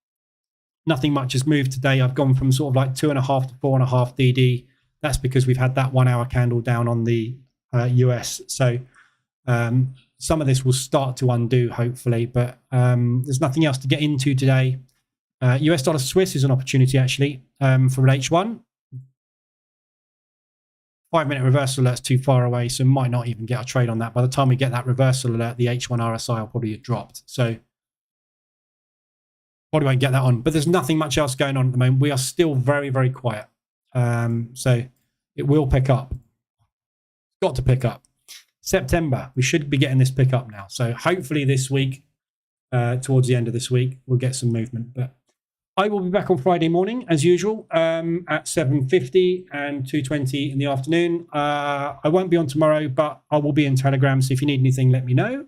Nothing much has moved today. I've gone from sort of like 2.5 to 4.5 DD. That's because we've had that 1 hour candle down on the US. So some of this will start to undo, hopefully, but there's nothing else to get into today. US dollar Swiss is an opportunity, actually, for an H1. 5-minute reversal alert's too far away, so might not even get a trade on that. By the time we get that reversal alert, the H1 RSI will probably have dropped. So probably won't get that on. But there's nothing much else going on at the moment. We are still very, very quiet. So it will pick up. Got to pick up. September, we should be getting this pick up now. So hopefully this week, towards the end of this week, we'll get some movement. But I will be back on Friday morning, as usual, at 7:50 and 2:20 in the afternoon. I won't be on tomorrow, but I will be in Telegram. So if you need anything, let me know.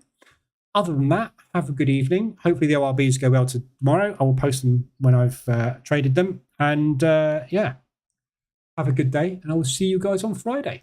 Other than that, have a good evening. Hopefully the ORBs go well tomorrow. I will post them when I've traded them. And yeah. Have a good day, and I will see you guys on Friday.